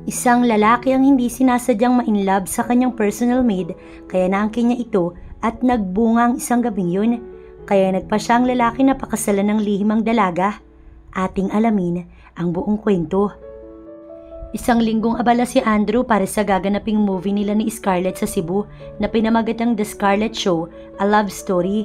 Isang lalaki ang hindi sinasadyang ma-inlove sa kanyang personal maid kaya naangkin niya ito at nagbunga ang isang gabing yun. Kaya nagpa siya ang lalaki na pakasalan ng lihimang dalaga. Ating alamin ang buong kwento. Isang linggong abala si Andrew para sa gaganaping movie nila ni Scarlett sa Cebu na pinamagatang The Scarlett Show, A Love Story.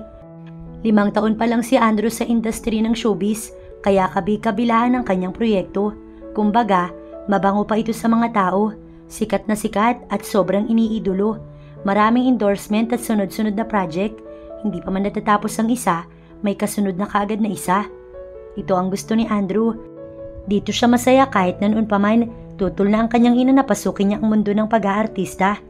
5 taon pa lang si Andrew sa industry ng showbiz kaya kabi-kabilaan ang kanyang proyekto. Kumbaga, mabango pa ito sa mga tao, sikat na sikat at sobrang iniidolo. Maraming endorsement at sunod-sunod na project, hindi pa man natatapos ang isa, may kasunod na kaagad na isa. Ito ang gusto ni Andrew. Dito siya masaya kahit na noon pa man, tutol na ang kanyang ina na pasukin niya ang mundo ng pag-aartista.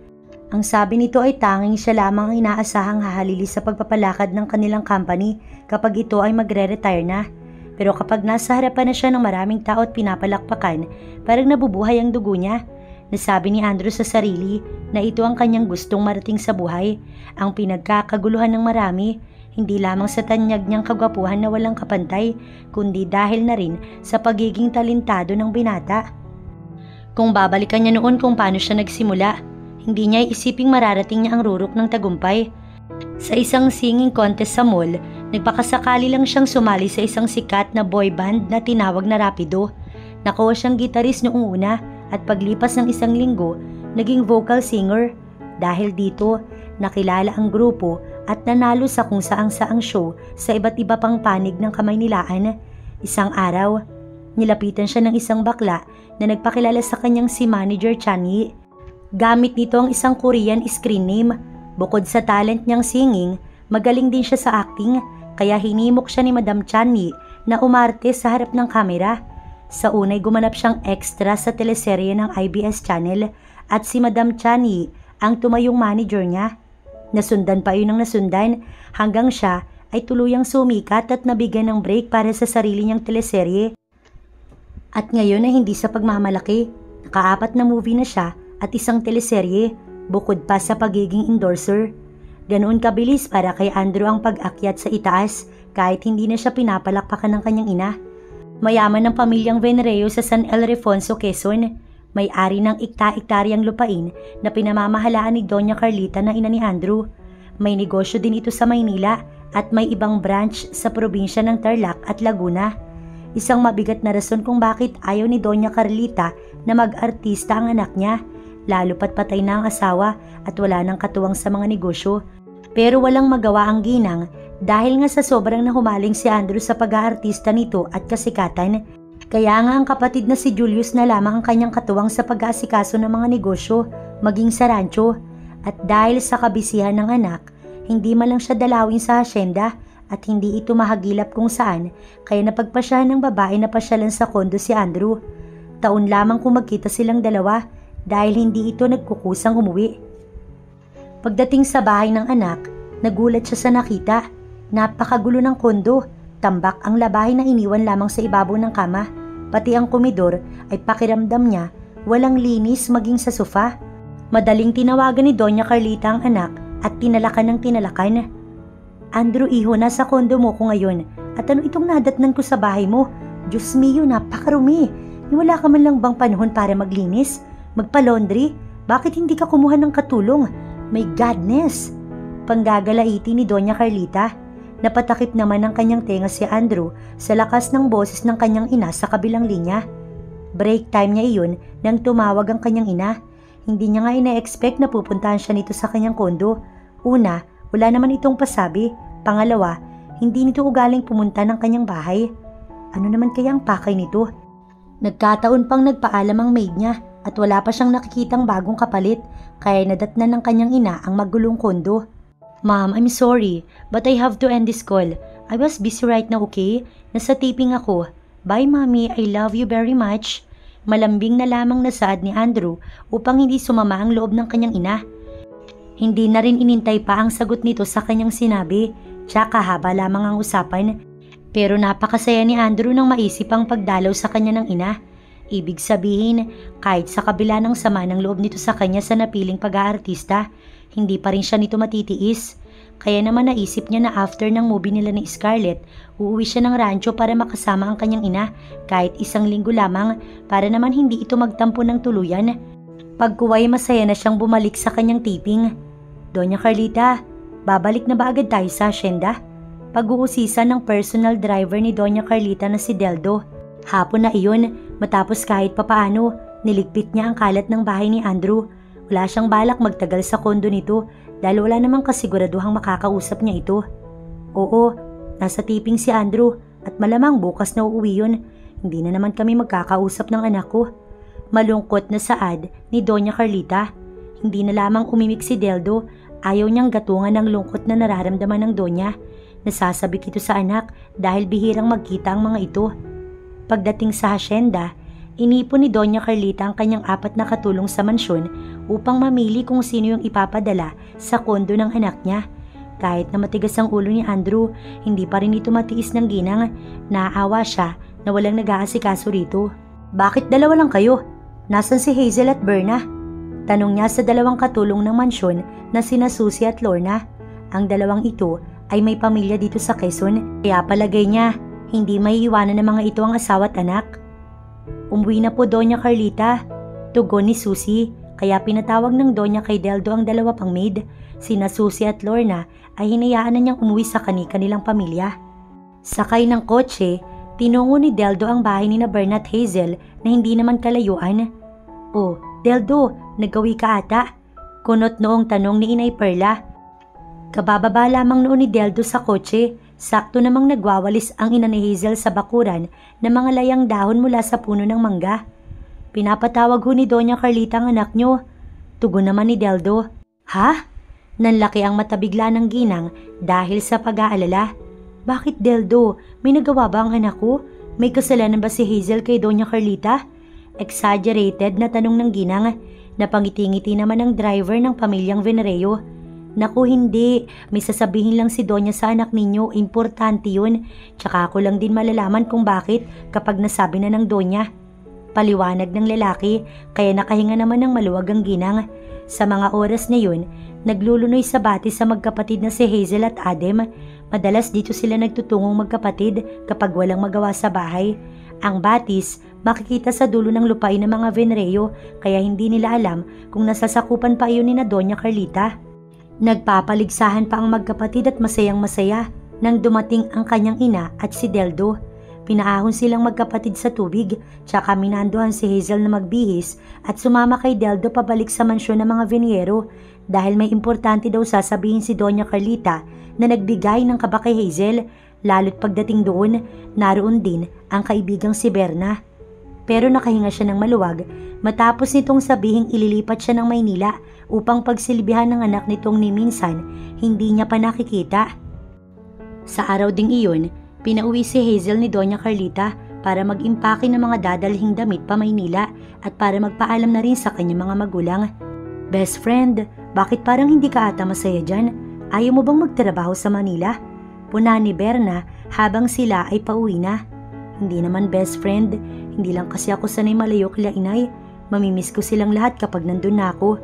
Ang sabi nito ay tanging siya lamang ang inaasahang hahalili sa pagpapalakad ng kanilang company kapag ito ay magre-retire na. Pero kapag nasa harapan na siya ng maraming tao at pinapalakpakan, parang nabubuhay ang dugo niya. Nasabi ni Andrew sa sarili na ito ang kanyang gustong marating sa buhay, ang pinagkakaguluhan ng marami, hindi lamang sa tanyag niyang kagwapuhan na walang kapantay, kundi dahil na rin sa pagiging talentado ng binata. Kung babalikan niya noon kung paano siya nagsimula, hindi niya isiping mararating niya ang rurok ng tagumpay. Sa isang singing contest sa mall, nagpakasakali lang siyang sumali sa isang sikat na boy band na tinawag na Rapido. Nakuha siyang gitarist noong una at paglipas ng isang linggo, naging vocal singer. Dahil dito, nakilala ang grupo at nanalo sa kung saang-saang show sa iba't iba pang panig ng Kamaynilaan. Isang araw, nilapitan siya ng isang bakla na nagpakilala sa kanyang si Manager Chanyi. Gamit nito ang isang Korean screen name. Bukod sa talent niyang singing, magaling din siya sa acting kaya hinimok siya ni Madam Chanyi na umarte sa harap ng kamera. Sa unay gumanap siyang extra sa teleserye ng IBS channel at si Madam Chanyi ang tumayong manager niya. Nasundan pa yun ng nasundan hanggang siya ay tuluyang sumikat at nabigyan ng break para sa sarili niyang teleserye. At ngayon ay hindi sa pagmamalaki, naka-4 na movie na siya at isang teleserye, bukod pa sa pagiging endorser. Ganoon kabilis para kay Andrew ang pag-akyat sa itaas kahit hindi na siya pinapalakpakan ng kanyang ina. Mayaman ng pamilyang Venreo sa San Ildefonso, Quezon. May-ari ng ikta-iktaryang lupain na pinamamahalaan ni Doña Carlita na ina ni Andrew. May negosyo din ito sa Maynila at may ibang branch sa probinsya ng Tarlac at Laguna. Isang mabigat na rason kung bakit ayaw ni Doña Carlita na mag-artista ang anak niya. Lalo pat patay na ang asawa at wala nang katuwang sa mga negosyo. Pero walang magawa ang ginang dahil nga sa sobrang nahumaling si Andrew sa pag-aartista nito at kasikatan. Kaya nga ang kapatid na si Julius na lamang ang kanyang katuwang sa pag-aasikaso ng mga negosyo, maging sa rancho. At dahil sa kabisihan ng anak, hindi man lang siya dalawin sa hasyenda at hindi ito mahagilap kung saan, kaya napagpasyahan ng babae na pasyalan sa kondo si Andrew. Taon lamang kung magkita silang dalawa dahil hindi ito nagkukusang umuwi. Pagdating sa bahay ng anak, nagulat siya sa nakita. Napakagulo ng kondo, tambak ang labahay na iniwan lamang sa ibabaw ng kama. Pati ang komedor ay pakiramdam niya walang linis maging sa sofa. Madaling tinawagan ni Doña Carlita ang anak at tinalakan ng tinalakan. Andrew, iho, nasa kondo mo ko ngayon at ano itong nadatnan ko sa bahay mo? Diyos mio, napakarumi. Wala ka man lang bang panahon para maglinis? Magpa-laundry? Bakit hindi ka kumuha ng katulong? My godness! Panggagalaiti ni Doña Carlita. Napatakip naman ng kanyang tenga si Andrew sa lakas ng boses ng kanyang ina sa kabilang linya. Break time niya iyon nang tumawag ang kanyang ina. Hindi niya nga ina-expect na pupuntahan siya nito sa kanyang kondo. Una, wala naman itong pasabi. Pangalawa, hindi nito ugaling pumunta ng kanyang bahay. Ano naman kaya ang pakay nito? Nagkataon pang nagpaalam ang maid niya at wala pa siyang nakikitang bagong kapalit kaya nadatnan ng kanyang ina ang magulong kondo. Ma'am, I'm sorry but I have to end this call. I was busy right now, okay? Nasa taping ako. Bye, Mommy. I love you very much. Malambing na lamang nasaad ni Andrew upang hindi sumama ang loob ng kanyang ina. Hindi na rin inintay pa ang sagot nito sa kanyang sinabi. Tsaka haba lamang ang usapan. Pero napakasaya ni Andrew nang maisip ang pagdalaw sa kanya ng ina. Ibig sabihin, kahit sa kabila ng sama ng loob nito sa kanya sa napiling pag-aartista, hindi pa rin siya nito matitiis. Kaya naman naisip niya na after ng movie nila ni Scarlett, uuwi siya ng rancho para makasama ang kanyang ina kahit 1 linggo lamang para naman hindi ito magtampo ng tuluyan. Pagkuway masaya na siyang bumalik sa kanyang taping. Doña Carlita, babalik na ba agad tayo sa asyenda? Pag-uusisa ng personal driver ni Doña Carlita na si Deldo. Hapon na iyon, matapos kahit papaano, niligpit niya ang kalat ng bahay ni Andrew. Wala siyang balak magtagal sa kondo nito dahil wala namang kasiguraduhang makakausap niya ito. Oo, nasa tiping si Andrew at malamang bukas na uuwi yun. Hindi na naman kami magkakausap ng anak ko. Malungkot na saad ni Doña Carlita. Hindi na lamang umimik si Deldo, ayaw niyang gatungan ng lungkot na nararamdaman ng Doña. Nasasabik ito sa anak dahil bihirang magkita ang mga ito. Pagdating sa hasyenda, inipon ni Doña Carlita ang kanyang 4 na katulong sa mansyon upang mamili kung sino yung ipapadala sa kondo ng anak niya. Kahit na matigas ang ulo ni Andrew, hindi pa rin ito matiis ng ginang. Naaawa siya na walang nag-aasikaso rito. Bakit 2 lang kayo? Nasaan si Hazel at Berna? Tanong niya sa 2 katulong ng mansyon na sina Susie at Lorna. Ang 2 ito ay may pamilya dito sa Quezon, kaya palagay niya hindi maiiwanan ng mga ito ang asawa at anak. Umuwi na po Doña Carlita, tugon ni Susie, kaya pinatawag ng Doña kay Deldo ang 2 pang maid. Sina Susie at Lorna ay hinayaan na niyang umuwi sa kanilang pamilya. Sakay ng kotse, tinungo ni Deldo ang bahay ni Berna at Hazel na hindi naman kalayuan. Oh, Deldo, nagawi ka ata? Kunot noong tanong ni Inay Perla. Kabababa lamang noon ni Deldo sa kotse, sakto namang nagwawalis ang ina ni Hazel sa bakuran ng mga layang dahon mula sa puno ng mangga. Pinapatawag ho ni Doña Carlita ang anak nyo. Tugon naman ni Deldo. Ha? Nanlaki ang mata bigla ng ginang dahil sa pag-aalala. Bakit Deldo? May nagawa ba ang anak ko? May kasalanan ba si Hazel kay Doña Carlita? Exaggerated na tanong ng ginang. Napangiti-ngiti naman ang driver ng pamilyang Venreo. Naku hindi, may sasabihin lang si Doña sa anak ninyo, importante yun. Tsaka ako lang din malalaman kung bakit kapag nasabi na ng Doña. Paliwanag ng lalaki, kaya nakahinga naman ng maluwag ang ginang. Sa mga oras na yun, naglulunoy sa batis sa magkapatid na si Hazel at Adem. Madalas dito sila nagtutungong magkapatid kapag walang magawa sa bahay. Ang batis, makikita sa dulo ng lupain ng mga Venreo, kaya hindi nila alam kung nasasakupan pa iyon ni na Doña Carlita. Nagpapaligsahan pa ang magkapatid at masayang-masaya nang dumating ang kanyang ina at si Deldo. Pinaahon silang magkapatid sa tubig, tsaka minandohan si Hazel na magbihis at sumama kay Deldo pabalik sa mansyon ng mga Veniero dahil may importante daw sasabihin si Doña Carlita na nagbigay ng kaba kay Hazel, lalo't pagdating doon, naroon din ang kaibigang si Berna. Pero nakahinga siya ng maluwag matapos nitong sabihing ililipat siya ng Maynila upang pagsilbihan ng anak nitong ni minsan hindi niya pa nakikita. Sa araw ding iyon, pinauwi si Hazel ni Doña Carlita para mag-impake ng mga dadalhing damit pa Maynila at para magpaalam na rin sa kanyang mga magulang. Best friend, bakit parang hindi ka ata masaya dyan? Ayaw mo bang magtrabaho sa Manila? Puna ni Berna habang sila ay pauwi na. Hindi naman best friend, hindi lang kasi ako sanay malayo kila inay. Mamimiss ko silang lahat kapag nandun na ako.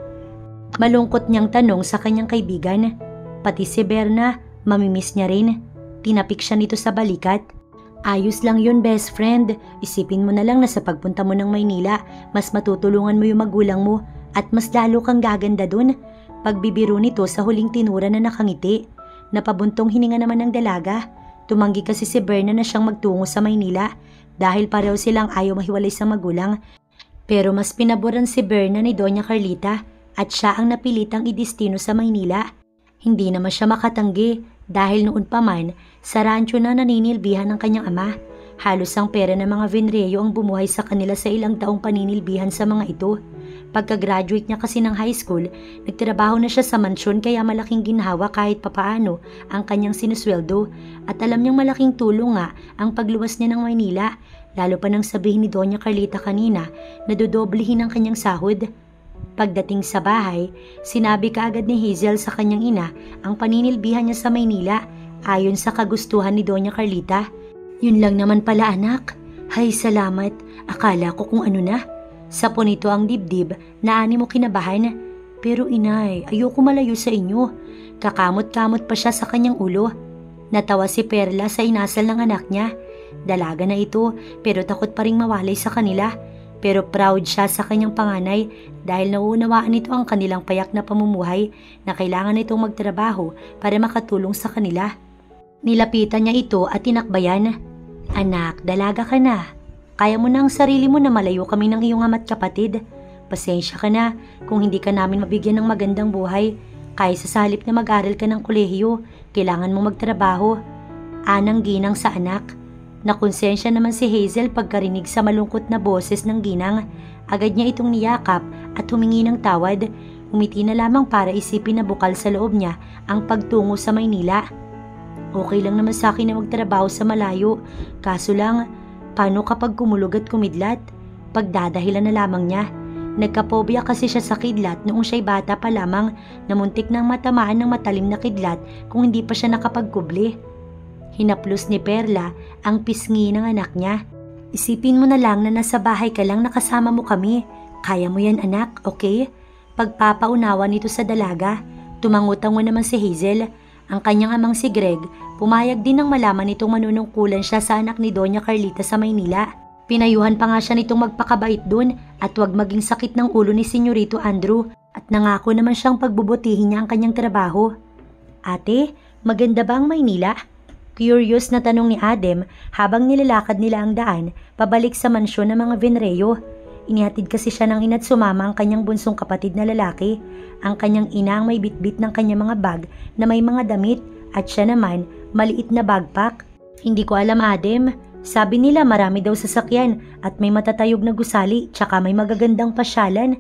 Malungkot niyang tanong sa kanyang kaibigan. Pati si Berna, mamimiss niya rin. Tinapik siya nito sa balikat. Ayos lang yun best friend. Isipin mo na lang na sa pagpunta mo ng Maynila, mas matutulungan mo yung magulang mo at mas lalo kang gaganda dun. Pagbibiro nito sa huling tinura na nakangiti. Napabuntong hininga naman ng dalaga. Tumanggi kasi si Berna na siyang magtungo sa Maynila dahil pareho silang ayaw mahiwalay sa magulang. Pero mas pinaboran si Berna ni Doña Carlita at siya ang napilitang idestino sa Maynila. Hindi naman siya makatanggi dahil noon pa man sa rancho na naninilbihan ng kanyang ama. Halos ang pera ng mga Venreo ang bumuhay sa kanila sa ilang taong paninilbihan sa mga ito. Pagka-graduate niya kasi ng high school, nagtrabaho na siya sa mansyon kaya malaking ginhawa kahit papaano ang kanyang sinusweldo at alam niyang malaking tulong nga ang pagluwas niya ng Maynila, lalo pa nang sabihin ni Doña Carlita kanina na dodoblihin ang kanyang sahod. Pagdating sa bahay, sinabi kaagad ni Hazel sa kanyang ina ang paninilbihan niya sa Maynila ayon sa kagustuhan ni Doña Carlita. Yun lang naman pala anak. Hay salamat, akala ko kung ano na. Sapo nito ang dibdib na ani mo kinabahan. Pero inay, ayoko malayo sa inyo. Kakamot-kamot pa siya sa kanyang ulo. Natawa si Perla sa inasal ng anak niya. Dalaga na ito pero takot pa ring mawalay sa kanila. Pero proud siya sa kanyang panganay dahil nauunawaan nito ang kanilang payak na pamumuhay na kailangan nitong magtrabaho para makatulong sa kanila. Nilapitan niya ito at tinakbayan. Anak, dalaga ka na. Kaya mo na ang sarili mo na malayo kami ng iyong ama't kapatid. Pasensya ka na kung hindi ka namin mabigyan ng magandang buhay. Kaysa sa halip na mag-aral ka ng kolehiyo, kailangan mong magtrabaho. Anang ginang sa anak. Nakonsensya naman si Hazel pagkarinig sa malungkot na boses ng ginang. Agad niya itong niyakap at humingi ng tawad. Umiti na lamang para isipin na bukal sa loob niya ang pagtungo sa Maynila. Okay lang naman sa akin na magtrabaho sa malayo. Kaso lang, paano kapag kumulog at kumidlat? Pagdadahilan na lamang niya. Nagkapobya kasi siya sa kidlat noong siya'y bata pa lamang na muntik nang matamaan ng matalim na kidlat kung hindi pa siya nakapagkubli. Hinaplos ni Perla ang pisngi ng anak niya. Isipin mo na lang na nasa bahay ka lang nakasama mo kami. Kaya mo yan anak, okay? Pagpapaunawa nito sa dalaga. Tumangutang mo naman si Hazel. Ang kanyang amang si Greg, pumayag din nang malaman nitong manunungkulan siya sa anak ni Doña Carlita sa Maynila. Pinayuhan pa nga siya nitong magpakabait dun at wag maging sakit ng ulo ni Senyorito Andrew at nangako naman siyang pagbubutihin niya ang kanyang trabaho. Ate, maganda ba ang Maynila? Curious na tanong ni Adem habang nilalakad nila ang daan pabalik sa mansyon ng mga Venreo. Inihatid kasi siya ng ina't sumama ang kanyang bunsong kapatid na lalaki. Ang kanyang ina ang may bitbit ng kanyang mga bag na may mga damit at siya naman maliit na backpack. Hindi ko alam Adem, sabi nila marami daw sasakyan at may matatayog na gusali tsaka may magagandang pasyalan.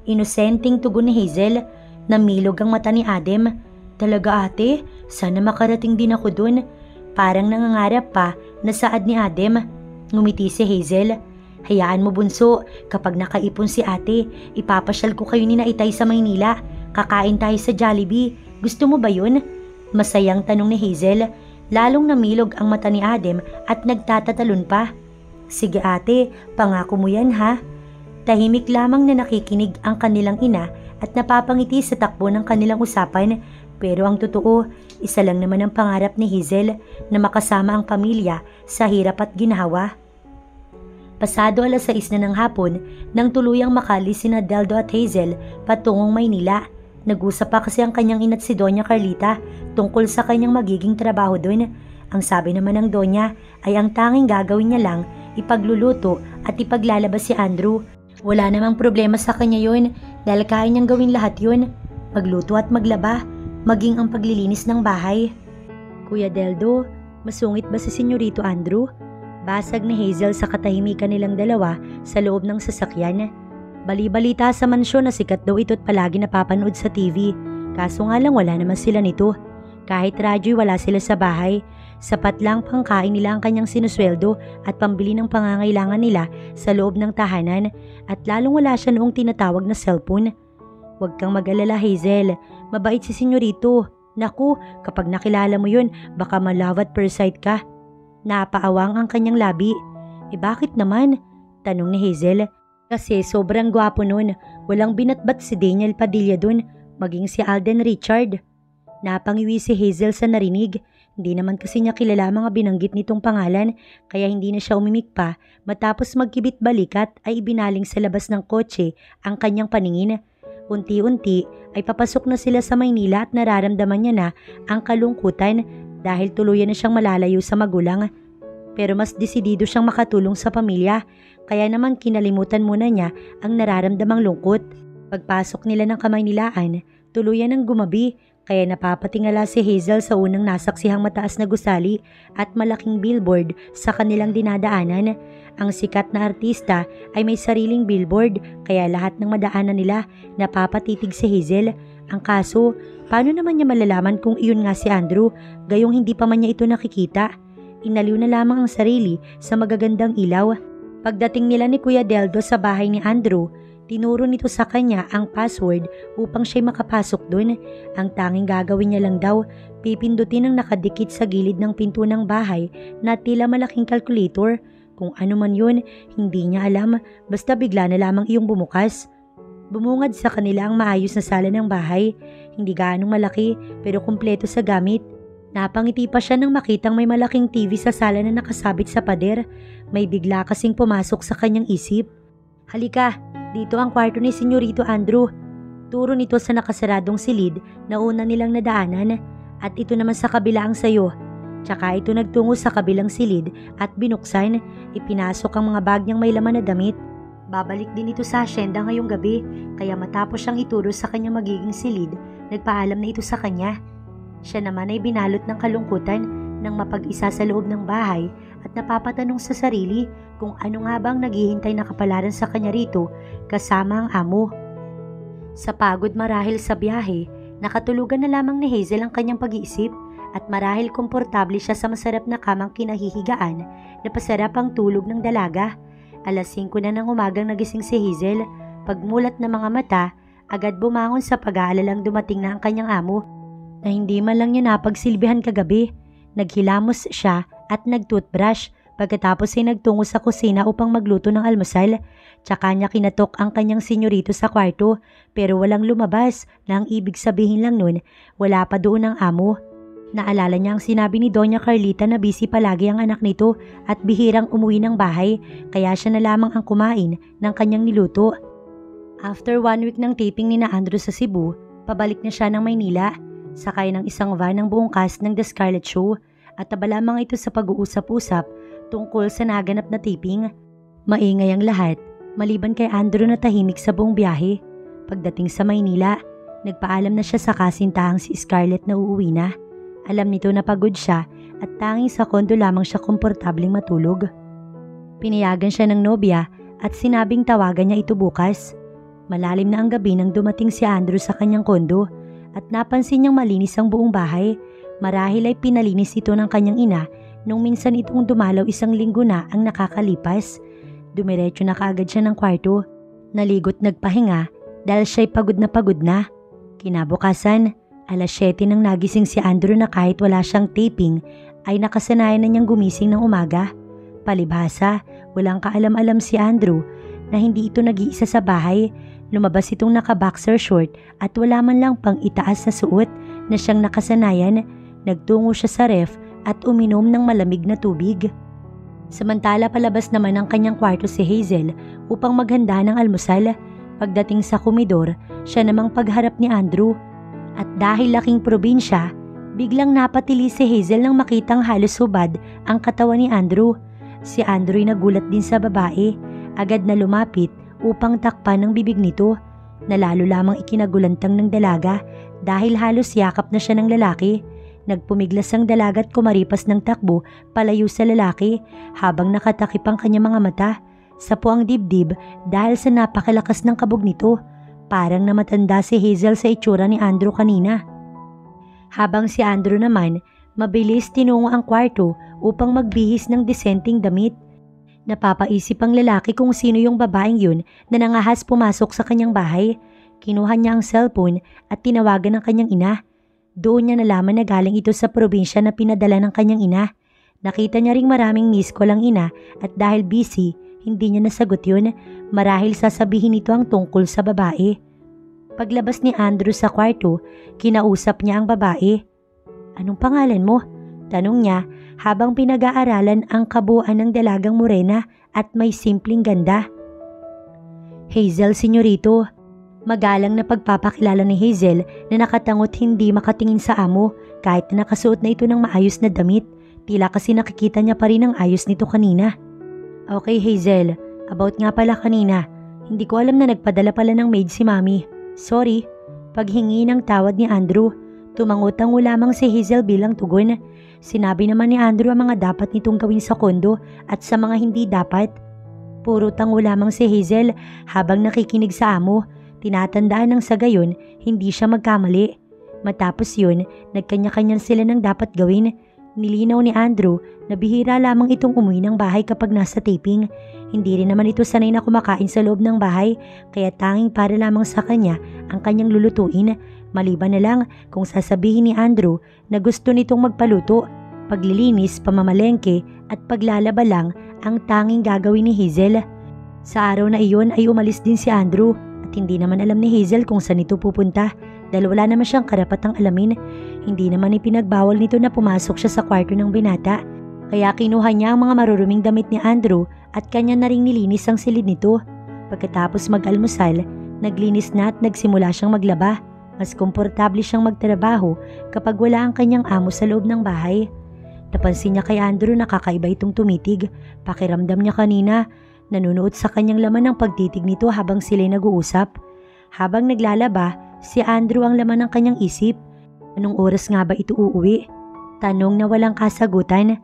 Inosenteng tugon ni Hazel. Namilog ang mata ni Adem. Talaga ate, sana makarating din ako dun. Parang nangangarap pa na saad ni Adem. Ngumiti si Hazel. Hayaan mo bunso, kapag nakaipon si ate, ipapasyal ko kayo ni na Itay sa Maynila. Kakain tayo sa Jollibee. Gusto mo ba yun? Masayang tanong ni Hazel. Lalong namilog ang mata ni Adem at nagtatatalon pa. Sige ate, pangako mo yan ha. Tahimik lamang na nakikinig ang kanilang ina at napapangiti sa takbo ng kanilang usapan. Pero ang totoo, isa lang naman ang pangarap ni Hazel na makasama ang pamilya sa hirap at ginhawa. Pasado 6:00 na ng hapon nang tuluyang makalis sina Deldo at Hazel patungong Maynila. Nag-usap pa kasi ang kanyang ina't si Doña Carlita tungkol sa kanyang magiging trabaho doon. Ang sabi naman ng Doña ay ang tanging gagawin niya lang ipagluluto at ipaglalabas si Andrew. Wala namang problema sa kanya yun dahil kaya niyang gawin lahat yun. Magluto at maglaba, maging ang paglilinis ng bahay. Kuya Deldo, masungit ba si Senyorito Andrew? Basag ni Hazel sa katahimikan nilang dalawa sa loob ng sasakyan. Bali-balita sa mansyon na sikat daw ito at palagi napapanood sa TV. Kaso nga lang wala naman sila nito. Kahit radyo'y wala sila sa bahay. Sapat lang pangkain nila ang kanyang sinusweldo at pambili ng pangangailangan nila sa loob ng tahanan at lalong wala siya noong tinatawag na cellphone. Huwag kang mag-alala Hazel, mabait si Senyorito. Naku, kapag nakilala mo yun, baka ma-love at first sight ka. Napaawang ang kanyang labi. Bakit naman? Tanong ni Hazel. Kasi sobrang gwapo nun, walang binatbat si Daniel Padilla dun, maging si Alden Richard. Napangiwi si Hazel sa narinig. Hindi naman kasi niya kilala mga binanggit nitong pangalan, kaya hindi na siya umimik pa matapos magkibit balikat ay ibinaling sa labas ng kotse ang kanyang paningin. Unti-unti ay papasok na sila sa Maynila at nararamdaman niya na ang kalungkutan dahil tuluyan na siyang malalayo sa magulang. Pero mas desidido siyang makatulong sa pamilya, kaya naman kinalimutan muna niya ang nararamdamang lungkot. Pagpasok nila ng Kamaynilaan, tuluyan ng gumabi, kaya napapatingala si Hazel sa unang nasaksihang mataas na gusali at malaking billboard sa kanilang dinadaanan. Ang sikat na artista ay may sariling billboard, kaya lahat ng madaanan nila napapatitig si Hazel. Ang kaso, paano naman niya malalaman kung iyon nga si Andrew, gayong hindi pa man niya ito nakikita? Inaliw na lamang ang sarili sa magagandang ilaw. Pagdating nila ni Kuya Deldo sa bahay ni Andrew, tinuro nito sa kanya ang password upang siya'y makapasok doon. Ang tanging gagawin niya lang daw, pipindutin ang nakadikit sa gilid ng pinto ng bahay na tila malaking calculator. Kung ano man yun, hindi niya alam, basta bigla na lamang iyong bumukas. Bumungad sa kanila ang maayos na sala ng bahay. hindi gaanong malaki pero kumpleto sa gamit. Napangiti pa siya nang makitang may malaking TV sa sala na nakasabit sa pader. May bigla kasing pumasok sa kanyang isip. Halika, dito ang kwarto ni Senyorito Andrew. Turo nito sa nakasaradong silid na una nilang nadaanan at ito naman sa kabila ang sayo. Tsaka ito nagtungo sa kabilang silid at binuksan, ipinasok ang mga bag niyang may laman na damit. Babalik din ito sa asyenda ngayong gabi kaya matapos siyang ituro sa kanyang magiging silid, nagpaalam na ito sa kanya. Siya naman ay binalot ng kalungkutan nang mapag-isa sa loob ng bahay at napapatanong sa sarili kung ano nga bang naghihintay na kapalaran sa kanya rito kasama ang amo. Sa pagod marahil sa biyahe, nakatulugan na lamang ni Hazel ang kanyang pag-iisip at marahil komportable siya sa masarap na kamang kinahihigaan na pasarap ang tulog ng dalaga. Alas 5 na ng umagang nagising si Hazel. Pagmulat ng mga mata, agad bumangon sa pag-aalalang dumating na ang kanyang amo na hindi man lang niya napagsilbihan kagabi. Naghilamos siya at nagtoothbrush pagkatapos ay nagtungo sa kusina upang magluto ng almusal. Tsaka niya kinatok ang kanyang senyorito sa kwarto pero walang lumabas na ang ibig sabihin lang nun wala pa doon ang amo. Naalala niya ang sinabi ni Doña Carlita na busy palagi ang anak nito at bihirang umuwi ng bahay kaya siya na lamang ang kumain ng kanyang niluto. After 1 week ng taping ni na Andrew sa Cebu, pabalik na siya ng Maynila. Sakay ng isang van ng buong cast ng The Scarlet Show at taba lamang ito sa pag-uusap-usap tungkol sa naganap na taping. Maingay ang lahat, maliban kay Andrew na tahimik sa buong biyahe. Pagdating sa Maynila, nagpaalam na siya sa kasintahang si Scarlett na uuwi na. Alam nito na pagod siya at tanging sa kondo lamang siya komportabling matulog. Pinayagan siya ng nobya at sinabing tawagan niya ito bukas. Malalim na ang gabi nang dumating si Andrew sa kanyang kondo at napansin niyang malinis ang buong bahay. Marahil ay pinalinis ito ng kanyang ina nung minsan itong dumalaw 1 linggo na ang nakakalipas. Dumiretso na kaagad siya ng kwarto. Naligot nagpahinga dahil siya'y pagod na. Kinabukasan, alas 7 nang nagising si Andrew na kahit wala siyang taping ay nakasanayan na niyang gumising ng umaga. Palibhasa, walang kaalam-alam si Andrew na hindi ito nag-iisa sa bahay. Lumabas itong naka-boxer short at wala man lang pang itaas na suot na siyang nakasanayan. Nagtungo siya sa ref at uminom ng malamig na tubig. Samantala palabas naman ng kanyang kwarto si Hazel upang maghanda ng almusal. Pagdating sa komedor, siya namang pagharap ni Andrew. At dahil laking probinsya, biglang napatili si Hazel nang makitang halos hubad ang katawan ni Andrew. Si Andrew ay nagulat din sa babae. Agad na lumapit upang takpan ang bibig nito na lalo lamang ikinagulantang ng dalaga dahil halos yakap na siya ng lalaki. Nagpumiglas ang dalaga at kumaripas ng takbo palayo sa lalaki habang nakatakip ang kanyang mga mata sa puang dibdib dahil sa napakalakas ng kabog nito. Parang namatanda si Hazel sa itsura ni Andrew kanina. Habang si Andrew naman, mabilis tinungo ang kwarto upang magbihis ng disenteng damit. Napapaisip ang lalaki kung sino yung babaeng yun na nangahas pumasok sa kanyang bahay. Kinuha niya ang cellphone at tinawagan ng kanyang ina. Doon niya nalaman na galing ito sa probinsya na pinadala ng kanyang ina. Nakita niya ring maraming miss call ang ina at dahil busy, hindi niya nasagot yun. Marahil sasabihin ito ang tungkol sa babae. Paglabas ni Andrew sa kwarto, kinausap niya ang babae. Anong pangalan mo? Tanong niya habang pinag-aaralan ang kabuuan ng dalagang morena at may simpleng ganda. Hazel, senyorito. Magalang na pagpapakilala ni Hazel na nakatangot hindi makatingin sa amo kahit na nakasuot na ito ng maayos na damit. Tila kasi nakikita niya pa rin ang ayos nito kanina. Okay Hazel, about nga pala kanina. Hindi ko alam na nagpadala pala ng maid si Mami. Sorry. Paghingi ng tawad ni Andrew, tumangutango lamang si Hazel bilang tugon. Sinabi naman ni Andrew ang mga dapat nitong gawin sa kondo at sa mga hindi dapat. Puro tango lamang si Hazel habang nakikinig sa amo. Tinatandaan ng sa gayon, hindi siya magkamali. Matapos yun, nagkanya-kanya sila ng dapat gawin. Nilinaw ni Andrew na bihira lamang itong umuwi ng bahay kapag nasa taping. Hindi rin naman ito sanay na kumakain sa loob ng bahay kaya tanging para lamang sa kanya ang kanyang lulutuin. Maliban na lang kung sasabihin ni Andrew na gusto nitong magpaluto, paglilinis, pamamalengke at paglalaba lang ang tanging gagawin ni Hazel. Sa araw na iyon ay umalis din si Andrew at hindi naman alam ni Hazel kung saan ito pupunta dahil wala naman siyang karapatang alamin. Hindi naman ipinagbawal nito na pumasok siya sa kwarto ng binata. Kaya kinuha niya ang mga maruruming damit ni Andrew at kanya na ring nilinis ang silid nito. Pagkatapos mag-almusal, naglinis na at nagsimula siyang maglaba. Mas komportable siyang magtrabaho kapag wala ang kanyang amo sa loob ng bahay. Napansin niya kay Andrew na kakaiba itong tumitig. Pakiramdam niya kanina, nanunood sa kanyang laman ng pagtitig nito habang sila'y nag-uusap. Habang naglalaba, si Andrew ang laman ng kanyang isip. Anong oras nga ba ito uuwi? Tanong na walang kasagutan.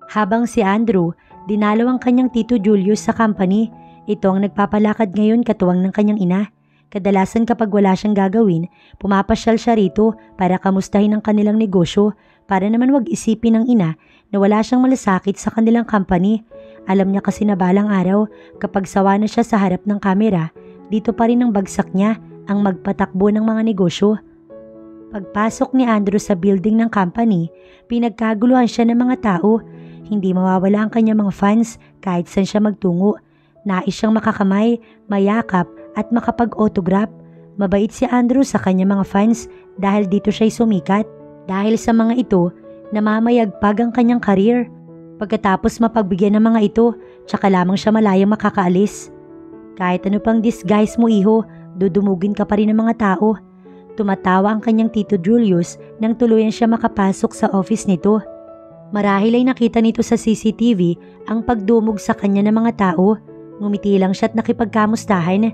Habang si Andrew, dinalaw ang kanyang tito Julius sa company. Ito ang nagpapalakad ngayon katuwang ng kanyang ina. Kadalasan kapag wala siyang gagawin, pumapasyal siya rito para kamustahin ang kanilang negosyo para naman wag isipin ng ina na wala siyang malasakit sa kanilang company. Alam niya kasi na balang araw kapag sawa na siya sa harap ng kamera, dito pa rin ang bagsak niya ang magpatakbo ng mga negosyo. Pagpasok ni Andrew sa building ng company, pinagkaguluhan siya ng mga tao. Hindi mawawala ang kanyang mga fans kahit saan siya magtungo. Nais siyang makakamay, mayakap at makapag-autograph. Mabait si Andrew sa kanyang mga fans dahil dito siya'y sumikat. Dahil sa mga ito, namamayagpag ang kanyang career. Pagkatapos mapagbigyan ng mga ito, tsaka lamang siya malayang makakaalis. Kahit ano pang disguise mo iho, dudumugin ka pa rin ng mga tao. Tumatawa ang kanyang tito Julius nang tuluyan siya makapasok sa office nito. Marahil ay nakita nito sa CCTV ang pagdumog sa kanya ng mga tao. Ngumiti lang siya at nakipagkamustahan.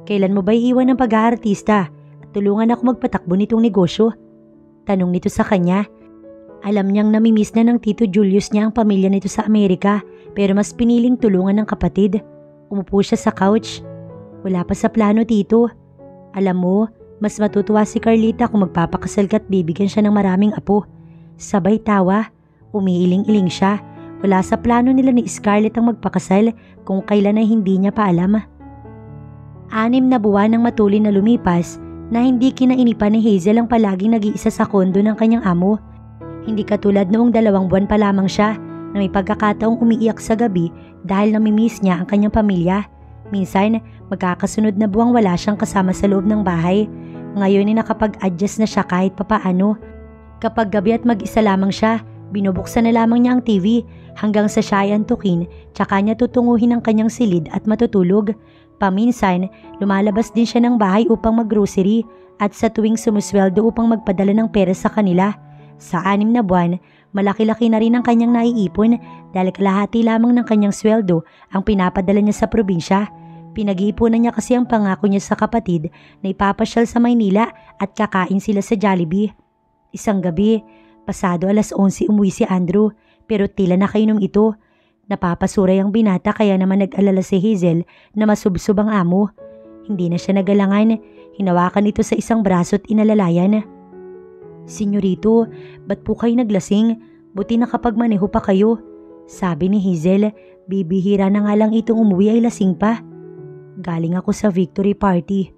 Kailan mo ba iiwan ng pag-aartista at tulungan ako magpatakbo nitong negosyo? Tanong nito sa kanya. Alam niyang namimiss na ng tito Julius niya ang pamilya nito sa Amerika pero mas piniling tulungan ng kapatid. Umupo siya sa couch. Wala pa sa plano, tito. Alam mo, mas matutuwa si Carlita kung magpapakasal ka at bibigyan siya ng maraming apo. Sabay tawa. Umiiling-iling siya. Wala sa plano nila ni Scarlett ang magpakasal kung kailan ay hindi niya pa alam. 6 na buwan nang matuloy na lumipas na hindi kinainipan ni Hazel ang palaging nag-iisa sa kondo ng kanyang amo. Hindi katulad noong 2 buwan pa lamang siya na may pagkakataong umiiyak sa gabi dahil namimiss niya ang kanyang pamilya. Minsan, magkakasunod na buwang wala siyang kasama sa loob ng bahay. Ngayon ay nakapag-adjust na siya kahit papaano. Kapag gabi at mag-isa lamang siya, binubuksan na lamang niya ang TV hanggang sa siya ay antukin tsaka niya tutunguhin ang kanyang silid at matutulog. Paminsan, lumalabas din siya ng bahay upang maggrocery at sa tuwing sumusweldo upang magpadala ng pera sa kanila. Sa 6 na buwan, malaki-laki na rin ang kanyang naiipon dahil kalahati lamang ng kanyang sweldo ang pinapadala niya sa probinsya. Pinag-iipunan niya kasi ang pangako niya sa kapatid na ipapasyal sa Maynila at kakain sila sa Jollibee. Isang gabi, pasado 11:00 umuwi si Andrew pero tila nakainom ito. Napapasuray ang binata kaya naman nag-alala si Hazel na masubsob ang amo. Hindi na siya nagalangan. Hinawakan ito sa isang braso at inalalayan. Senyorito, ba't po kayo naglasing? Buti nakapagmaneho pa kayo. Sabi ni Hazel, bibihira na nga lang itong umuwi ay lasing pa. Galing ako sa victory party.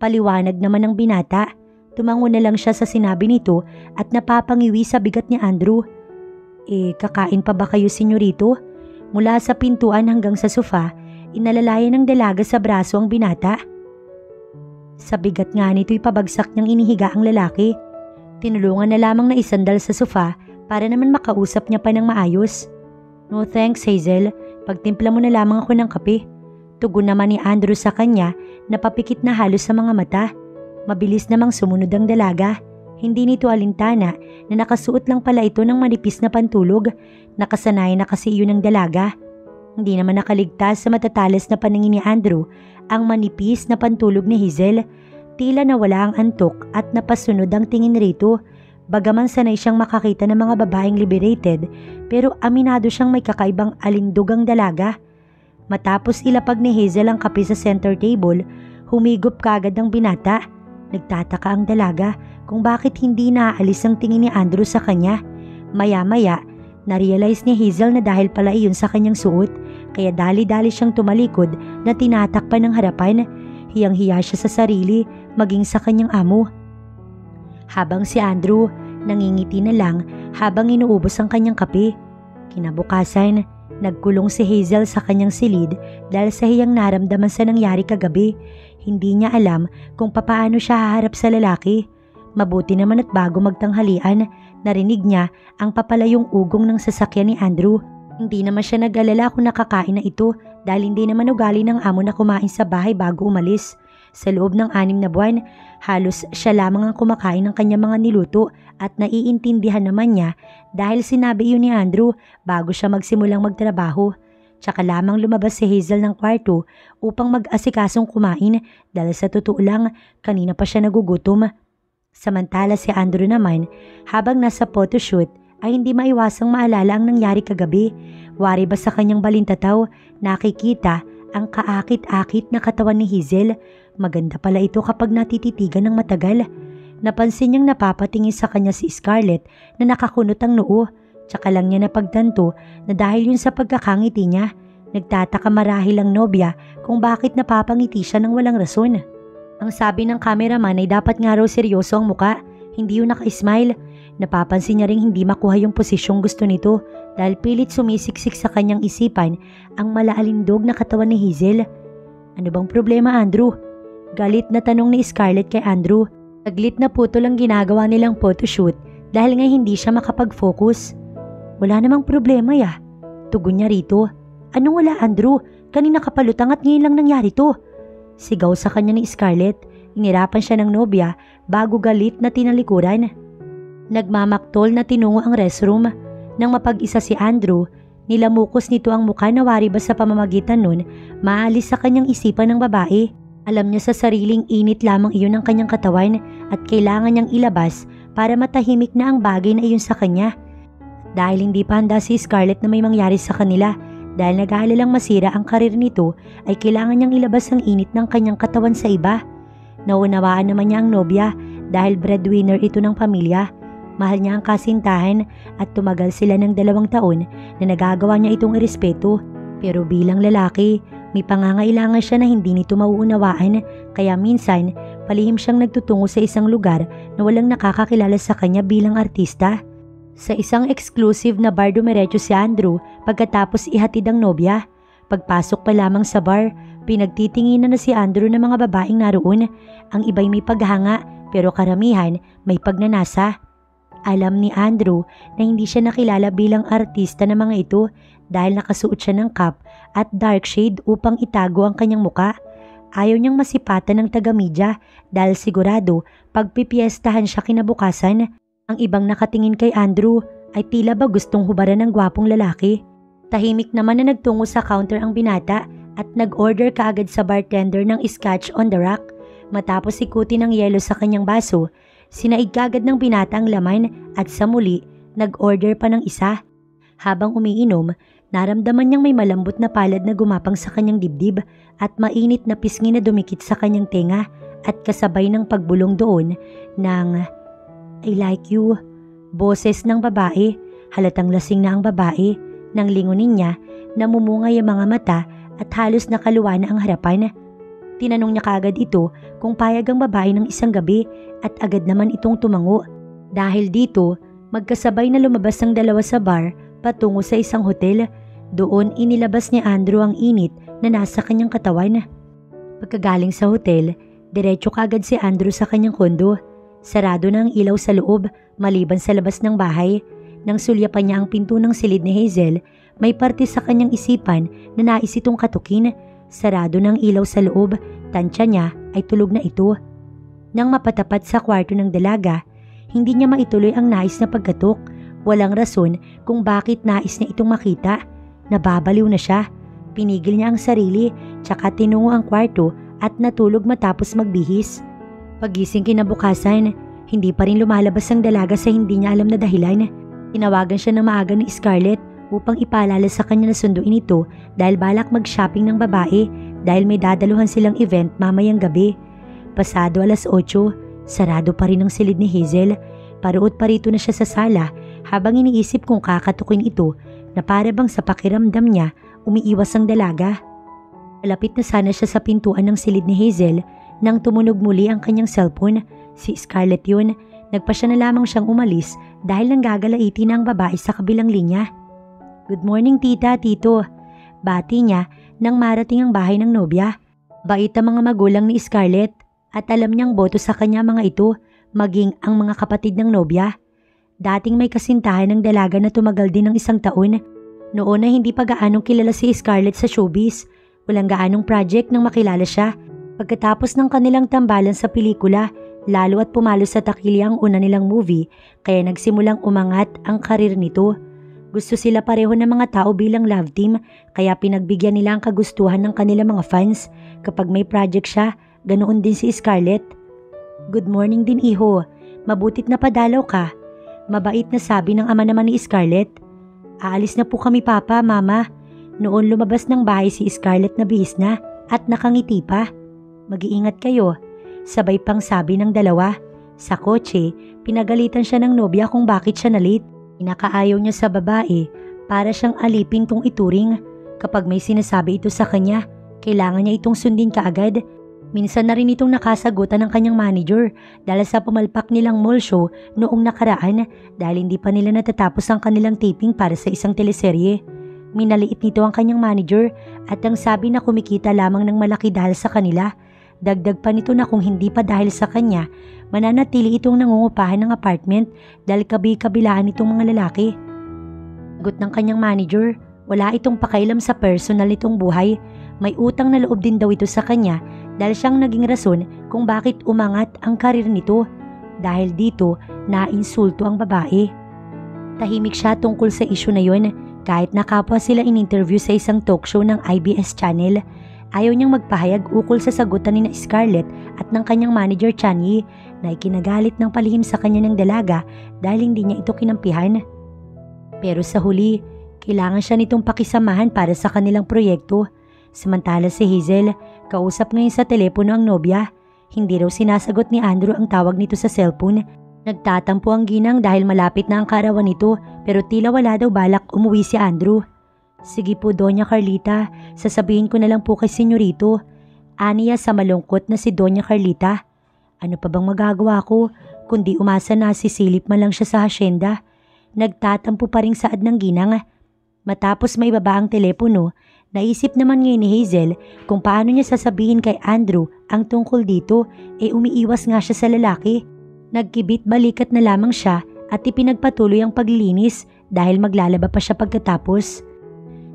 Paliwanag naman ng binata. Tumango na lang siya sa sinabi nito at napapangiwi sa bigat ni Andrew. Kakain pa ba kayo, senyorito? Mula sa pintuan hanggang sa sofa, inalalayan ng dalaga sa braso ang binata. Sa bigat nga nito'y pabagsak niyang inihiga ang lalaki. Tinulungan na lamang na isandal sa sofa para naman makausap niya pa ng maayos. No thanks, Hazel. Pagtimpla mo na lamang ako ng kape. Tugon naman ni Andrew sa kanya na papikit na halos sa mga mata. Mabilis namang sumunod ang dalaga. Hindi nito alintana na nakasuot lang pala ito ng manipis na pantulog. Nakasanay na kasi iyon ng dalaga. Hindi naman nakaligtas sa matatalas na paningin ni Andrew ang manipis na pantulog ni Hazel. Tila nawala ang antok at napasunod ang tingin rito. Bagaman sanay siyang makakita ng mga babaeng liberated pero aminado siyang may kakaibang alindog ang dalaga. Matapos ilapag ni Hazel ang kape sa center table, humigop kagad ang binata. Nagtataka ang dalaga kung bakit hindi naaalis ang tingin ni Andrew sa kanya. Maya-maya, na-realize ni Hazel na dahil pala iyon sa kanyang suot, kaya dali-dali siyang tumalikod na tinatakpan ng harapan. Hiyang-hiya siya sa sarili, maging sa kanyang amo. Habang si Andrew, nangingiti na lang habang inuubos ang kanyang kape. Kinabukasan, nagkulong si Hazel sa kanyang silid dahil sa hiyang naramdaman sa nangyari kagabi. Hindi niya alam kung papaano siya haharap sa lalaki. Mabuti naman at bago magtanghalian, narinig niya ang papalayong ugong ng sasakyan ni Andrew. Hindi naman siya nag-alala kung nakakain na ito dahil hindi naman ugali ng amo na kumain sa bahay bago umalis. Sa loob ng 6 na buwan, halos siya lamang ang kumakain ng kanyang mga niluto at naiintindihan naman niya dahil sinabi iyon ni Andrew bago siya magsimulang magtrabaho. Tsaka lamang lumabas si Hazel ng kwarto upang mag-asikasong kumain dahil sa totoo lang kanina pa siya nagugutom. Samantala si Andrew naman habang nasa photoshoot ay hindi maiwasang maalala ang nangyari kagabi. Wari ba sa kanyang balintataw, nakikita ang kaakit-akit na katawan ni Hazel. Maganda pala ito kapag natititigan ng matagal. Napansin niyang napapatingin sa kanya si Scarlett na nakakunot ang noo. Tsaka lang niya napagtanto na dahil yun sa pagkakangiti niya, nagtataka marahil ang nobya kung bakit napapangiti siya ng walang rason. Ang sabi ng cameraman ay dapat nga raw seryoso ang muka, hindi yun naka-smile. Napapansin niya ring hindi makuha yung posisyong gusto nito dahil pilit sumisiksik sa kanyang isipan ang malaalindog na katawan ni Hazel. Ano bang problema, Andrew? Galit na tanong ni Scarlett kay Andrew. Saglit na putol ang ginagawa nilang photoshoot dahil nga hindi siya makapag-focus. Wala namang problema ya. Tugon niya rito. Anong wala, Andrew? Kanina ka palutang at ngayon lang nangyari to. Sigaw sa kanya ni Scarlett. Inirapan siya ng nobya bago galit na tinalikuran. Nagmamaktol na tinungo ang restroom. Nang mapag-isa si Andrew, nilamukos nito ang mukha na wari ba sa pamamagitan nun, maalis sa kanyang isipan ng babae. Alam niya sa sariling init lamang iyon ng kanyang katawan at kailangan niyang ilabas para matahimik na ang bagay na iyon sa kanya. Dahil hindi pa handa si Scarlett na may mangyari sa kanila, dahil nag-aalalang masira ang karir nito, ay kailangan niyang ilabas ang init ng kanyang katawan sa iba. Naunawaan naman niya ang nobya dahil breadwinner ito ng pamilya. Mahal niya ang kasintahan at tumagal sila ng 2 taon na nagagawa niya itong irespeto. Pero bilang lalaki, may pangangailangan siya na hindi nito mauunawaan kaya minsan palihim siyang nagtutungo sa isang lugar na walang nakakakilala sa kanya bilang artista. Sa isang exclusive na bar dumiretso si Andrew pagkatapos ihatid ang nobya. Pagpasok pa lamang sa bar, pinagtitinginan na si Andrew ng mga babaeng naroon. Ang iba'y may paghanga pero karamihan may pagnanasa. Alam ni Andrew na hindi siya nakilala bilang artista ng mga ito dahil nakasuot siya ng cap at dark shade upang itago ang kanyang muka. Ayaw niyang masipatan ng taga-media dahil sigurado pagpipiestahan siya kinabukasan. Ang ibang nakatingin kay Andrew ay tila ba gustong hubaran ng gwapong lalaki. Tahimik naman na nagtungo sa counter ang binata at nag-order kaagad sa bartender ng scotch on the rock. Matapos ikutin ng yelo sa kanyang baso, sinaig kaagad ng binata ang laman at sa muli, nag-order pa ng isa. Habang umiinom, naramdaman niyang may malambot na palad na gumapang sa kanyang dibdib at mainit na pisngi na dumikit sa kanyang tenga at kasabay ng pagbulong doon ng I like you. Boses ng babae, halatang lasing na ang babae. Nang lingunin niya, namumungay ang mga mata at halos nakaluwa na ang harapan. Tinanong niya kaagad ito kung payag ang babae ng isang gabi at agad naman itong tumango. Dahil dito, magkasabay na lumabas ang dalawa sa bar patungo sa isang hotel. Doon inilabas ni Andrew ang init na nasa kanyang katawan. Pagkagaling sa hotel, diretso kaagad si Andrew sa kanyang kondo. Sarado na ang ilaw sa loob maliban sa labas ng bahay. Nang sulyapan niya ang pinto ng silid ni Hazel, may parte sa kanyang isipan na nais itong katukin. Sarado ng ilaw sa loob, tansya niya ay tulog na ito. Nang mapatapat sa kwarto ng dalaga, hindi niya maituloy ang nais na pagkatok. Walang rason kung bakit nais niya itong makita. Nababaliw na siya. Pinigil niya ang sarili, tsaka tinungo ang kwarto at natulog matapos magbihis. Pagising kinabukasan, hindi pa rin lumalabas ang dalaga sa hindi niya alam na dahilan. Tinawagan siya ng maaga ni Scarlett upang ipaalala sa kanya na sunduin ito dahil balak mag-shopping ng babae dahil may dadaluhan silang event mamayang gabi. Pasado 8:00, sarado pa rin ang silid ni Hazel. Paruot pa rito na siya sa sala habang iniisip kung kakatukin ito na para bang sa pakiramdam niya umiiwas ang dalaga. Malapit na sana siya sa pintuan ng silid ni Hazel nang tumunog muli ang kanyang cellphone. Si Scarlett yun. Nagpa siya na lamang siyang umalis dahil nanggagalaiti na ang babae sa kabilang linya. Good morning tita, tito. Bati niya nang marating ang bahay ng nobya. Bait ang mga magulang ni Scarlett at alam niyang boto sa kanya mga ito, maging ang mga kapatid ng nobya. Dating may kasintahan ng dalaga na tumagal din ng 1 taon. Noon ay hindi pa gaanong kilala si Scarlett sa showbiz. Walang gaanong project nang makilala siya. Pagkatapos ng kanilang tambalan sa pelikula, lalo at pumalo sa takili ang una nilang movie, kaya nagsimulang umangat ang karir nito. Gusto sila pareho ng mga tao bilang love team, kaya pinagbigyan nila ang kagustuhan ng kanilang mga fans. Kapag may project siya, ganoon din si Scarlett. Good morning din iho, mabutit na padalaw ka. Mabait na sabi ng ama naman ni Scarlett. Aalis na po kami papa, mama. Noon lumabas ng bahay si Scarlett na bihis na at nakangiti pa. Mag-iingat kayo, sabay pang sabi ng dalawa. Sa kotse, pinagalitan siya ng nobya kung bakit siya na late. Inakaayaw niya sa babae para siyang alipin kung ituring. Kapag may sinasabi ito sa kanya, kailangan niya itong sundin kaagad. Minsan na rin itong nakasagutan ng kanyang manager dahil sa pumalpak nilang mall show noong nakaraan dahil hindi pa nila natatapos ang kanilang taping para sa isang teleserye. Minaliit nito ang kanyang manager at ang sabi na kumikita lamang ng malaki dahil sa kanila. Dagdag pa nito na kung hindi pa dahil sa kanya, mananatili itong nangungupahan ng apartment dahil kabi-kabilaan itong mga lalaki. Sagot ng kanyang manager, wala itong pakailam sa personal nitong buhay. May utang na loob din daw ito sa kanya dahil siyang naging rason kung bakit umangat ang karir nito. Dahil dito, nainsulto ang babae. Tahimik siya tungkol sa issue na yon kahit nakapwa sila in-interview sa isang talk show ng IBS channel. Ayaw niyang magpahayag ukol sa sagutan ni Scarlett at ng kanyang manager Chanyi na ikinagalit ng palihim sa kanya ng dalaga dahil hindi niya ito kinampihan. Pero sa huli, kailangan siya nitong pakisamahan para sa kanilang proyekto. Samantala si Hazel, kausap ngayon sa telepono ang nobya. Hindi raw sinasagot ni Andrew ang tawag nito sa cellphone. Nagtatampo ang ginang dahil malapit na ang karawan nito pero tila wala daw balak umuwi si Andrew. Sige po, Doña Carlita, sasabihin ko na lang po kay Senyorito. Aniya sa malungkot na si Doña Carlita. Ano pa bang magagawa ko kundi umasa na sisilip man lang siya sa hasyenda. Nagtatampo pa ring saad ng ginang. Matapos may baba ang telepono, naisip naman ngayon ni Hazel kung paano niya sasabihin kay Andrew ang tungkol dito, umiiwas nga siya sa lalaki. Nagkibit balikat na lamang siya at ipinagpatuloy ang paglilinis dahil maglalaba pa siya pagkatapos.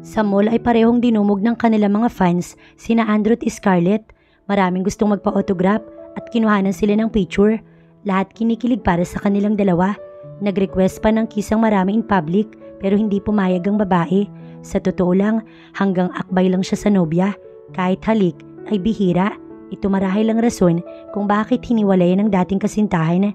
Sa mall ay parehong dinumog ng kanilang mga fans sina Andrew at Scarlett. Maraming gustong magpa-autograph at kinuhanan sila ng picture. Lahat kinikilig para sa kanilang dalawa. Nag-request pa ng kiss ang marami in public pero hindi pumayag ang babae. Sa totoo lang, hanggang akbay lang siya sa nobya. Kahit halik ay bihira. Ito marahil ang rason kung bakit hiniwalay ng dating kasintahan.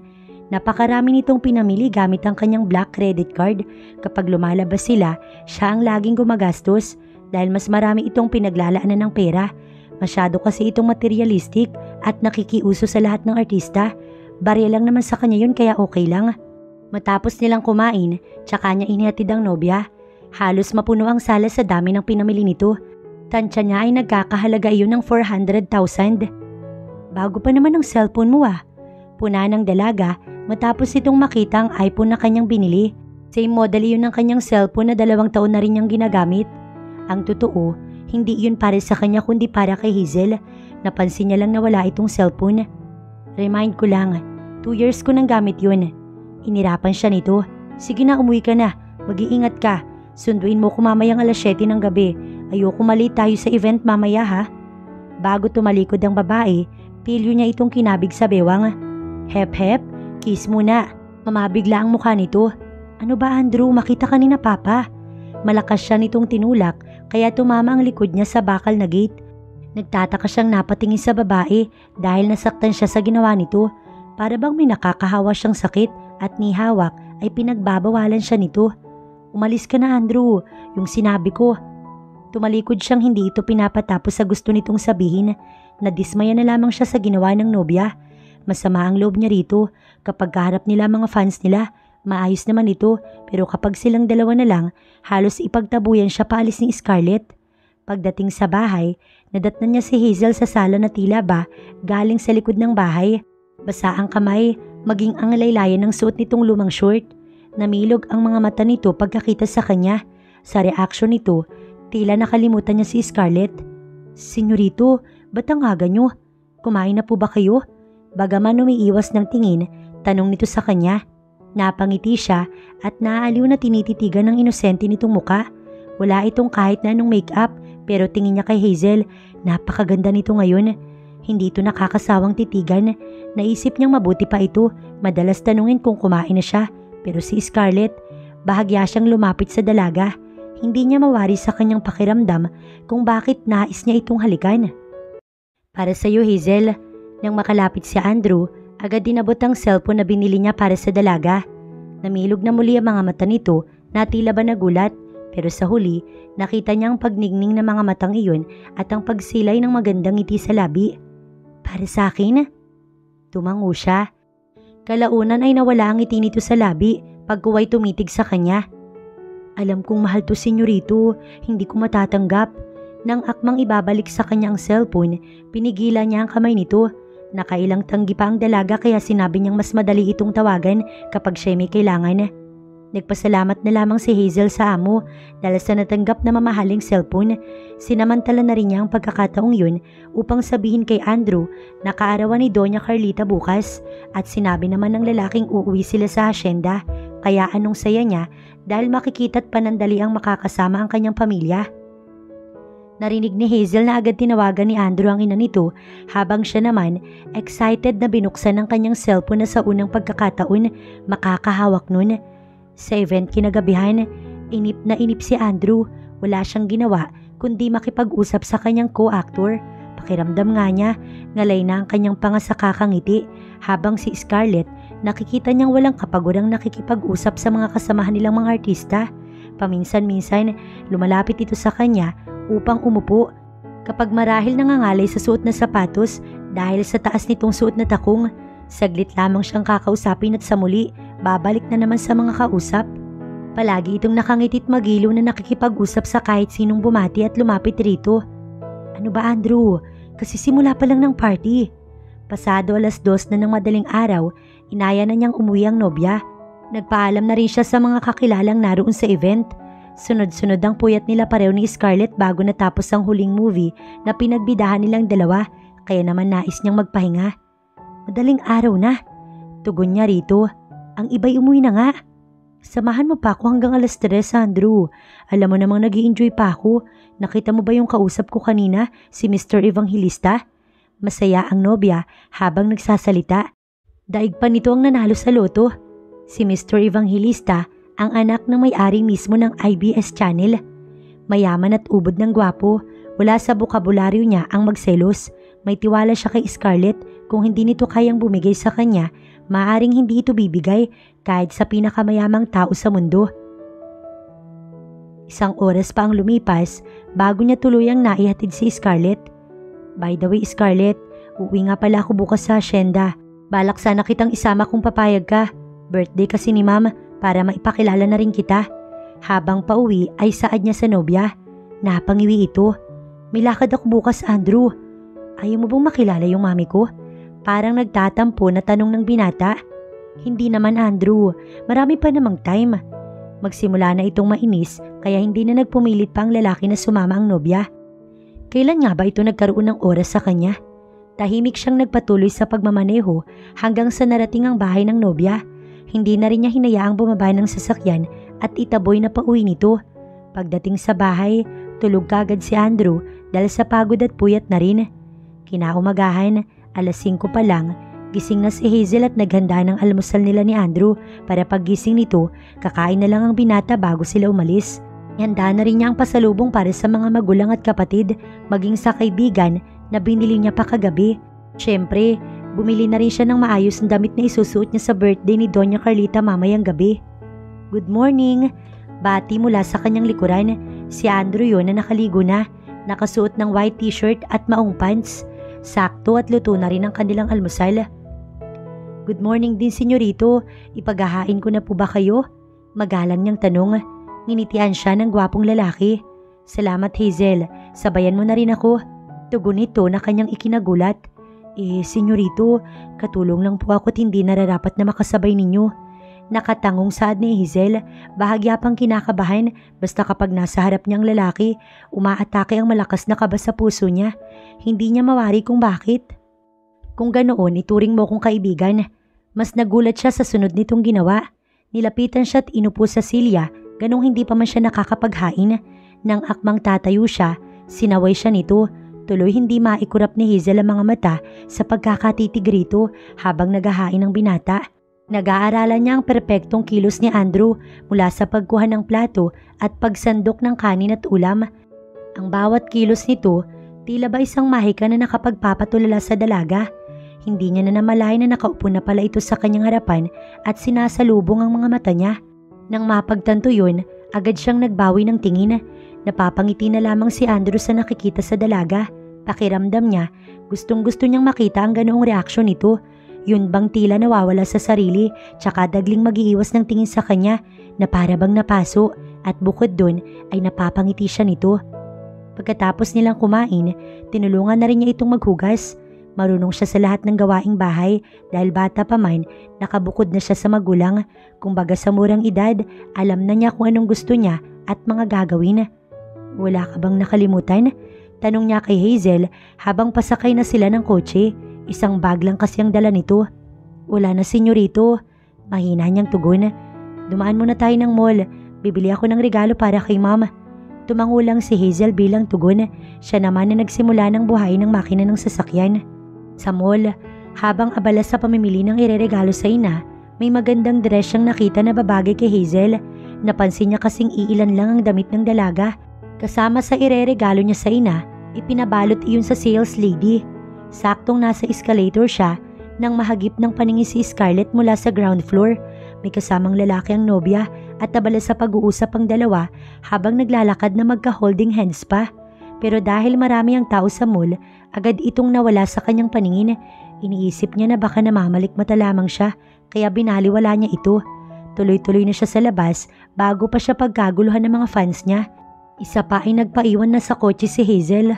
Napakarami nitong pinamili gamit ang kanyang black credit card. Kapag lumalabas sila, siya ang laging gumagastos dahil mas marami itong pinaglalaanan ng pera. Masyado kasi itong materialistic at nakikiuso sa lahat ng artista. Barya lang naman sa kanya yun kaya okay lang. Matapos nilang kumain, tsaka niya inihatid ang nobya. Halos mapuno ang sala sa dami ng pinamili nito. Tansya niya ay nagkakahalaga iyon ng 400,000. Bago pa naman ang cellphone mo ah. Puna ng dalaga matapos itong makita ang iPhone na kanyang binili. Same model yun ng kanyang cellphone na 2 taon na rin niyang ginagamit. Ang totoo, hindi yun para sa kanya kundi para kay Hazel. Napansin niya lang na wala itong cellphone. Remind ko lang, 2 years ko nang gamit yun. Inirapan siya nito. Sige na, umuwi ka na. Mag-iingat ka. Sunduin mo ko mamayang 7:00 ng gabi. Ayoko mali tayo sa event mamaya ha. Bago tumalikod ang babae, pilyo niya itong kinabig sa bewang. Hep hep, kiss muna. Mamabigla ang mukha nito. Ano ba Andrew, makita ka ni na papa? Malakas siya nitong tinulak kaya tumama ang likod niya sa bakal na gate. Nagtataka siyang napatingin sa babae dahil nasaktan siya sa ginawa nito. Para bang may nakakahawa siyang sakit at ni hawak ay pinagbabawalan siya nito. Umalis ka na Andrew, yung sinabi ko. Tumalikod siyang hindi ito pinapatapos sa gusto nitong sabihin. Nadismaya na lamang siya sa ginawa ng nobya. Masama ang loob niya rito. Kapag kaharap nila mga fans nila, maayos naman ito. Pero kapag silang dalawa na lang, halos ipagtabuyan siya paalis ni Scarlett. Pagdating sa bahay, nadatnan niya si Hazel sa sala na tila ba galing sa likod ng bahay. Basa ang kamay, maging ang laylayan ng suot nitong lumang short. Namilog ang mga mata nito pagkakita sa kanya. Sa reaksyon nito, tila nakalimutan niya si Scarlett. Senyorito, ba't ang aga nyo? Kumain na po ba kayo? Bagaman umiiwas ng tingin, tanong nito sa kanya. Napangiti siya at naaaliw na tinititigan ng inosente nitong muka. Wala itong kahit na anong make-up pero tingin niya kay Hazel, napakaganda nito ngayon. Hindi ito nakakasawang titigan. Naisip niyang mabuti pa ito, madalas tanungin kung kumain na siya. Pero si Scarlett, bahagya siyang lumapit sa dalaga. Hindi niya mawari sa kanyang pakiramdam kung bakit nais niya itong halikan. Para sa iyo, Hazel. Nang makalapit si Andrew, agad dinabot ang cellphone na binili niya para sa dalaga. Namilog na muli ang mga mata nito na tila ba nagulat. Pero sa huli, nakita niya ang pagningning ng mga matang iyon at ang pagsilay ng magandang ngiti sa labi. Para sa akin? Tumango siya. Kalaunan ay nawala ang ngiti nito sa labi pag kuway tumitig sa kanya. Alam kong mahal to, senyorito, hindi ko matatanggap. Nang akmang ibabalik sa kanya ang cellphone, pinigilan niya ang kamay nito. Nakailang tanggi pa ang dalaga kaya sinabi niyang mas madali itong tawagan kapag siya may kailangan. Nagpasalamat na lamang si Hazel sa amo dahil sa natanggap na mamahaling cellphone. Sinamantala na rin niya ang pagkakataong yun upang sabihin kay Andrew na kaarawan ni Doña Carlita bukas at sinabi naman ng lalaking uuwi sila sa hasyenda kaya anong saya niya dahil makikita't panandali ang makakasama ang kanyang pamilya. Narinig ni Hazel na agad tinawagan ni Andrew ang ina nito habang siya naman excited na binuksan ang kanyang cellphone na sa unang pagkakataon makakahawak nun. Sa event kinagabihan, inip si Andrew. Wala siyang ginawa kundi makipag-usap sa kanyang co-actor. Pakiramdam nga niya, ngalay na ang kanyang panga sa kakangiti habang si Scarlett nakikita niyang walang kapagurang nakikipag-usap sa mga kasamahan nilang mga artista. Paminsan-minsan, lumalapit ito sa kanya upang umupo. Kapag marahil nangangalay sa suot na sapatos dahil sa taas nitong suot na takong, saglit lamang siyang kakausapin at sa muli, babalik na naman sa mga kausap. Palagi itong nakangitit magiliw na nakikipag-usap sa kahit sinong bumati at lumapit rito. Ano ba, Andrew? Kasi simula pa lang ng party. Pasado 2:00 na ng madaling araw, inaya na niyang umuwi ang nobya. Nagpaalam na rin siya sa mga kakilalang naroon sa event. Sunod-sunod ang puyat nila pareho ni Scarlett bago natapos ang huling movie na pinagbidahan nilang dalawa, kaya naman nais niyang magpahinga. Madaling araw na. Tugon niya rito. Ang iba'y umuwi na nga. Samahan mo pa ako hanggang 3:00, Andrew. Alam mo namang nag-i-enjoy pa ako. Nakita mo ba yung kausap ko kanina, si Mr. Evangelista? Masaya ang nobya habang nagsasalita. Daig pa nito ang nanalo sa loto. Si Mr. Evangelista, ang anak ng may-ari mismo ng IBS channel. Mayaman at ubod ng gwapo. Wala sa bokabularyo niya ang magselos. May tiwala siya kay Scarlett. Kung hindi nito kayang bumigay sa kanya, maaaring hindi ito bibigay kahit sa pinakamayamang tao sa mundo. 1 oras pa ang lumipas bago niya tuluyang naihatid si Scarlett. By the way, Scarlett, uuwi nga pala ako bukas sa hasyenda. Balak sana kitang isama kung papayag ka. Birthday kasi ni Ma'am para maipakilala na rin kita. Habang pauwi ay saad niya sa nobya. Napangiwi ito. May lakad ako bukas, Andrew. Ayaw mo bang makilala yung mami ko? Parang nagtatampo na tanong ng binata. Hindi naman, Andrew. Marami pa namang time. Magsimula na itong mainis kaya hindi na nagpumilit pa ang lalaki na sumama ang nobya. Kailan nga ba ito nagkaroon ng oras sa kanya? Tahimik siyang nagpatuloy sa pagmamaneho hanggang sa narating ang bahay ng nobya. Hindi na rin niya hinayaang bumaba ng sasakyan at itaboy na pauwi nito. Pagdating sa bahay, tulog kagad si Andrew dahil sa pagod at puyat na rin. Kinaumagahan, 5:00 pa lang, gising na si Hazel at naghanda ng almusal nila ni Andrew para paggising nito, kakain na lang ang binata bago sila umalis. Ihanda na rin niya ang pasalubong para sa mga magulang at kapatid, maging sa kaibigan na binili niya pa kagabi. Siyempre, bumili na rin siya ng maayos na damit na isusuot niya sa birthday ni Doña Carlita mamayang gabi. Good morning! Bati mula sa kanyang likuran. Si Andrew yun na nakaligo na, nakasuot ng white t-shirt at maong pants. Sakto at luto na rin ang kanilang almusal. Good morning din, senyorito. Ipaghahain ko na po ba kayo? Magalang niyang tanong. Nginitian siya ng gwapong lalaki. Salamat, Hazel. Sabayan mo na rin ako. Tugon nito na kanyang ikinagulat. Senyorito, katulong lang po ako at hindi nararapat na makasabay ninyo. Nakatangong saad ni Hazel, bahagya pang kinakabahan basta kapag nasa harap niyang lalaki, umaatake ang malakas na kaba sa puso niya. Hindi niya mawari kung bakit. Kung ganoon, ituring mo kong kaibigan. Mas nagulat siya sa sunod nitong ginawa. Nilapitan siya at inupo sa silya, ganong hindi pa man siya nakakapaghain. Nang akmang tatayo siya, sinaway siya nito. Tuloy hindi maikurap ni Hazel ang mga mata sa pagkakatitig rito habang naghahain ng binata. Nag-aaralan niya ang perpektong kilos ni Andrew mula sa pagkuha ng plato at pagsandok ng kanin at ulam. Ang bawat kilos nito, tila ba isang mahika na nakapagpapatulala sa dalaga. Hindi niya na namalayan na nakaupo na pala ito sa kanyang harapan at sinasalubong ang mga mata niya. Nang mapagtanto yun, agad siyang nagbawi ng tingin. Napapangiti na lamang si Andrew sa nakikita sa dalaga. Pakiramdam niya, gustong-gusto niyang makita ang ganoong reaksyon nito. Yun bang tila nawawala sa sarili, tsaka dagling mag-iiwas ng tingin sa kanya na para bang napaso at bukod dun ay napapangiti siya nito. Pagkatapos nilang kumain, tinulungan na rin niya itong maghugas. Marunong siya sa lahat ng gawaing bahay dahil bata pa man, nakabukod na siya sa magulang. Kumbaga sa murang edad, alam na niya kung anong gusto niya at mga gagawin. Wala ka bang nakalimutan? Tanong niya kay Hazel habang pasakay na sila ng kotse. Isang bag lang kasi ang dala nito. Wala na senyorito. Mahina niyang tugon. Dumaan muna tayo ng mall. Bibili ako ng regalo para kay mom. Tumango lang si Hazel bilang tugon. Siya naman na nagsimula ng buhayin ng makina ng sasakyan. Sa mall, habang abala sa pamimili ng ireregalo sa ina, may magandang dress siyang nakita na babagay kay Hazel. Napansin niya kasing iilan lang ang damit ng dalaga. Kasama sa ireregalo niya sa ina, ipinabalot iyon sa sales lady. Saktong nasa escalator siya nang mahagip ng paningin si Scarlett mula sa ground floor. May kasamang lalaki ang nobya at abala sa pag-uusap ang dalawa habang naglalakad na magka-holding hands pa. Pero dahil marami ang tao sa mall, agad itong nawala sa kanyang paningin. Iniisip niya na baka namamalikmata lamang siya kaya binaliwala niya ito. Tuloy-tuloy na siya sa labas bago pa siya pagkaguluhan ng mga fans niya. Isa pa ay nagpaiwan na sa kotse si Hazel.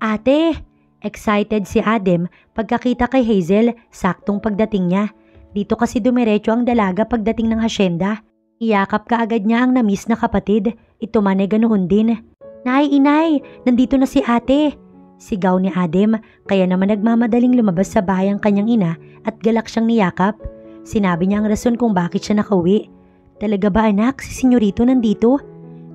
Ate! Excited si Adam pagkakita kay Hazel saktong pagdating niya. Dito kasi dumiretso ang dalaga pagdating ng hasyenda. Iyakap ka agad niya ang namiss na kapatid. Ito man ay ganoon din. Nay, inay, nandito na si ate. Sigaw ni Adam kaya naman nagmamadaling lumabas sa bahay ang kanyang ina at galak siyang niyakap. Sinabi niya ang rason kung bakit siya nakauwi. Talaga ba anak, si senyorito nandito?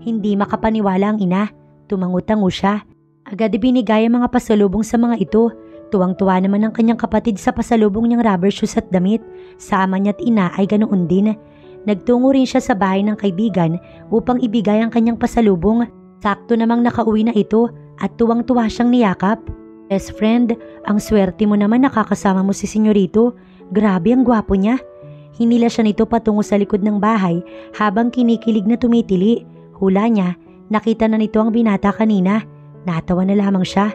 Hindi makapaniwala ang ina. Tumango-tango siya. Agad ibinigay ang mga pasalubong sa mga ito. Tuwang-tuwa naman ang kanyang kapatid sa pasalubong niyang rubber shoes at damit. Sa ama niya at ina ay ganoon din. Nagtungo rin siya sa bahay ng kaibigan upang ibigay ang kanyang pasalubong. Sakto namang nakauwi na ito at tuwang-tuwa siyang niyakap. Best friend, ang swerte mo naman nakakasama mo si senyorito. Grabe ang gwapo niya. Hinila siya nito patungo sa likod ng bahay habang kinikilig na tumitili. Hula niya, nakita na nito ang binata kanina. Natawa na lamang siya.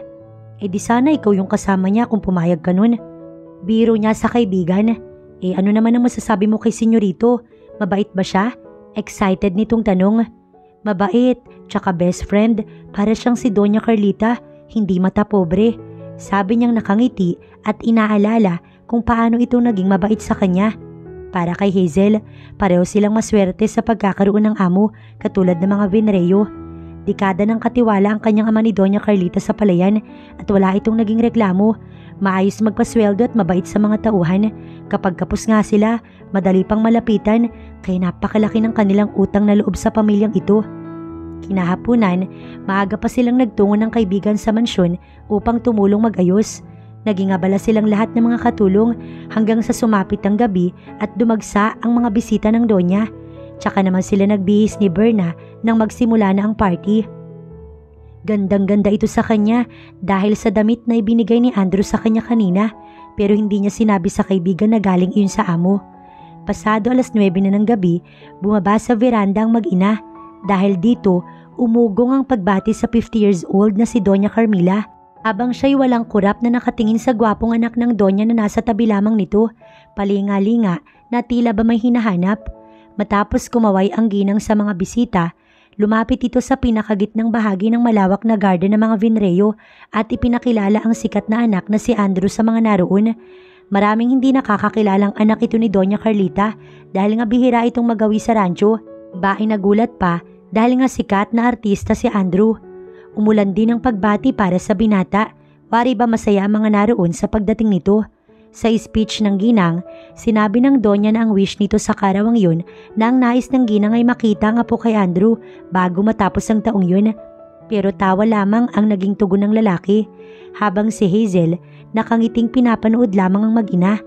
Eh di sana ikaw yung kasama niya kung pumayag ka nun. Biro niya sa kaibigan. Eh ano naman ang masasabi mo kay senyorito? Mabait ba siya? Excited nitong tanong. Mabait, tsaka best friend. Para siyang si Doña Carlita, hindi mata pobre. Sabi niyang nakangiti at inaalala kung paano ito naging mabait sa kanya. Para kay Hazel, pareho silang maswerte sa pagkakaroon ng amo katulad ng mga Venreo. Dekada ng katiwala ang kanyang ama ni Doña Carlita sa palayan at wala itong naging reklamo. Maayos magpasweldo at mabait sa mga tauhan. Kapag kapos nga sila, madali pang malapitan kaya napakalaki ng kanilang utang na loob sa pamilyang ito. Kinahapunan, maaga pa silang nagtungo ng kaibigan sa mansyon upang tumulong mag-ayos. Naging abala silang lahat ng mga katulong hanggang sa sumapit ang gabi at dumagsa ang mga bisita ng Donya. Tsaka naman sila nagbihis ni Berna nang magsimula na ang party. Gandang-ganda ito sa kanya dahil sa damit na ibinigay ni Andrew sa kanya kanina pero hindi niya sinabi sa kaibigan na galing iyon sa amo. Pasado 9:00 na ng gabi, bumaba sa veranda ang mag-ina. Dahil dito, umugong ang pagbati sa 50 years old na si Doña Carmila. Habang siya'y walang kurap na nakatingin sa gwapong anak ng Donya na nasa tabi lamang nito, palinga-linga na tila ba may hinahanap. Matapos kumaway ang ginang sa mga bisita, lumapit ito sa pinakagitnang bahagi ng malawak na garden ng mga Venreo at ipinakilala ang sikat na anak na si Andrew sa mga naroon. Maraming hindi nakakakilalang anak ito ni Doña Carlita dahil nga bihira itong magawi sa rancho. Bae nagulat pa dahil nga sikat na artista si Andrew. Umulan din ang pagbati para sa binata. Wari ba masaya ang mga naroon sa pagdating nito? Sa speech ng ginang, sinabi ng Donya na ang wish nito sa karawang yun na ang nais ng ginang ay makita nga po kay Andrew bago matapos ang taong yun. Pero tawa lamang ang naging tugon ng lalaki habang si Hazel nakangiting pinapanood lamang ang mag-ina.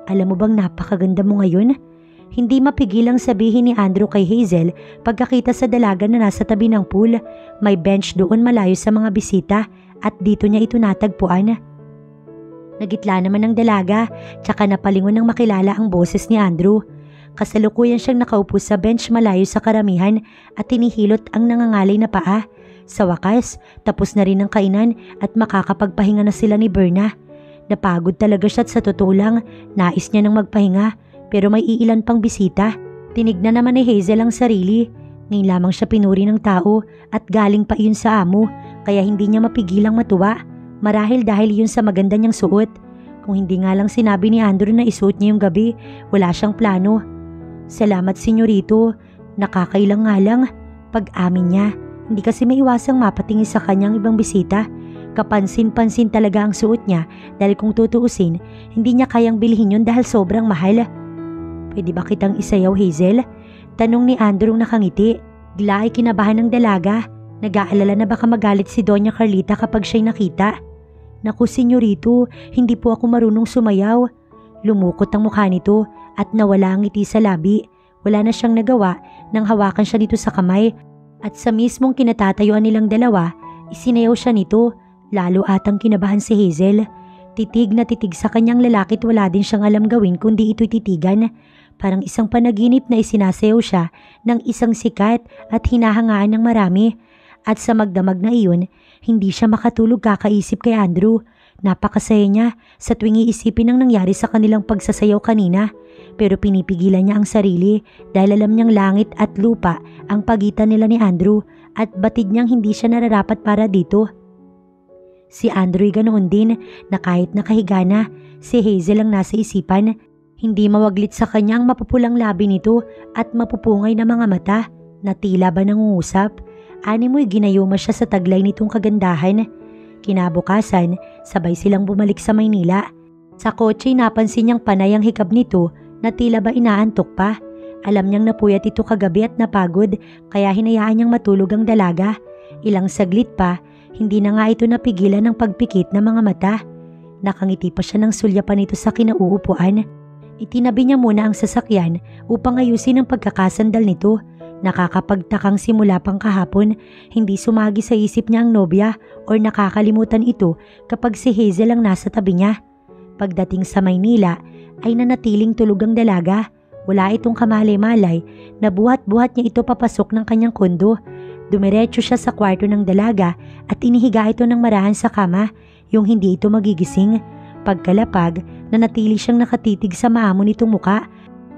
Alam mo bang napakaganda mo ngayon? Hindi mapigilang sabihin ni Andrew kay Hazel pagkakita sa dalaga na nasa tabi ng pool. May bench doon malayo sa mga bisita at dito niya ito natagpuan. Nagitla naman ng dalaga tsaka napalingon ng makilala ang boses ni Andrew. Kasalukuyan siyang nakaupo sa bench malayo sa karamihan at tinihilot ang nangangalay na paa. Sa wakas, tapos na rin ang kainan at makakapagpahinga na sila ni Berna. Napagod talaga siya at sa totoo lang, nais niya nang magpahinga pero may iilan pang bisita. Tinignan naman ni Hazel ang sarili. Ngayon lamang siya pinuri ng tao at galing pa iyon sa amo kaya hindi niya mapigilang matuwa. Marahil dahil yun sa maganda niyang suot. Kung hindi nga lang sinabi ni Andrew na isuot niya yung gabi, wala siyang plano. Salamat senyorito, nakakailang nga lang. Pag-amin niya, hindi kasi maiwasang mapatingin sa kanyang ibang bisita. Kapansin-pansin talaga ang suot niya dahil kung tutuusin, hindi niya kayang bilhin yun dahil sobrang mahal. Pwede ba kitang isayaw, Hazel? Tanong ni Andrew nakangiti. Bigla ay kinabahan ng dalaga. Nag-aalala na baka magalit si Doña Carlita kapag siya'y nakita. Naku senyorito, hindi po ako marunong sumayaw. Lumukot ang mukha nito at nawala ang ngiti sa labi. Wala na siyang nagawa nang hawakan siya nito sa kamay. At sa mismong kinatatayuan nilang dalawa, isinayaw siya nito. Lalo atang kinabahan si Hazel. Titig na titig sa kanyang lalaki at wala din siyang alam gawin kundi ito'y titigan. Parang isang panaginip na isinasayaw siya ng isang sikat at hinahangaan ng marami. At sa magdamag na iyon, hindi siya makatulog kakaisip kay Andrew. Napakasaya niya sa tuwing iisipin ang nangyari sa kanilang pagsasayaw kanina. Pero pinipigilan niya ang sarili dahil alam niyang langit at lupa ang pagitan nila ni Andrew at batid niyang hindi siya nararapat para dito. Si Andrew ganoon din na kahit nakahiga na, si Hazel ang nasa isipan. Hindi mawaglit sa kanya ang mapupulang labi nito at mapupungay na mga mata na tila ba nangungusap. Animoy ginayuma siya sa taglay nitong kagandahan. Kinabukasan, sabay silang bumalik sa Maynila. Sa kotse napansin niyang panay ang hikab nito na tila ba inaantok pa. Alam niyang napuyat ito kagabi at napagod kaya hinayaan niyang matulog ang dalaga. Ilang saglit pa, hindi na nga ito napigilan ng pagpikit ng mga mata. Nakangiti pa siya ng sulyapan nito sa kinauupuan. Itinabi niya muna ang sasakyan upang ayusin ang pagkakasandal nito. Nakakapagtakang simula pang kahapon, hindi sumagi sa isip niya ang nobya or nakakalimutan ito kapag si Hazel ang nasa tabi niya. Pagdating sa Maynila ay nanatiling tulog ang dalaga. Wala itong kamalay-malay na buhat-buhat niya ito papasok ng kanyang kondo. Dumiretso siya sa kwarto ng dalaga at inihiga ito ng marahan sa kama, yung hindi ito magigising. Pagkalapag, nanatili siyang nakatitig sa maamo nitong muka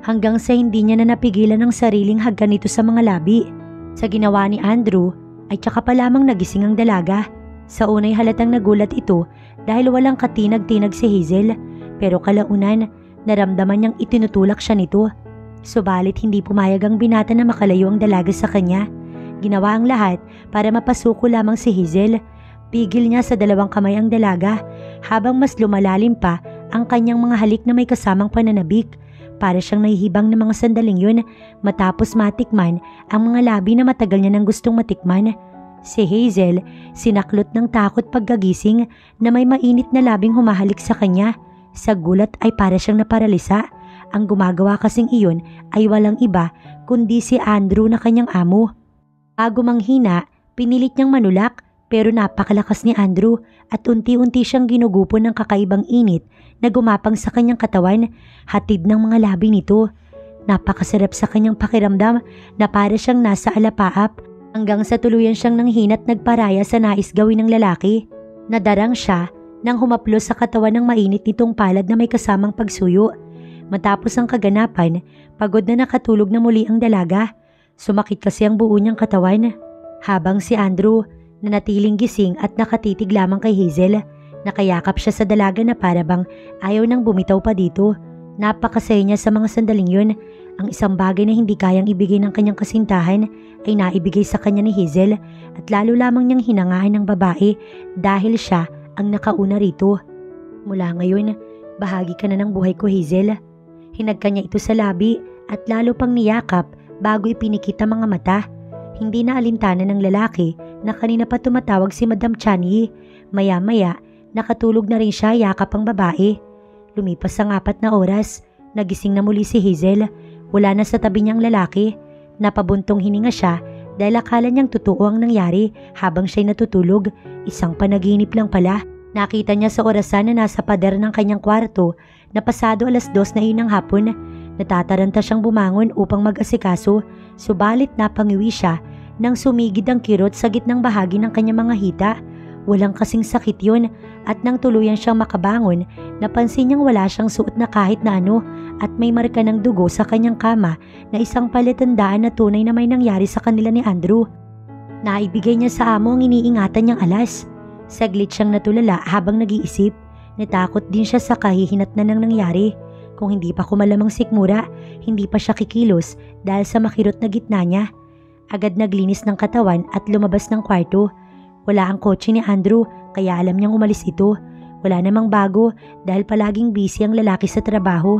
hanggang sa hindi niya na napigilan ang sariling haggan nito sa mga labi. Sa ginawa ni Andrew ay tsaka pa lamang nagising ang dalaga. Sa unay halatang nagulat ito dahil walang katinag-tinag si Hazel, pero kalaunan naramdaman niyang itinutulak siya nito. Subalit hindi pumayag ang binata na makalayo ang dalaga sa kanya. Ginawa ang lahat para mapasuko lamang si Hazel. Pigil niya sa dalawang kamay ang dalaga habang mas lumalalim pa ang kanyang mga halik na may kasamang pananabik. Para siyang nahihibang ng mga sandaling yun matapos matikman ang mga labi na matagal niya nang gustong matikman. Si Hazel, sinaklot ng takot pagkagising na may mainit na labing humahalik sa kanya. Sa gulat ay para siyang naparalisa. Ang gumagawa kasing iyon ay walang iba kundi si Andrew na kanyang amo. Bago manghina, pinilit niyang manulak pero napakalakas ni Andrew at unti-unti siyang ginugupon ng kakaibang init na gumapang sa kanyang katawan, hatid ng mga labi nito. Napakasarap sa kanyang pakiramdam na para siyang nasa alapaap hanggang sa tuluyan siyang nanghina at nagparaya sa nais gawin ng lalaki. Nadarang siya nang humaplos sa katawan ng mainit nitong palad na may kasamang pagsuyo. Matapos ang kaganapan, pagod na nakatulog na muli ang dalaga. Sumakit kasi ang buo niyang katawan. Habang si Andrew, nanatiling gising at nakatitig lamang kay Hazel, Nakayakap siya sa dalaga na para bang ayaw nang bumitaw pa dito. Napakasaya niya sa mga sandaling yun. Ang isang bagay na hindi kayang ibigay ng kanyang kasintahan ay naibigay sa kanya ni Hazel at lalo lamang niyang hinangaan ng babae dahil siya ang nakauna rito. Mula ngayon, bahagi ka na ng buhay ko, Hazel. Hinagka niya ito sa labi at lalo pang niyakap bago ipinikit ang mga mata. Hindi na alintana ng lalaki na kanina pa tumatawag si Madam Chani. Maya-maya, nakatulog na rin siya yakap ang babae. Lumipas ang 4 na oras, nagising na muli si Hazel. Wala na sa tabi niyang lalaki. Napabuntong hininga siya dahil akala niyang totoo ang nangyari habang siya'y natutulog. Isang panaginip lang pala. Nakita niya sa orasan na nasa pader ng kanyang kwarto na pasado 2:00 na ng hapon. Natataranta siyang bumangon upang mag-asikaso, subalit napangiwi siya nang sumigid ang kirot sa gitnang bahagi ng kanyang mga hita. Walang kasing sakit yun at nang tuluyan siyang makabangon, napansin niyang wala siyang suot na kahit na ano at may marka ng dugo sa kanyang kama na isang palatandaan na tunay na may nangyari sa kanila ni Andrew. Naibigay niya sa amo ang iniingatan niyang alas. Saglit siyang natulala habang nag-iisip. Natakot din siya sa kahihinatnan ng nangyari. Kung hindi pa kumalamang sikmura, hindi pa siya kikilos dahil sa makirot na gitna niya. Agad naglinis ng katawan at lumabas ng kwarto. Wala ang kotse ni Andrew kaya alam niyang umalis ito. Wala namang bago dahil palaging busy ang lalaki sa trabaho.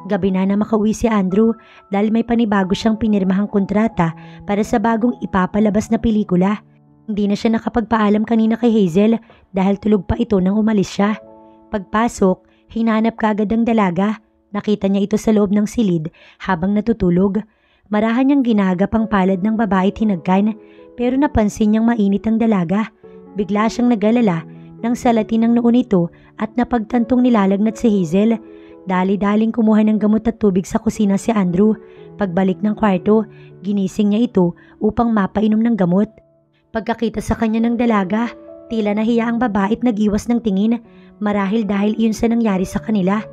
Gabi na makauwi si Andrew dahil may panibago siyang pinirmahang kontrata para sa bagong ipapalabas na pelikula. Hindi na siya nakapagpaalam kanina kay Hazel dahil tulog pa ito nang umalis siya. Pagpasok, hinanap kaagad ang dalaga. Nakita niya ito sa loob ng silid habang natutulog. Marahan niyang ginagap ang palad ng babae tinagkan pero napansin niyang mainit ang dalaga. Bigla siyang nag-alala nang salatin ng noon ito at napagtantong nilalagnat si Hazel. Dali-daling kumuha ng gamot at tubig sa kusina si Andrew. Pagbalik ng kwarto, ginising niya ito upang mapainom ng gamot. Pagkakita sa kanya ng dalaga, tila nahiya ang babae at nag-iwas ng tingin marahil dahil iyon sa nangyari sa kanila.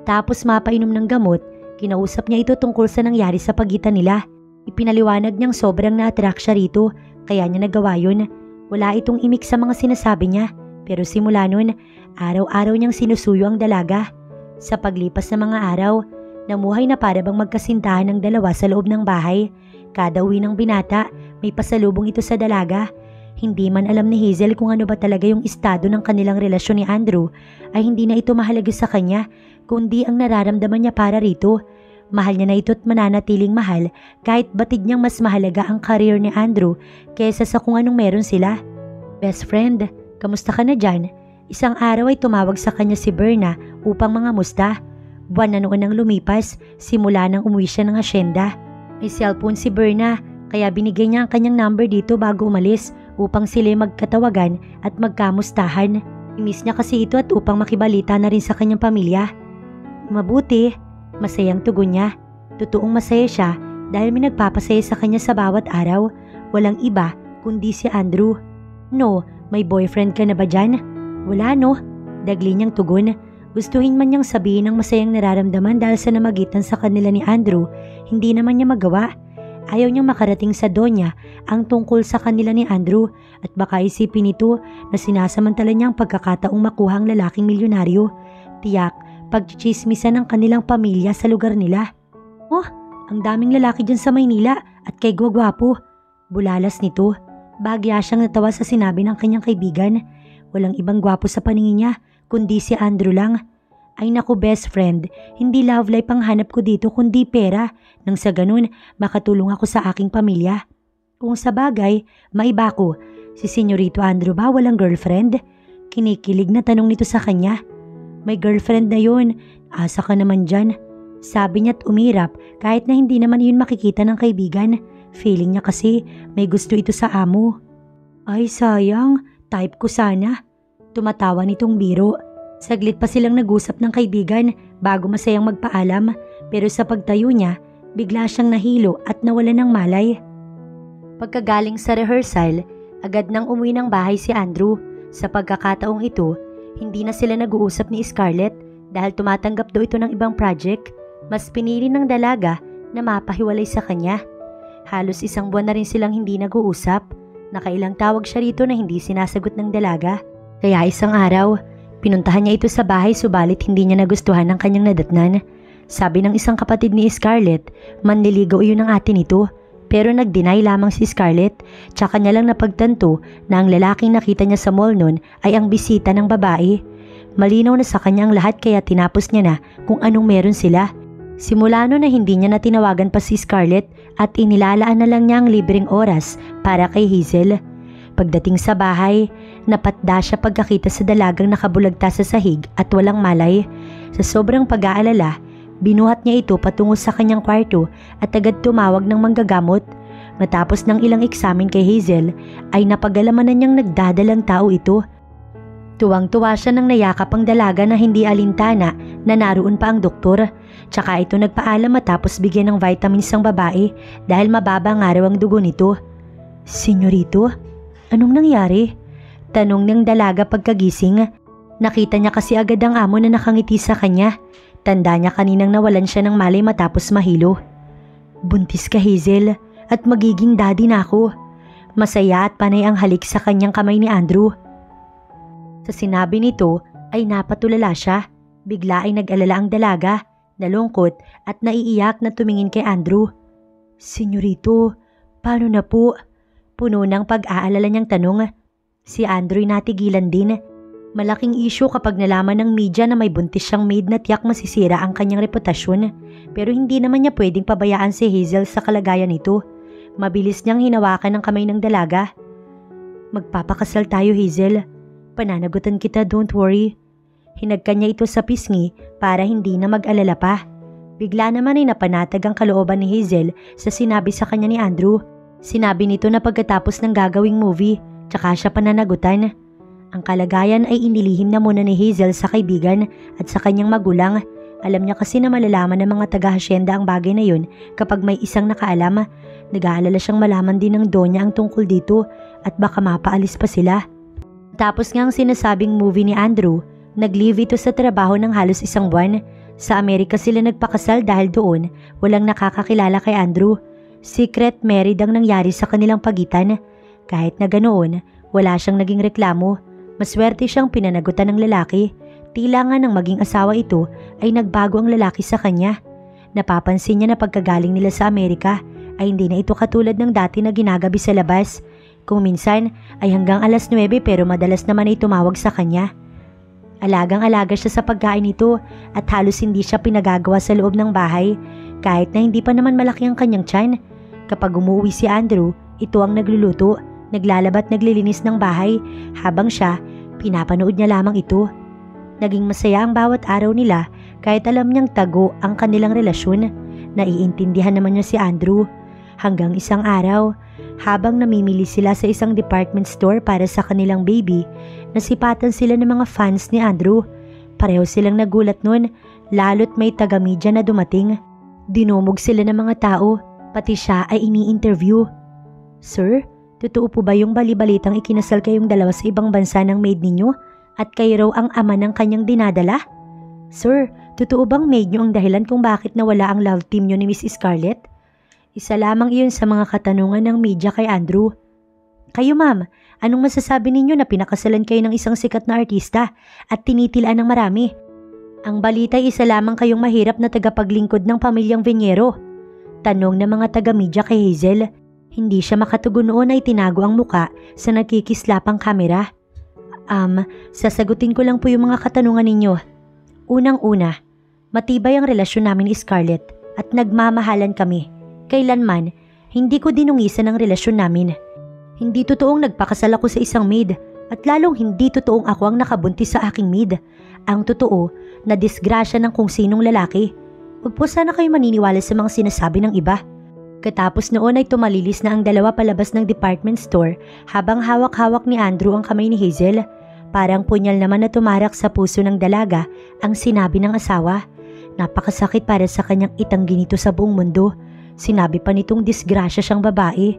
Tapos mapainom ng gamot, kinausap niya ito tungkol sa nangyari sa pagitan nila. Ipinaliwanag niyang sobrang na-attract siya rito, kaya niya nagawa yun. Wala itong imik sa mga sinasabi niya, pero simula nun, araw-araw niyang sinusuyo ang dalaga. Sa paglipas ng mga araw, namuhay na para bang magkasintahan ng dalawa sa loob ng bahay. Kada uwi ng binata, may pasalubong ito sa dalaga. Hindi man alam ni Hazel kung ano ba talaga yung estado ng kanilang relasyon ni Andrew, ay hindi na ito mahalaga sa kanya, kundi ang nararamdaman niya para rito. Mahal niya na ito at mananatiling mahal kahit batid niyang mas mahalaga ang career ni Andrew kaysa sa kung anong meron sila. Best friend, kamusta ka na dyan? Isang araw ay tumawag sa kanya si Berna upang mangamusta. Buwan na noon ang lumipas, simula nang umuwi siya ng asyenda. May cellphone si Berna, kaya binigay niya ang kanyang number dito bago umalis upang sila magkatawagan at magkamustahan. I-miss niya kasi ito at upang makibalita na rin sa kanyang pamilya. Mabuti, masayang tugon niya. Totoong masaya siya dahil may nagpapasaya sa kanya sa bawat araw. Walang iba kundi si Andrew. No, may boyfriend ka na ba dyan? Wala no, dagli niyang tugon. Gustuhin man niyang sabihin ang masayang nararamdaman dahil sa namagitan sa kanila ni Andrew, hindi naman niya magawa. Ayaw niyang makarating sa donya ang tungkol sa kanila ni Andrew at baka isipin nito na sinasamantala niya ang pagkakataong makuha ang lalaking milyonaryo. Tiyak, pagchichismisan ng kanilang pamilya sa lugar nila. Oh, ang daming lalaki dyan sa Maynila at kay gwagwapo. Bulalas nito. Bagya siyang natawa sa sinabi ng kanyang kaibigan. Walang ibang gwapo sa paningin niya kundi si Andrew lang. Ay naku best friend, hindi love life ang hanap ko dito kundi pera. Nang sa ganun, makatulong ako sa aking pamilya. Kung sa bagay, maiba ko. Si Senyorito Andrew ba walang girlfriend? Kinikilig na tanong nito sa kanya. May girlfriend na yun, asa ka naman dyan. Sabi niya't umirap kahit na hindi naman yun makikita ng kaibigan. Feeling niya kasi may gusto ito sa amo. Ay sayang, type ko sana. Tumatawa nitong biro. Saglit pa silang nag-usap ng kaibigan bago masayang magpaalam pero sa pagtayo niya, bigla siyang nahilo at nawala ng malay. Pagkagaling sa rehearsal, agad nang umuwi ng bahay si Andrew. Sa pagkakataong ito, hindi na sila nag-uusap ni Scarlett dahil tumatanggap daw ito ng ibang project. Mas pinili ng dalaga na mapahiwalay sa kanya. Halos 1 buwan na rin silang hindi nag-uusap. Nakailang tawag siya rito na hindi sinasagot ng dalaga. Kaya isang araw, Pinuntahan niya ito sa bahay subalit hindi niya nagustuhan ang kanyang nadatnan. Sabi ng isang kapatid ni Scarlett, manliligaw iyon ng ate nito. Pero nag-deny lamang si Scarlett, tsaka niya lang napagtanto na ang lalaking nakita niya sa mall nun ay ang bisita ng babae. Malinaw na sa kanya ang lahat kaya tinapos niya na kung anong meron sila. Simula noon na hindi niya na tinawagan pa si Scarlett at inilalaan na lang niya ang libreng oras para kay Hazel. Pagdating sa bahay, napatda siya pagkakita sa dalagang nakabulagta sa sahig at walang malay. Sa sobrang pag-aalala, binuhat niya ito patungo sa kanyang kwarto at agad tumawag ng manggagamot. Matapos ng ilang eksamen kay Hazel, ay napag-alamanan niyang nagdadalang tao ito. Tuwang-tuwa siya nang nayakap ang dalaga na hindi alintana na naroon pa ang doktor. Tsaka ito nagpaalam matapos bigyan ng vitamins ang babae dahil mababa nga raw ang dugo nito. "Senyorito, anong nangyari?" Tanong ng dalaga pagkagising. Nakita niya kasi agad ang amo na nakangiti sa kanya. Tanda niya kaninang nawalan siya ng malay matapos mahilo. "Buntis ka, Hazel, at magiging daddy na ako." Masaya at panay ang halik sa kanyang kamay ni Andrew. Sa sinabi nito ay napatulala siya. Bigla ay nag-alala ang dalaga, nalungkot at naiiyak na tumingin kay Andrew. "Senyorito, paano na po?" Puno ng pag-aalala niyang tanong. Si Andrew natigilan din. Malaking issue kapag nalaman ng media na may buntis siyang maid na tiyak masisira ang kanyang reputasyon. Pero hindi naman niya pwedeng pabayaan si Hazel sa kalagayan nito. Mabilis niyang hinawakan ang kamay ng dalaga. "Magpapakasal tayo, Hazel. Pananagutan kita, don't worry." Hinagkan niya ito sa pisngi para hindi na mag-alala pa. Bigla naman ay napanatag ang kalooban ni Hazel sa sinabi sa kanya ni Andrew. Sinabi nito na pagkatapos ng gagawing movie, tsaka siya pananagutan. Ang kalagayan ay inilihim na muna ni Hazel sa kaibigan at sa kanyang magulang. Alam niya kasi na malalaman ng mga taga-hasyenda ang bagay na yun kapag may isang nakaalam. Nag-aalala siyang malaman din ng donya ang tungkol dito at baka mapaalis pa sila. Tapos nga ang sinasabing movie ni Andrew, nag-leave ito sa trabaho ng halos 1 buwan. Sa Amerika sila nagpakasal dahil doon walang nakakakilala kay Andrew. Secret married ang nangyari sa kanilang pagitan. Kahit na ganoon, wala siyang naging reklamo. Maswerte siyang pinanagutan ng lalaki. Tila nga nang maging asawa ito ay nagbago ang lalaki sa kanya. Napapansin niya na pagkagaling nila sa Amerika ay hindi na ito katulad ng dati na ginagabi sa labas. Kung minsan ay hanggang alas 9 pero madalas naman ay tumawag sa kanya. Alagang-alaga siya sa pagkain nito at halos hindi siya pinagagawa sa loob ng bahay kahit na hindi pa naman malaki ang kanyang tiyan. Kapag umuwi si Andrew, ito ang nagluluto, naglalabat, naglilinis ng bahay habang siya, pinapanood niya lamang ito. Naging masaya ang bawat araw nila kahit alam niyang tago ang kanilang relasyon. Naiintindihan naman niya si Andrew. Hanggang isang araw, habang namimili sila sa isang department store para sa kanilang baby, nasipatan sila ng mga fans ni Andrew. Pareho silang nagulat nun, lalo't may taga-media na dumating. Dinumog sila ng mga tao, pati siya ay ini-interview. "Sir, totoo po ba yung balibalitang ikinasal kayong dalawa sa ibang bansa ng maid ninyo at kayo raw ang ama ng kanyang dinadala? Sir, totoo bang maid nyo ang dahilan kung bakit nawala ang love team nyo ni Miss Scarlett?" Isa lamang iyon sa mga katanungan ng media kay Andrew. "Kayo ma'am, anong masasabi ninyo na pinakasalan kayo ng isang sikat na artista at tinitilaan ng marami? Ang balita ay isa lamang kayong mahirap na tagapaglingkod ng pamilyang Viñero." Tanong ng mga taga-media kay Hazel. Hindi siya makatugon noon ay tinago ang muka sa nagkikislapang kamera. Sasagutin ko lang po yung mga katanungan ninyo. Unang-una, matibay ang relasyon namin ni Scarlett at nagmamahalan kami. Kailanman, hindi ko dinungisan ang relasyon namin. Hindi totoong nagpakasal ako sa isang maid at lalong hindi totoong ako ang nakabuntis sa aking maid. Ang totoo, na disgrasya ng kung sinong lalaki. Huwag po sana kayo maniniwala sa mga sinasabi ng iba. Katapos noon ay tumalilis na ang dalawa palabas ng department store habang hawak-hawak ni Andrew ang kamay ni Hazel. Parang punyal naman na tumarak sa puso ng dalaga ang sinabi ng asawa. Napakasakit para sa kanyang itanggi nito sa buong mundo. Sinabi pa nitong disgrasya siyang babae.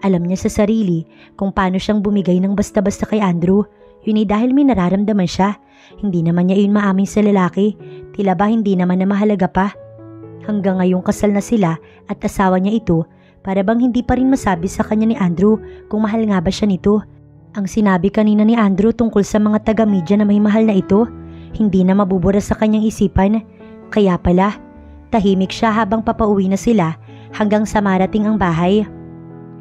Alam niya sa sarili kung paano siyang bumigay ng basta-basta kay Andrew. Yun ay dahil may nararamdaman siya. Hindi naman niya yun maamin sa lalaki. Tila ba hindi naman na mahalaga pa? Hanggang ngayong kasal na sila at asawa niya ito, para bang hindi pa rin masabi sa kanya ni Andrew kung mahal nga ba siya nito. Ang sinabi kanina ni Andrew tungkol sa mga taga-media na may mahal na ito, hindi na mabubura sa kanyang isipan. Kaya pala, tahimik siya habang papauwi na sila hanggang sa marating ang bahay.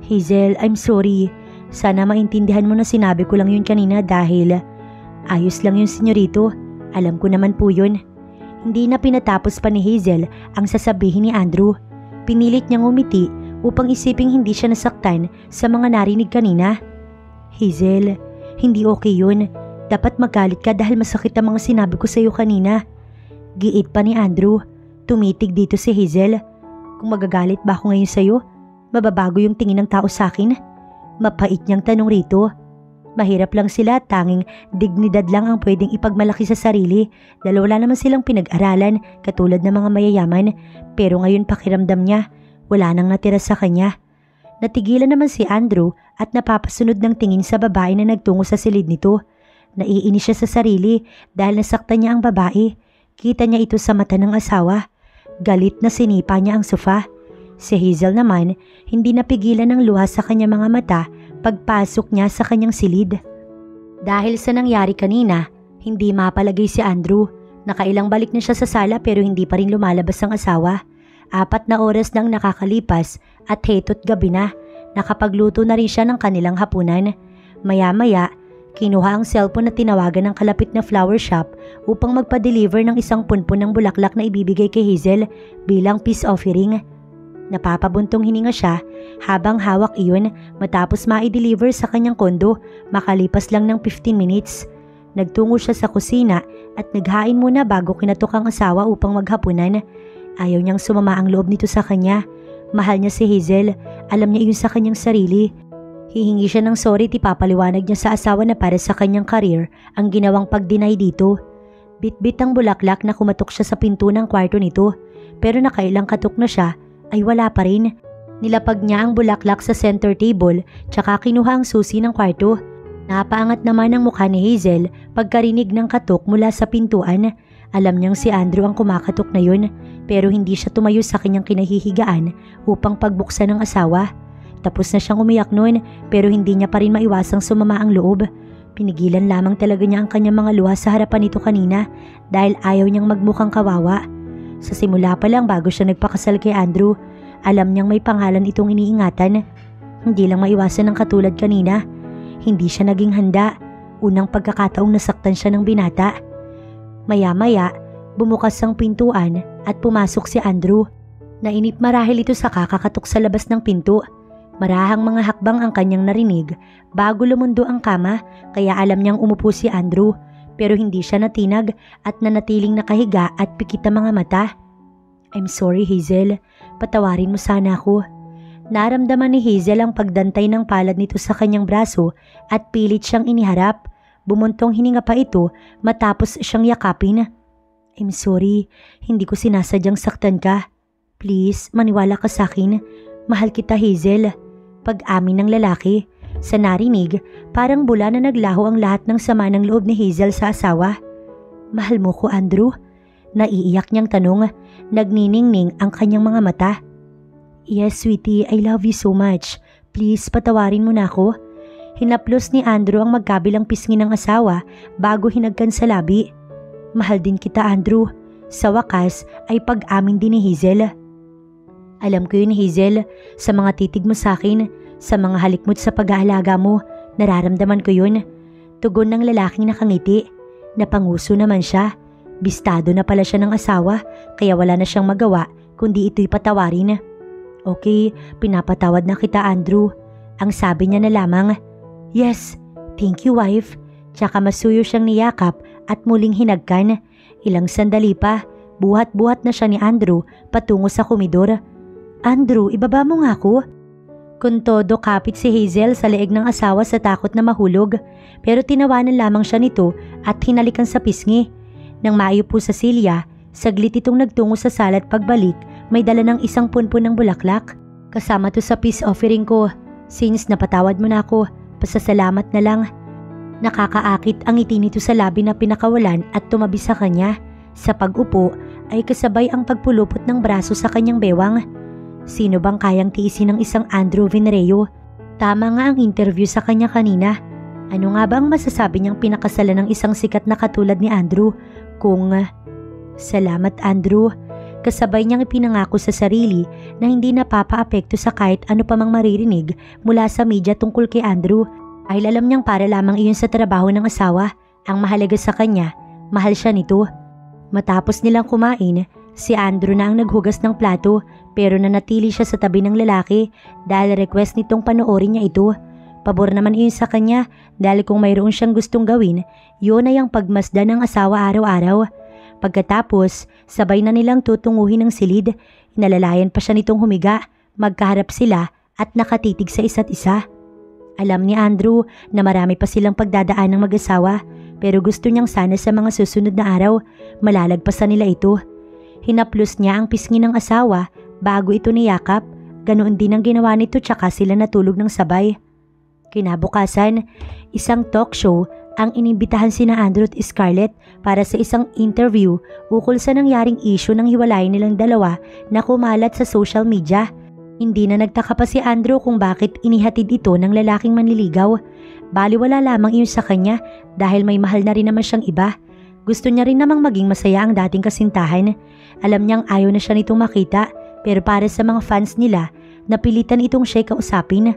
Hazel, I'm sorry. Sana maintindihan mo na sinabi ko lang yun kanina dahil ayos lang yun, senyorito. Alam ko naman po yun. Hindi na pinatapos pa ni Hazel ang sasabihin ni Andrew. Pinilit niyang umiti upang isiping hindi siya nasaktan sa mga narinig kanina. Hazel, hindi okay yun. Dapat magalit ka dahil masakit ang mga sinabi ko sa iyo kanina. Giit pa ni Andrew. Tumitig dito si Hazel. Kung magagalit ba ako ngayon sa iyo, mababago yung tingin ng tao sa akin? Mapait niyang tanong rito. Mahirap lang sila, tanging dignidad lang ang pwedeng ipagmalaki sa sarili dahil wala naman silang pinag-aralan katulad ng mga mayayaman, pero ngayon pakiramdam niya, wala nang natira sa kanya. Natigilan naman si Andrew at napapasunod ng tingin sa babae na nagtungo sa silid nito. Naiinis siya sa sarili dahil nasaktan niya ang babae. Kita niya ito sa mata ng asawa. Galit na sinipa niya ang sofa. Si Hazel naman, hindi napigilan ng luha sa kanyang mga mata pagpasok niya sa kanyang silid. Dahil sa nangyari kanina, hindi mapalagay si Andrew. Nakailang balik na siya sa sala pero hindi pa rin lumalabas ang asawa. 4 na oras nang nakakalipas at heto't gabi na. Nakapagluto na rin siya ng kanilang hapunan. Maya-maya, kinuha ang cellphone at tinawagan ng kalapit na flower shop upang magpa-deliver ng isang punpun ng bulaklak na ibibigay kay Hazel bilang peace offering. Napapabuntong hininga siya habang hawak iyon matapos ma-deliver sa kanyang kondo makalipas lang ng 15 minutes. Nagtungo siya sa kusina at naghain muna bago kinatok ang asawa upang maghapunan. Ayaw niyang sumama ang loob nito sa kanya. Mahal niya si Hazel. Alam niya iyon sa kanyang sarili. Hihingi siya ng sorry at ipapaliwanag niya sa asawa na para sa kanyang career ang ginawang pag-deny dito. Bit-bit ang bulaklak na kumatok siya sa pinto ng kwarto nito, pero nakailang katok na siya ay wala pa rin. Nilapag niya ang bulaklak sa center table tsaka kinuha ang susi ng kwarto. Napaangat naman ang mukha ni Hazel pagkarinig ng katok mula sa pintuan. Alam niyang si Andrew ang kumakatok na yun, pero hindi siya tumayo sa kanyang kinahihigaan upang pagbuksan ng asawa. Tapos na siyang umiyak noon pero hindi niya pa rin maiwasang sumama ang loob. Pinigilan lamang talaga niya ang kanyang mga luha sa harapan nito kanina dahil ayaw niyang magmukhang kawawa. Sa simula pa lang bago siya nagpakasal kay Andrew, alam niyang may pangalan itong iniingatan. Hindi lang maiwasan ng katulad kanina. Hindi siya naging handa. Unang pagkakataong nasaktan siya ng binata. Maya-maya, bumukas ang pintuan at pumasok si Andrew. Nainip marahil ito sa kakakatok sa labas ng pinto. Marahang mga hakbang ang kanyang narinig bago lumundo ang kama kaya alam niyang umupo si Andrew. Pero hindi siya natinag at nanatiling nakahiga at pikit ang mga mata. I'm sorry Hazel, patawarin mo sana ako. Naramdaman ni Hazel ang pagdantay ng palad nito sa kanyang braso at pilit siyang iniharap. Bumuntong hininga pa ito matapos siyang yakapin. I'm sorry, hindi ko sinasadyang saktan ka. Please, maniwala ka sa akin. Mahal kita Hazel. Pag-amin ng lalaki. Sa narinig, parang bula na naglaho ang lahat ng sama ng loob ni Hazel sa asawa. Mahal mo ko Andrew? Naiiyak niyang tanong. Nagniningning ang kanyang mga mata. Yes sweetie, I love you so much. Please, patawarin mo na ako. Hinaplos ni Andrew ang magkabilang pisngi ng asawa bago hinagkan sa labi. Mahal din kita Andrew. Sa wakas ay pag-amin din ni Hazel. Alam ko yun Hazel, sa mga titig mo sa akin, sa mga halik mo't sa pag-aalaga mo, nararamdaman ko yun. Tugon ng lalaking nakangiti. Napanguso naman siya. Bistado na pala siya ng asawa kaya wala na siyang magawa kundi ito'y patawarin. Okay, pinapatawad na kita Andrew. Ang sabi niya na lamang. Yes, thank you wife. Tsaka masuyo siyang niyakap at muling hinagkan. Ilang sandali pa, buhat-buhat na siya ni Andrew patungo sa komedor. Andrew, ibaba mo nga ako. Kung todo kapit si Hazel sa leeg ng asawa sa takot na mahulog, pero tinawanan lamang siya nito at hinalikan sa pisngi. Nang maiupo sa silya, saglit itong nagtungo sa sala at pagbalik, may dala ng isang punpun ng bulaklak. Kasama to sa peace offering ko. Since napatawad mo na ako, pasasalamat na lang. Nakakaakit ang ngiti nito sa labi na pinakawalan at tumabi sa kanya. Sa pag-upo ay kasabay ang pagpulupot ng braso sa kanyang bewang. Sino bang kayang tiisin ng isang Andrew Venreo? Tama nga ang interview sa kanya kanina. Ano nga ba ang masasabi niyang pinakasalan ng isang sikat na katulad ni Andrew kung... Salamat Andrew. Kasabay niyang ipinangako sa sarili na hindi napapaapekto sa kahit ano pa mang maririnig mula sa media tungkol kay Andrew. Dahil alam niyang para lamang iyon sa trabaho ng asawa. Ang mahalaga sa kanya, mahal siya nito. Matapos nilang kumain, si Andrew na ang naghugas ng plato pero nanatili siya sa tabi ng lalaki dahil request nitong panoorin niya ito. Pabor naman iyon sa kanya dahil kung mayroon siyang gustong gawin, yun ay ang pagmasdan ng asawa araw-araw. Pagkatapos, sabay na nilang tutunguhin ng silid. Inalalayan pa siya nitong humiga, magkaharap sila at nakatitig sa isa't isa. Alam ni Andrew na marami pa silang pagdadaan ng mag-asawa pero gusto niyang sana sa mga susunod na araw malalagpasan nila ito. Hinaplos niya ang pisngi ng asawa bago ito niyakap, ganoon din ang ginawa nito tsaka sila natulog ng sabay. Kinabukasan, isang talk show ang inimbitahan sina Andrew at Scarlett para sa isang interview ukol sa nangyaring issue ng hiwalayan nilang dalawa na kumalat sa social media. Hindi na nagtaka pa si Andrew kung bakit inihatid ito ng lalaking manliligaw. Baliwala lamang iyon sa kanya dahil may mahal na rin naman siyang iba. Gusto niya rin namang maging masaya ang dating kasintahan. Alam niyang ayaw na siya nitong makita pero para sa mga fans nila, napilitan itong siya'y kausapin.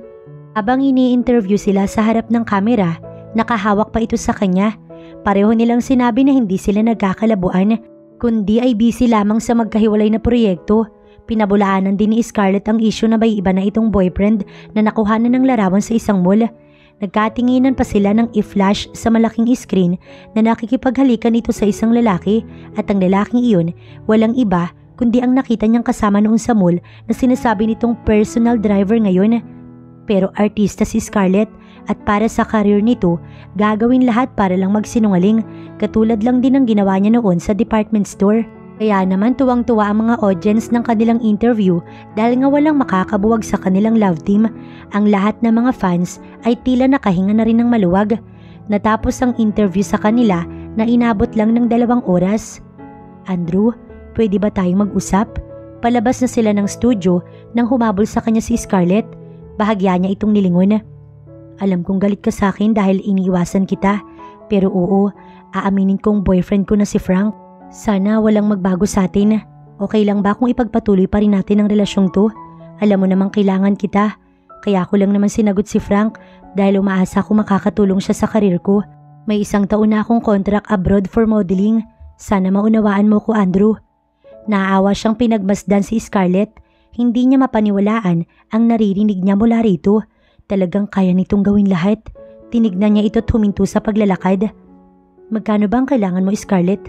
Habang ini-interview sila sa harap ng kamera, nakahawak pa ito sa kanya. Pareho nilang sinabi na hindi sila nagkakalabuan, kundi ay busy lamang sa magkahiwalay na proyekto. Pinabulaanan din ni Scarlett ang issue na may iba na itong boyfriend na nakuhanan ng larawan sa isang mall. Nagkatinginan pa sila ng i-flash sa malaking screen na nakikipaghalikan ito sa isang lalaki at ang lalaking iyon walang iba kundi ang nakita niyang kasama noon sa mall na sinasabi nitong personal driver ngayon. Pero artista si Scarlett at para sa career nito, gagawin lahat para lang magsinungaling, katulad lang din ang ginawa niya noon sa department store. Kaya naman tuwang-tuwa ang mga audience ng kanilang interview dahil nga walang makakabuwag sa kanilang love team. Ang lahat ng mga fans ay tila nakahinga na rin ng maluwag. Natapos ang interview sa kanila na inabot lang ng 2 oras. Andrew, pwede ba tayong mag-usap? Palabas na sila ng studio nang humabol sa kanya si Scarlett. Bahagya niya itong nilingon. Alam kong galit ka sa akin dahil iniiwasan kita. Pero oo, aaminin kong boyfriend ko na si Frank. Sana walang magbago sa atin. Okay lang ba kung ipagpatuloy pa rin natin ang relasyong to? Alam mo namang kailangan kita. Kaya ako lang naman sinagot si Frank dahil umaasa ko makakatulong siya sa karir ko. May 1 taon na akong contract abroad for modeling. Sana maunawaan mo ko, Andrew. Naawa siyang pinagmasdan si Scarlett. Hindi niya mapaniwalaan ang naririnig niya mula rito. Talagang kaya nitong gawin lahat. Tinignan niya ito at huminto sa paglalakad. Magkano ba ang kailangan mo, Scarlett?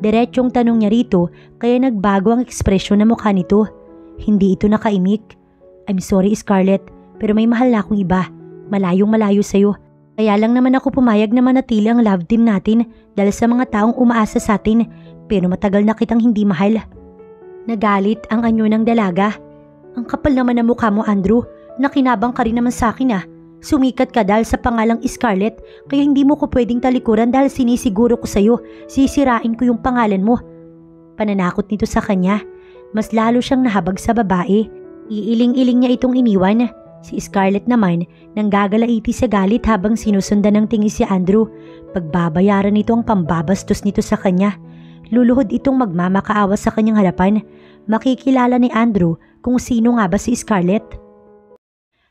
Diretsyong tanong niya rito kaya nagbago ang ekspresyon ng mukha nito. Hindi ito nakaimik. I'm sorry, Scarlett, pero may mahal na akong iba. Malayong malayo sa'yo. Kaya lang naman ako pumayag na manatili ang love team natin dahil sa mga taong umaasa sa atin, pero matagal na kitang hindi mahal. Nagalit ang anyo ng dalaga. Ang kapal naman ng mukha mo, Andrew. Nakinabang ka rin naman sa akin ah. Sumikat ka dahil sa pangalang Scarlett, kaya hindi mo ko pwedeng talikuran dahil sinisiguro ko sa'yo, sisirain ko yung pangalan mo. Pananakot nito sa kanya. Mas lalo siyang nahabag sa babae. Iiling-iling niya itong iniwan. Si Scarlett naman nang gagalaiti sa galit habang sinusundan ng tingin si Andrew. Pagbabayaran nito ang pambabastos nito sa kanya. Luluhod itong magmamakaawa sa kanyang harapan. Makikilala ni Andrew kung sino nga ba si Scarlett.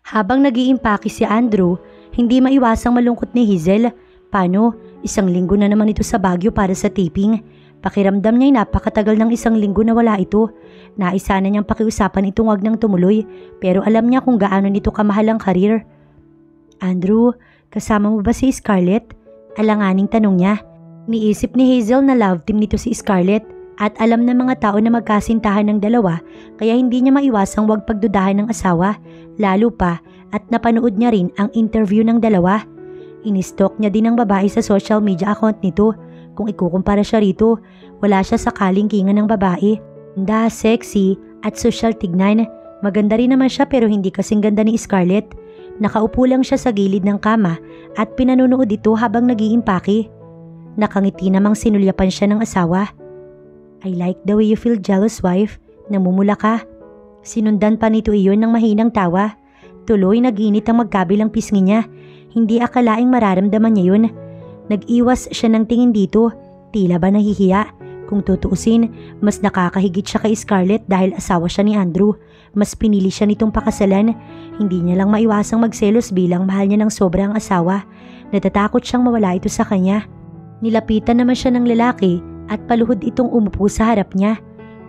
Habang nag-iimpake si Andrew, hindi maiwasang malungkot ni Hazel. Paano? 1 linggo na naman ito sa Baguio para sa taping. Pakiramdam niya'y napakatagal ng 1 linggo na wala ito. Naisa na niyang pakiusapan itong wag nang tumuloy, pero alam niya kung gaano nito kamahal ang karir. Andrew, kasama mo ba si Scarlett? Alanganing tanong niya. Niisip ni Hazel na love team nito si Scarlett at alam ng mga tao na magkasintahan ng dalawa kaya hindi niya maiwasang wag pagdudahan ng asawa, lalo pa at napanood niya rin ang interview ng dalawa. Inistalk niya din ang babae sa social media account nito. Kung ikukumpara siya rito, wala siya sa kalingkingan ng babae. Ganda, sexy at social tignan. Maganda rin naman siya pero hindi kasing ganda ni Scarlett. Nakaupo lang siya sa gilid ng kama at pinanunood ito habang nag-iimpake. Nakangiti namang sinulyapan siya ng asawa. I like the way you feel jealous, wife. Namumula ka. Sinundan pa nito iyon ng mahinang tawa. Tuloy naginit ang magkabilang pisngi niya. Hindi akalaing mararamdaman niya yun. Nag-iwas siya ng tingin dito, tila ba nahihiya. Kung tutuusin, mas nakakahigit siya kay Scarlett dahil asawa siya ni Andrew. Mas pinili siya nitong pakasalan. Hindi niya lang maiwasang magselos bilang mahal niya ng sobra ang asawa. Natatakot siyang mawala ito sa kanya. Nilapitan naman siya ng lalaki at paluhod itong umupo sa harap niya.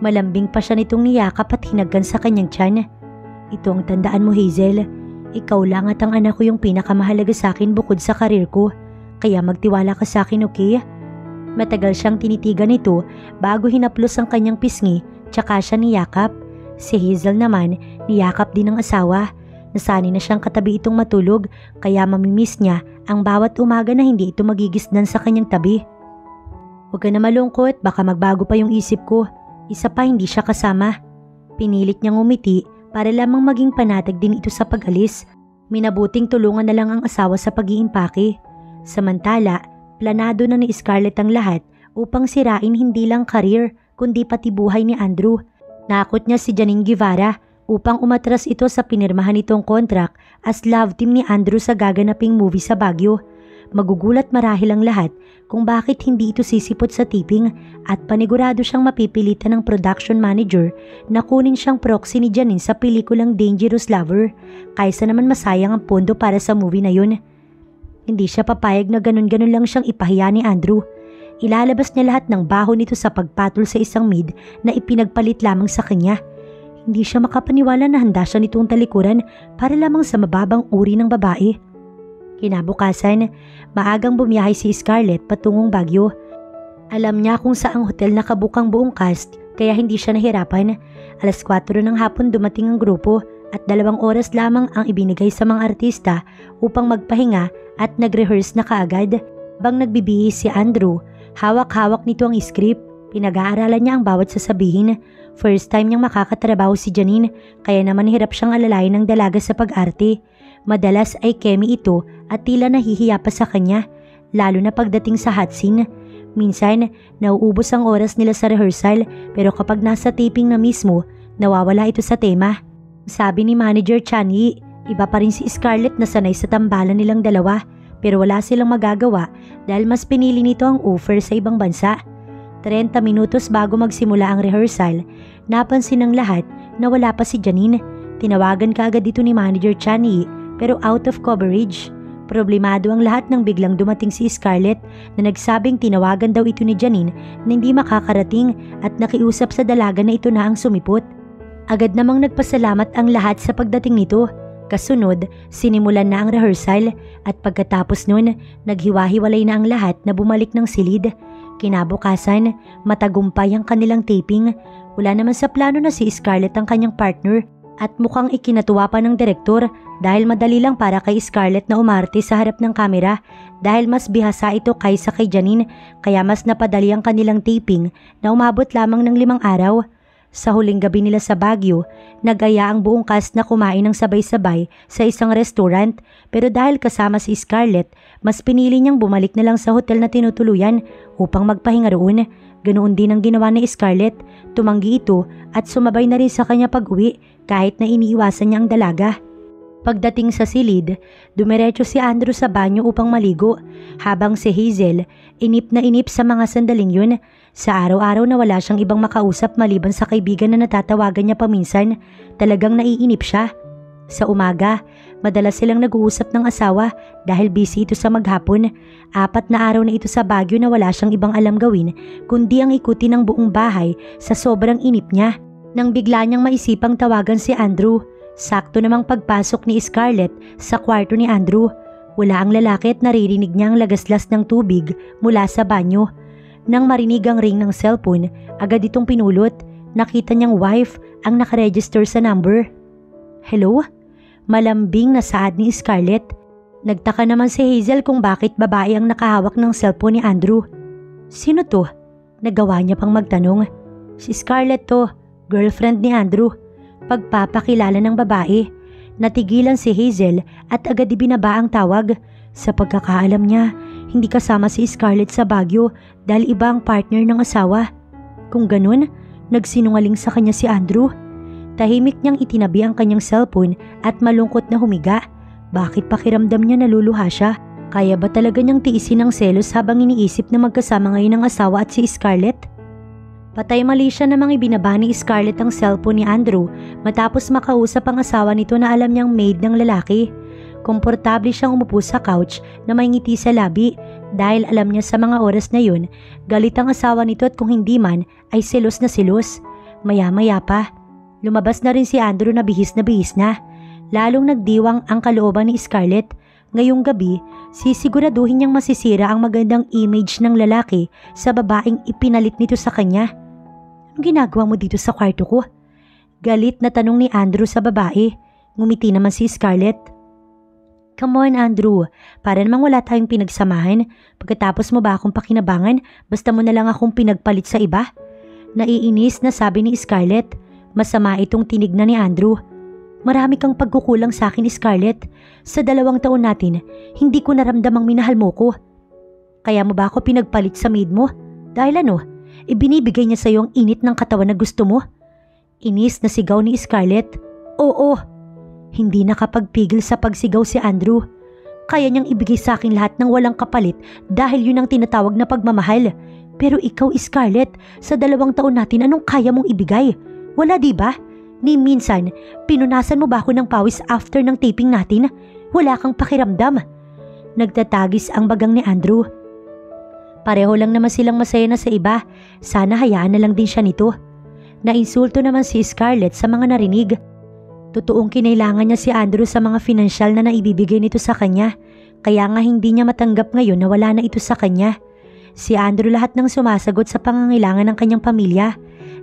Malambing pa siya nitong niyakap at hinagkan sa kanyang tiyan. Ito ang tandaan mo, Hazel. Ikaw lang at ang anak ko yung pinakamahalaga sa akin bukod sa karir ko. Kaya magtiwala ka sa akin, okay? Matagal siyang tinitigan nito bago hinaplos ang kanyang pisngi tsaka siya niyakap. Si Hazel naman niyakap din ng asawa. Nasanay na siyang katabi itong matulog kaya mamimiss niya ang bawat umaga na hindi ito magigisnan sa kanyang tabi. Huwag ka na malungkot, baka magbago pa yung isip ko. Isa pa hindi siya kasama. Pinilit niyang umiti para lamang maging panatag din ito sa pag-alis. Minabuting tulungan na lang ang asawa sa pag-iimpake. Samantala, planado na ni Scarlett ang lahat upang sirain hindi lang career kundi pati buhay ni Andrew. Nakot niya si Janine Guevara upang umatras ito sa pinirmahan nitong contract as love team ni Andrew sa gaganaping movie sa Baguio. Magugulat marahil ang lahat kung bakit hindi ito sisipot sa tiping at panigurado siyang mapipilitan ng production manager na kunin siyang proxy ni Janine sa pelikulang Dangerous Lover kaysa naman masayang ang pondo para sa movie na yun. Hindi siya papayag na ganun-ganun lang siyang ipahiya ni Andrew. Ilalabas niya lahat ng baho nito sa pagpatol sa isang maid na ipinagpalit lamang sa kanya. Hindi siya makapaniwala na handa siya nitong talikuran para lamang sa mababang uri ng babae. Kinabukasan, maagang bumiyahe si Scarlett patungong Baguio. Alam niya kung saang hotel nakabukang buong cast kaya hindi siya nahirapan. 4:00 ng hapon dumating ang grupo at 2 oras lamang ang ibinigay sa mga artista upang magpahinga at nag-rehearse na kaagad. Bang nagbibihis si Andrew, hawak-hawak nito ang script. Pinag-aaralan niya ang bawat sasabihin. First time niyang makakatrabaho si Janine kaya naman hirap siyang alalayan ng dalaga sa pag-arte. Madalas ay kemi ito at tila nahihiya pa sa kanya, lalo na pagdating sa hot scene. Minsan, nauubos ang oras nila sa rehearsal pero kapag nasa taping na mismo, nawawala ito sa tema. Sabi ni Manager Chanyi, iba pa rin si Scarlett na sanay sa tambalan nilang dalawa pero wala silang magagawa dahil mas pinili nito ang offer sa ibang bansa. 30 minutos bago magsimula ang rehearsal, napansin ng lahat na wala pa si Janine. Tinawagan kaagad dito ni Manager Chanyi pero out of coverage. Problemado ang lahat nang biglang dumating si Scarlett na nagsabing tinawagan daw ito ni Janine na hindi makakarating at nakiusap sa dalaga na ito na ang sumipot. Agad namang nagpasalamat ang lahat sa pagdating nito. Kasunod, sinimulan na ang rehearsal at pagkatapos nun, naghiwa-hiwalay na ang lahat na bumalik ng silid. Kinabukasan, matagumpay ang kanilang taping. Wala naman sa plano na si Scarlett ang kanyang partner at mukhang ikinatuwa pa ng direktor dahil madali lang para kay Scarlett na umarte sa harap ng kamera dahil mas bihasa ito kaysa kay Janine kaya mas napadali ang kanilang taping na umabot lamang ng 5 araw. Sa huling gabi nila sa Baguio, nag-aya ang buong cast na kumain ng sabay-sabay sa isang restaurant pero dahil kasama si Scarlett, mas pinili niyang bumalik na lang sa hotel na tinutuluyan upang magpahinga roon. Ganoon din ang ginawa ni Scarlett, tumanggi ito at sumabay na rin sa kanya pag-uwi kahit na iniiwasan niya ang dalaga. Pagdating sa silid, dumiretso si Andrew sa banyo upang maligo habang si Hazel inip na inip sa mga sandaling yun. Sa araw-araw na wala siyang ibang makausap maliban sa kaibigan na natatawagan niya paminsan, talagang naiinip siya. Sa umaga, madalas silang nag-uusap ng asawa dahil busy ito sa maghapon. 4 na araw na ito sa Baguio na wala siyang ibang alam gawin kundi ang ikutin ng buong bahay sa sobrang inip niya. Nang bigla niyang maisipang tawagan si Andrew, sakto namang pagpasok ni Scarlett sa kwarto ni Andrew. Wala ang lalaki at naririnig niya ang lagaslas ng tubig mula sa banyo. Nang marinig ang ring ng cellphone, agad itong pinulot. Nakita niyang wife ang nakaregister sa number. Hello? Malambing na saad ni Scarlett. Nagtaka naman si Hazel kung bakit babae ang nakahawak ng cellphone ni Andrew. Sino to? Nagawa niya pang magtanong. Si Scarlett to, girlfriend ni Andrew. Pagpapakilala ng babae. Natigilan si Hazel at agad ibinaba ang tawag. Sa pagkakaalam niya, hindi kasama si Scarlett sa Baguio dahil iba ang partner ng asawa. Kung ganun, nagsinungaling sa kanya si Andrew. Tahimik niyang itinabi ang kanyang cellphone at malungkot na humiga. Bakit pakiramdam niya naluluha siya? Kaya ba talaga niyang tiisin ang selos habang iniisip na magkasama ngayon ang asawa at si Scarlett? Patay mali siya namang ibinaba ni Scarlett ang cellphone ni Andrew matapos makausap ang asawa nito na alam niyang maid ng lalaki. Komportable siyang umupo sa couch na may ngiti sa labi dahil alam niya sa mga oras na yun, galit ang asawa nito at kung hindi man ay selos na selos. Maya-maya pa, lumabas na rin si Andrew na bihis na. Lalong nagdiwang ang kalooban ni Scarlett. Ngayong gabi, sisiguraduhin niyang masisira ang magandang image ng lalaki sa babaeng ipinalit nito sa kanya. Anong ginagawa mo dito sa kwarto ko? Galit na tanong ni Andrew sa babae. Ngumiti naman si Scarlett. Come on Andrew, para namang wala tayong pinagsamahan. Pagkatapos mo ba akong pakinabangan, basta mo na lang akong pinagpalit sa iba? Naiinis na sabi ni Scarlett. Masama itong tinignan ni Andrew. Marami kang pagkukulang sa akin, Scarlett. Sa 2 taon natin, hindi ko naramdamang minahal mo ko. Kaya mo ba ako pinagpalit sa maid mo? Dahil ano, ibinibigay niya sa iyo ang init ng katawan na gusto mo? Inis na sigaw ni Scarlett. Oo. Hindi nakapagpigil sa pagsigaw si Andrew. Kaya niyang ibigay sa akin lahat ng walang kapalit dahil yun ang tinatawag na pagmamahal. Pero ikaw, Scarlett, sa 2 taon natin, anong kaya mong ibigay? Wala, di ba? Ni minsan, pinunasan mo ba ako ng pawis after ng taping natin? Wala kang pakiramdam. Nagtatagis ang bagang ni Andrew. Pareho lang naman silang masaya na sa iba. Sana hayaan na lang din siya nito. Nainsulto naman si Scarlett sa mga narinig. Totoong kinailangan niya si Andrew sa mga financial na naibibigay nito sa kanya. Kaya nga hindi niya matanggap ngayon na wala na ito sa kanya. Si Andrew lahat ng sumasagot sa pangangailangan ng kanyang pamilya.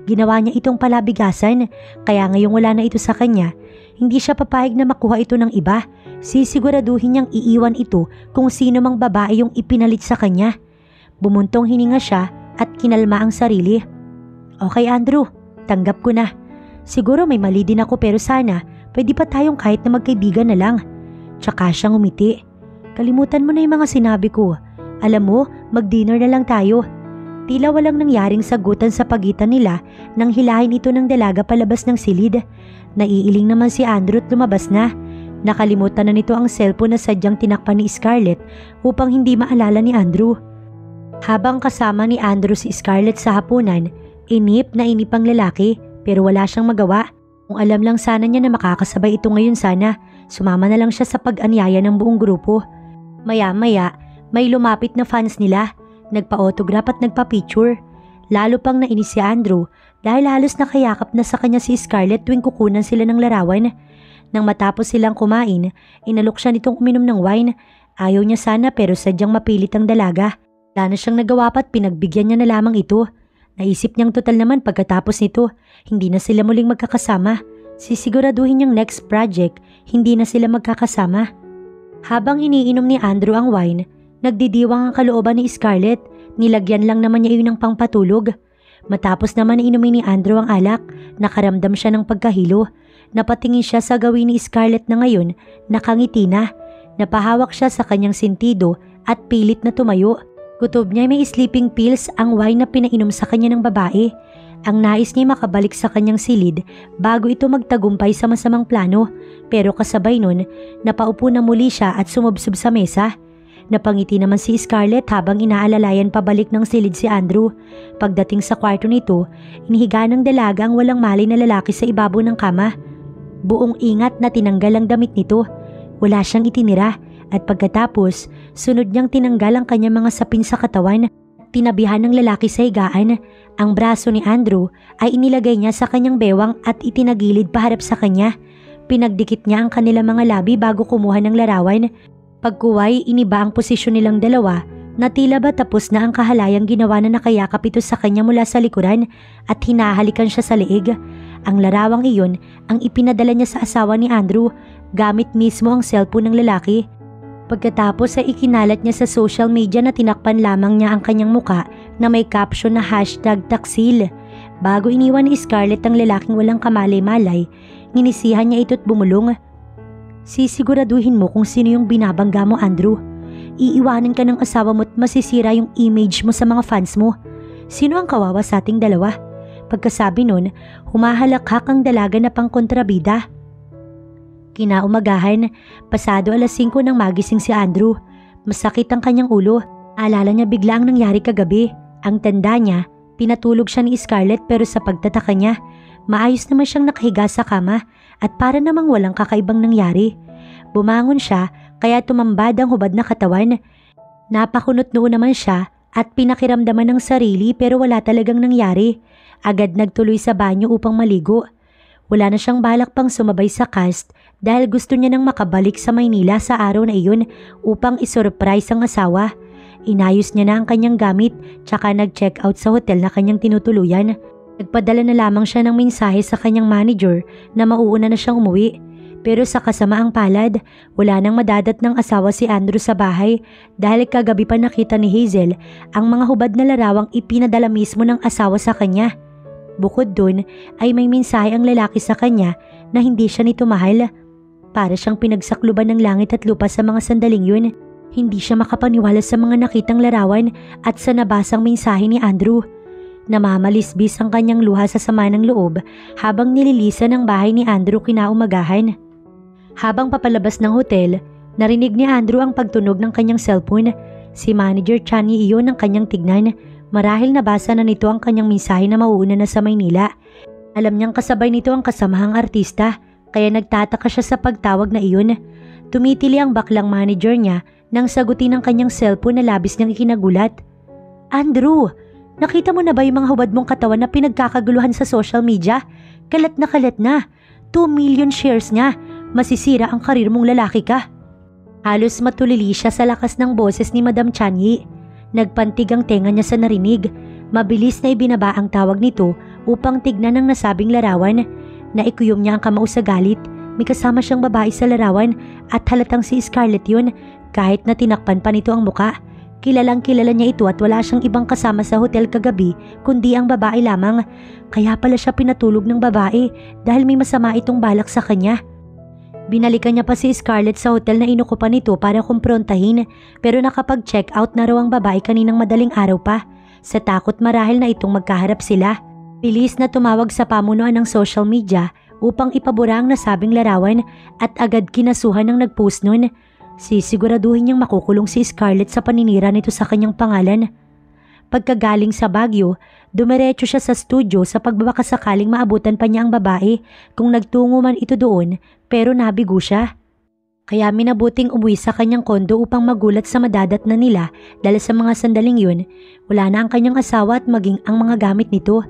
Ginawa niya itong palabigasan, kaya ngayong wala na ito sa kanya, hindi siya papayag na makuha ito ng iba. Sisiguraduhin niyang iiwan ito kung sino mang babae yung ipinalit sa kanya. Bumuntong hininga siya at kinalma ang sarili. Okay Andrew, tanggap ko na. Siguro may mali din ako pero sana pwede pa tayong kahit na magkaibigan na lang. Tsaka siyang umiti. Kalimutan mo na yung mga sinabi ko. Alam mo, mag-dinner na lang tayo. Tila walang nangyaring sagutan sa pagitan nila nang hilahin ito ng dalaga palabas ng silid. Naiiling naman si Andrew at lumabas na. Nakalimutan na nito ang cellphone na sadyang tinakpan ni Scarlett upang hindi maalala ni Andrew. Habang kasama ni Andrew si Scarlett sa hapunan, inip ang lalaki pero wala siyang magawa. Kung alam lang sana niya na makakasabay ito ngayon sana, sumama na lang siya sa pag-anyaya ng buong grupo. Maya-maya, may lumapit na fans nila. Nagpa-autograph at nagpa-picture. Lalo pang nainis si Andrew dahil halos nakayakap na sa kanya si Scarlett tuwing kukunan sila ng larawan. Nang matapos silang kumain, inalok siya nitong uminom ng wine. Ayaw niya sana pero sadyang mapilit ang dalaga. Wala na siyang nagawa pa't pinagbigyan niya na lamang ito. Naisip niyang total naman pagkatapos nito, hindi na sila muling magkakasama. Sisiguraduhin niyang next project, hindi na sila magkakasama. Habang iniinom ni Andrew ang wine, nagdidiwang ang kalooban ni Scarlett, nilagyan lang naman niya yun ng pangpatulog. Matapos naman na inumin ni Andrew ang alak, nakaramdam siya ng pagkahilo. Napatingin siya sa gawin ni Scarlett na ngayon, nakangiti na. Napahawak siya sa kanyang sentido at pilit na tumayo. Kutob niya may sleeping pills ang wine na pinainom sa kanya ng babae. Ang nais niya makabalik sa kanyang silid bago ito magtagumpay sa masamang plano. Pero kasabay nun, napaupo na muli siya at sumubsob sa mesa. Napangiti naman si Scarlett habang inaalalayan pabalik ng silid si Andrew. Pagdating sa kwarto nito, inihiga ng dalaga ang walang malay na lalaki sa ibabaw ng kama. Buong ingat na tinanggal ang damit nito. Wala siyang itinira at pagkatapos, sunod niyang tinanggal ang kanyang mga sapin sa katawan. Tinabihan ng lalaki sa higaan. Ang braso ni Andrew ay inilagay niya sa kanyang bewang at itinagilid paharap sa kanya. Pinagdikit niya ang kanilang mga labi bago kumuha ng larawan. Pagkuway, iniba ang posisyon nilang dalawa na tila ba tapos na ang kahalayang ginawa na nakayakap ito sa kanya mula sa likuran at hinahalikan siya sa leeg. Ang larawang iyon ang ipinadala niya sa asawa ni Andrew gamit mismo ang cellphone ng lalaki. Pagkatapos ay ikinalat niya sa social media na tinakpan lamang niya ang kanyang muka na may caption na #taksil. Bago iniwan ni Scarlett ang lalaking walang kamalay-malay, nginisihan niya ito't bumulong. Sisiguraduhin mo kung sino yung binabangga mo, Andrew. Iiwanan ka ng asawa mo at masisira yung image mo sa mga fans mo. Sino ang kawawa sa ating dalawa? Pagkasabi nun, humahalakhak ang dalaga na pangkontrabida. Kinaumagahan, pasado 5:00 nang magising si Andrew. Masakit ang kanyang ulo. Alala niya bigla ang nangyari kagabi. Ang tanda niya, pinatulog siya ni Scarlett pero sa pagtataka niya, maayos naman siyang nakahiga sa kama at para namang walang kakaibang nangyari. Bumangon siya kaya tumambad ang hubad na katawan. Napakunot noon naman siya at pinakiramdaman ng sarili pero wala talagang nangyari. Agad nagtuloy sa banyo upang maligo. Wala na siyang balak pang sumabay sa cast dahil gusto niya nang makabalik sa Maynila sa araw na iyon upang isurprise ang asawa. Inayos niya na ang kanyang gamit tsaka nag-check out sa hotel na kanyang tinutuluyan. Nagpadala na lamang siya ng mensahe sa kanyang manager na mauuna na siyang umuwi. Pero sa kasamaang palad, wala nang madadat ng asawa si Andrew sa bahay dahil kagabi pa nakita ni Hazel ang mga hubad na larawang ipinadala mismo ng asawa sa kanya. Bukod dun ay may mensahe ang lalaki sa kanya na hindi siya nito mahal. Para siyang pinagsakluban ng langit at lupa sa mga sandaling yun. Hindi siya makapaniwala sa mga nakitang larawan at sa nabasang mensahe ni Andrew. Namamalisbis ang kanyang luha sa sama ng loob habang nililisan ang bahay ni Andrew kinaumagahan. Habang papalabas ng hotel, narinig ni Andrew ang pagtunog ng kanyang cellphone. Si Manager Chani iyon ang kanyang tignan. Marahil nabasa na nito ang kanyang mensahe na mauuna na sa Maynila. Alam niyang kasabay nito ang kasamahang artista, kaya nagtataka siya sa pagtawag na iyon. Tumitili ang baklang manager niya nang sagutin ang kanyang cellphone na labis niyang ikinagulat. Andrew, nakita mo na ba yung mga hubad mong katawan na pinagkakaguluhan sa social media? Kalat na. 2 million shares niya. Masisira ang karir mong lalaki ka. Halos matulili siya sa lakas ng boses ni Madam Chanyi. Nagpantig ang tenga niya sa narinig. Mabilis na ibinaba ang tawag nito upang tignan ang nasabing larawan. Naikuyom niya ang kamao sa galit. May kasama siyang babae sa larawan at halatang si Scarlett yun kahit na tinakpan pa nito ang muka. Kilalang kilala niya ito at wala siyang ibang kasama sa hotel kagabi kundi ang babae lamang. Kaya pala siya pinatulog ng babae dahil may masama itong balak sa kanya. Binalikan niya pa si Scarlett sa hotel na inukupan nito para kumprontahin pero nakapag-check out na raw ang babae kaninang madaling araw pa. Sa takot marahil na itong magkaharap sila. Bilis na tumawag sa pamunuan ng social media upang ipabura ang nasabing larawan at agad kinasuhan ng nag-post nun. Sisiguraduhin niyang makukulong si Scarlett sa paninira nito sa kanyang pangalan. Pagkagaling sa Baguio, dumiretso siya sa studio sa pagbabakasakaling maabutan pa niya ang babae kung nagtungo man ito doon pero nabigo siya. Kaya minabuting umuwi sa kanyang kondo upang magulat sa madadat na nila dahil sa mga sandaling yun, wala na ang kanyang asawa at maging ang mga gamit nito.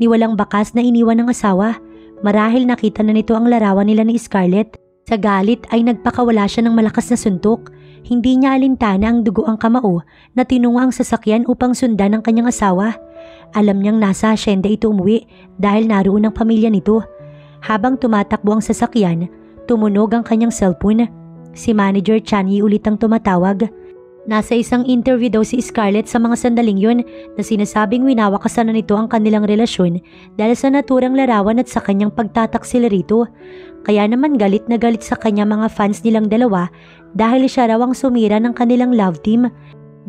Ni walang bakas na iniwan ng asawa. Marahil nakita na nito ang larawan nila ni Scarlett. Sa galit ay nagpakawala siya ng malakas na suntok. Hindi niya alintana ang dugo ang kamao na tinungo ang sasakyan upang sundan ang kanyang asawa. Alam niyang nasa asyenda ito umuwi dahil naroon ang pamilya nito. Habang tumatakbo ang sasakyan, tumunog ang kanyang cellphone. Si Manager Chanyi ulit ang tumatawag. Nasa isang interview daw si Scarlett sa mga sandaling yun na sinasabing winawakasan na nito ang kanilang relasyon dahil sa naturang larawan at sa kanyang pagtataksil rito. Kaya naman galit na galit sa kanya mga fans nilang dalawa dahil siya raw ang sumira ng kanilang love team.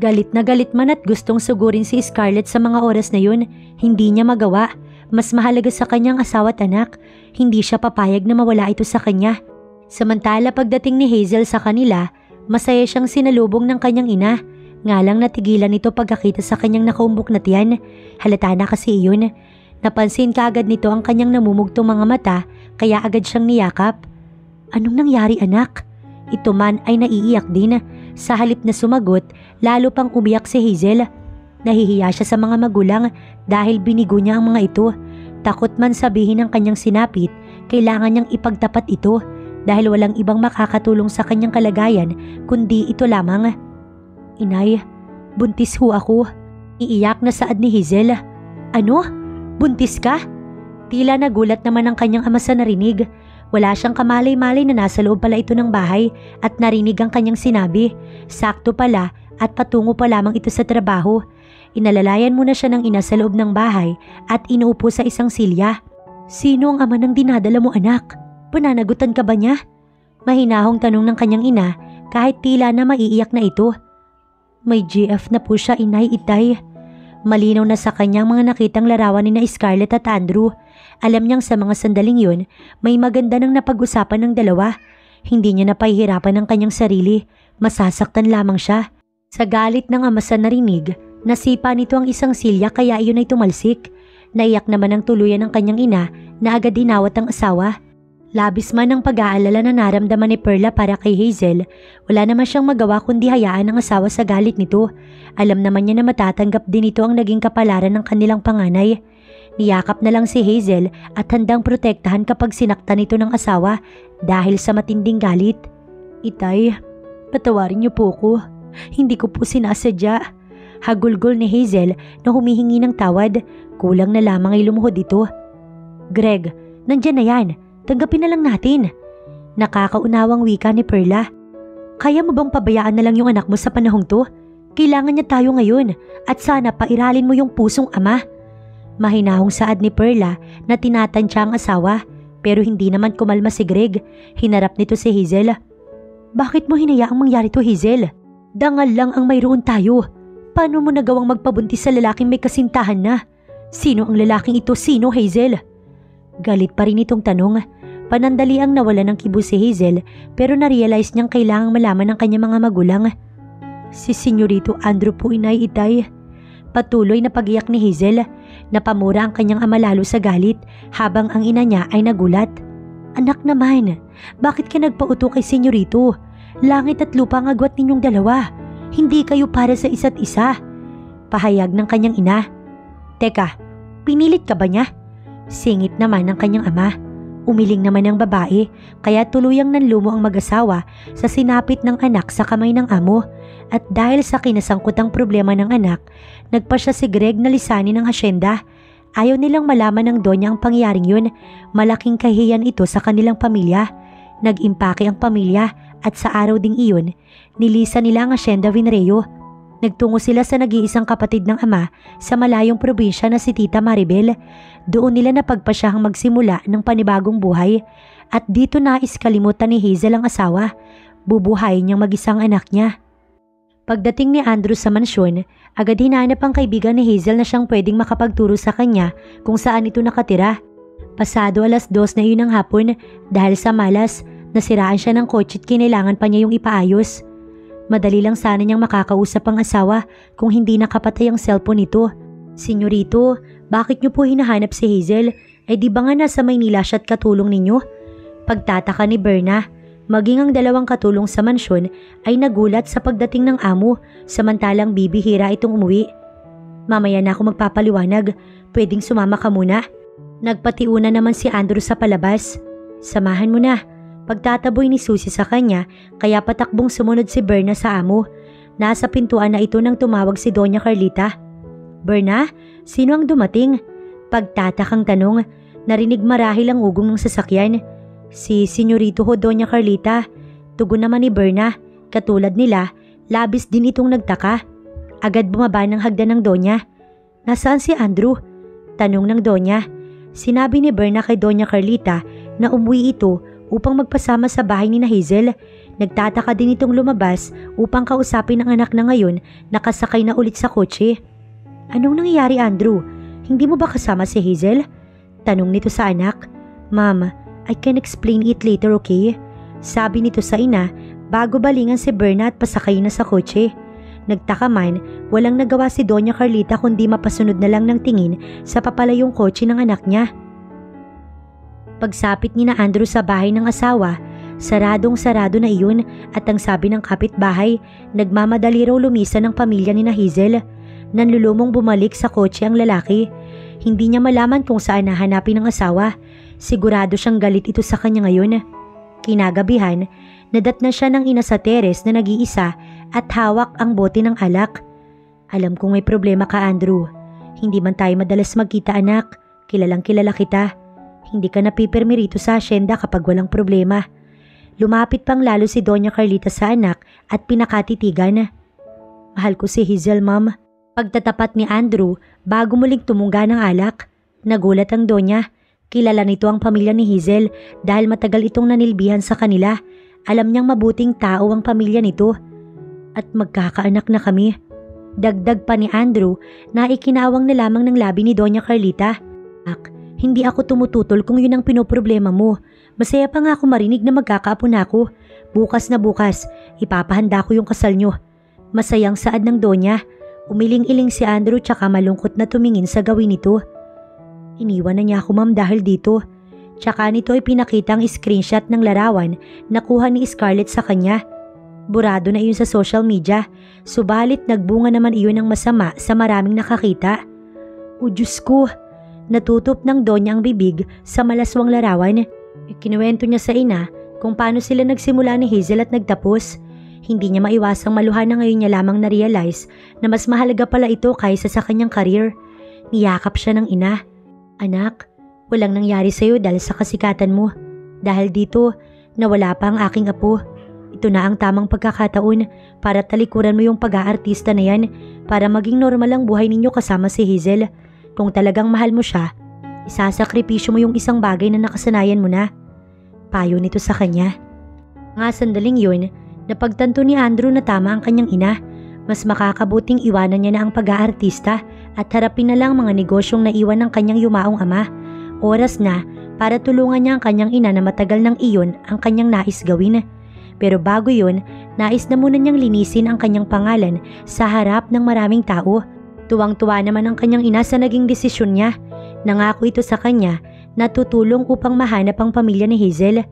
Galit na galit man at gustong sugurin si Scarlett sa mga oras na yun, hindi niya magawa. Mas mahalaga sa kanyang asawa at anak, hindi siya papayag na mawala ito sa kanya. Samantala pagdating ni Hazel sa kanila, masaya siyang sinalubong ng kanyang ina. Nga lang natigilan ito pagkakita sa kanyang nakaumbok na tiyan. Halata na kasi iyon. Napansin kaagad nito ang kanyang namumugtong mga mata kaya agad siyang niyakap. Anong nangyari anak? Ito man ay naiiyak din. Sa halip na sumagot, lalo pang umiyak si Hazel. Nahihiya siya sa mga magulang dahil binigo niya ang mga ito. Takot man sabihin ng kanyang sinapit, kailangan niyang ipagtapat ito dahil walang ibang makakatulong sa kanyang kalagayan kundi ito lamang. Inay, buntis ho ako. Iiyak na saad ni Hazel. Ano? Buntis ka? Tila nagulat naman ang kanyang ama sa narinig. Wala siyang kamalay-malay na nasa loob pala ito ng bahay at narinig ang kanyang sinabi. Sakto pala at patungo pa lamang ito sa trabaho. Inalalayan muna siya ng ina sa loob ng bahay at inuupo sa isang silya. Sino ang ama ng dinadala mo anak? Pananagutan ka ba niya? Mahinahong tanong ng kanyang ina kahit tila na maiiyak na ito. May GF na po siya inay itay. Malinaw na sa kanyang mga nakitang larawan ni na Scarlett at Andrew. Alam niyang sa mga sandaling yun, may maganda nang napag-usapan ng dalawa. Hindi niya napahihirapan ang kanyang sarili, masasaktan lamang siya. Sa galit ng ama sa narinig, nasipa nito ang isang silya kaya iyon ay tumalsik. Naiyak naman ang tuluyan ng kanyang ina na agad dinawat ang asawa. Labis man ang pag-aalala na naramdaman ni Perla para kay Hazel, wala naman siyang magawa kundi hayaan ang asawa sa galit nito. Alam naman niya na matatanggap din ito ang naging kapalaran ng kanilang panganay. Niyakap na lang si Hazel at handang protektahan kapag sinaktan ito ng asawa dahil sa matinding galit. "Itay, patawarin niyo po ko. Hindi ko po sinasadya." Hagulgol ni Hazel na humihingi ng tawad. Kulang na lamang ay lumuhod ito. "Greg, nandyan na yan. Tanggapin na lang natin." Nakakaunawang wika ni Perla. "Kaya mo bang pabayaan na lang yung anak mo sa panahong to? Kailangan niya tayo ngayon at sana pairalin mo yung pusong ama." Mahinahong saad ni Perla na tinatansya ang asawa pero hindi naman kumalma si Greg. Hinarap nito si Hazel. "Bakit mo hinayaang mangyari to, Hazel? Dangal lang ang mayroon tayo. Paano mo nagawang magpabuntis sa lalaking may kasintahan na? Sino ang lalaking ito? Sino, Hazel?" Galit pa rin itong tanong. Panandaliang nawala ng kibo si Hazel pero narealize niyang kailangang malaman ng kanyang mga magulang. "Si Senyorito Andrew po, Inay, Itay." Patuloy na pag-iyak ni Hazel. Napamura ang kanyang ama lalo sa galit habang ang ina niya ay nagulat. "Anak naman, bakit ka nagpauto kay Senyorito? Langit at lupa ang agwat ninyong dalawa. Hindi kayo para sa isa't isa." Pahayag ng kanyang ina. "Teka, pinilit ka ba niya?" Singit naman ng kanyang ama. Umiling naman ang babae kaya tuluyang nanlumo ang mag-asawa sa sinapit ng anak sa kamay ng amo. At dahil sa kinasangkutang problema ng anak, nagpa siya si Greg na lisanin ng hasyenda. Ayaw nilang malaman ng donya ang pangyayaring yun. Malaking kahiyan ito sa kanilang pamilya. Nag-impake ang pamilya at sa araw ding iyon, nilisan nila ang hasyenda Vinreo. Nagtungo sila sa nag-iisang kapatid ng ama sa malayong probinsya na si Tita Maribel. Doon nila napagpasyahang magsimula ng panibagong buhay at dito nais kalimutan ni Hazel ang asawa. Bubuhayin niyang mag-isang anak niya. Pagdating ni Andrew sa mansyon, agad hinanap ang kaibigan ni Hazel na siyang pwedeng makapagturo sa kanya kung saan ito nakatira. Pasado 2:00 na iyon ng hapon dahil sa malas, nasiraan siya ng kotse at kinailangan pa niya yung ipaayos. Madali lang sana niyang makakausap ang asawa kung hindi nakapatay ang cellphone nito. "Senyorito, bakit niyo po hinahanap si Hazel? Di ba nga nasa Maynila siya at katulong ninyo?" Pagtataka ni Berna. Maging ang dalawang katulong sa mansyon ay nagulat sa pagdating ng amo samantalang bibihira itong umuwi. "Mamaya na ako magpapaliwanag. Pwedeng sumama ka muna." Nagpatiuna naman si Andrew sa palabas. "Samahan mo na." Pagtataboy ni Susie sa kanya kaya patakbong sumunod si Berna sa amo. Nasa pintuan na ito nang tumawag si Doña Carlita. "Berna, sino ang dumating?" Pagtatakang tanong. Narinig marahil ang ugong ng sasakyan. "Si Senyorito ho, Doña Carlita." Tugon naman ni Berna. Katulad nila, labis din itong nagtaka. Agad bumaba ng hagdan ng Donya. "Nasaan si Andrew?" Tanong ng Donya. Sinabi ni Berna kay Doña Carlita na umuwi ito upang magpasama sa bahay ni Hazel. Nagtataka din itong lumabas upang kausapin ang anak na ngayon nakasakay na ulit sa kotse. "Anong nangyayari, Andrew? Hindi mo ba kasama si Hazel?" Tanong nito sa anak. "Ma'am, I can explain it later, okay?" Sabi nito sa ina bago balingan si Berna at pasakay na sa kotse. Nagtaka man, walang nagawa si Doña Carlita kundi mapasunod na lang ng tingin sa papalayong kotse ng anak niya. Pagsapit ni na Andrew sa bahay ng asawa, saradong-sarado na iyon at ang sabi ng kapitbahay, nagmamadali raw lumisan ng pamilya ni na Hazel. Nanlulumong bumalik sa kotse ang lalaki. Hindi niya malaman kung saan nahanapin ng asawa. Sigurado siyang galit ito sa kanya ngayon. Kinagabihan, nadatnan siya ng ina sa teres na nag-iisa at hawak ang bote ng alak. "Alam kong may problema ka, Andrew. Hindi man tayo madalas magkita, anak. Kilalang kilala kita. Hindi ka napipirmi rito sa asyenda kapag walang problema." Lumapit pang lalo si Doña Carlita sa anak at pinakatitigan. "Mahal ko si Hazel, ma'am." Pagtatapat ni Andrew bago muling tumungga ng alak. Nagulat ang Donya. Kilala nito ang pamilya ni Hazel dahil matagal itong nanilbihan sa kanila. Alam niyang mabuting tao ang pamilya nito. "At magkakaanak na kami." Dagdag pa ni Andrew na ikinawang na lamang ng labi ni Doña Carlita. "Ak, hindi ako tumututol kung yun ang pinoproblema mo. Masaya pa nga ako marinig na magkakaapo na ako. Bukas na bukas, ipapahanda ko yung kasal nyo. Masayang saad ng Donya. Umiling-iling si Andrew tsaka malungkot na tumingin sa gawin nito. Iniwan na niya ako ma'am dahil dito. Tsaka nito ay pinakita ang screenshot ng larawan na kuha ni Scarlett sa kanya. Burado na iyon sa social media, subalit nagbunga naman iyon ng masama sa maraming nakakita. O Diyos ko, natutop ng Donya ang bibig sa malaswang larawan. Kinuwento niya sa ina kung paano sila nagsimula ni Hazel at nagtapos. Hindi niya maiwasang maluha na ngayon niya lamang na-realize na mas mahalaga pala ito kaysa sa kanyang career. Niyakap siya ng ina. Anak, walang nangyari sa'yo dahil sa kasikatan mo. Dahil dito, nawala pa ang aking apo. Ito na ang tamang pagkakataon para talikuran mo yung pag-aartista na yan para maging normal ang buhay ninyo kasama si Hazel. Kung talagang mahal mo siya, isasakripisyo mo yung isang bagay na nakasanayan mo na. Payo nito sa kanya. Nga sandaling yun, napagtanto ni Andrew na tama ang kanyang ina. Mas makakabuting iwanan niya na ang pag-aartista at harapin na lang mga negosyong naiwan ng kanyang yumaong ama. Oras na para tulungan niya ang kanyang ina na matagal nang iyon ang kanyang nais gawin. Pero bago yun, nais na muna niyang linisin ang kanyang pangalan sa harap ng maraming tao. Tuwang-tuwa naman ang kanyang ina sa naging desisyon niya. Nangako ito sa kanya na tutulong upang mahanap ang pamilya ni Hazel.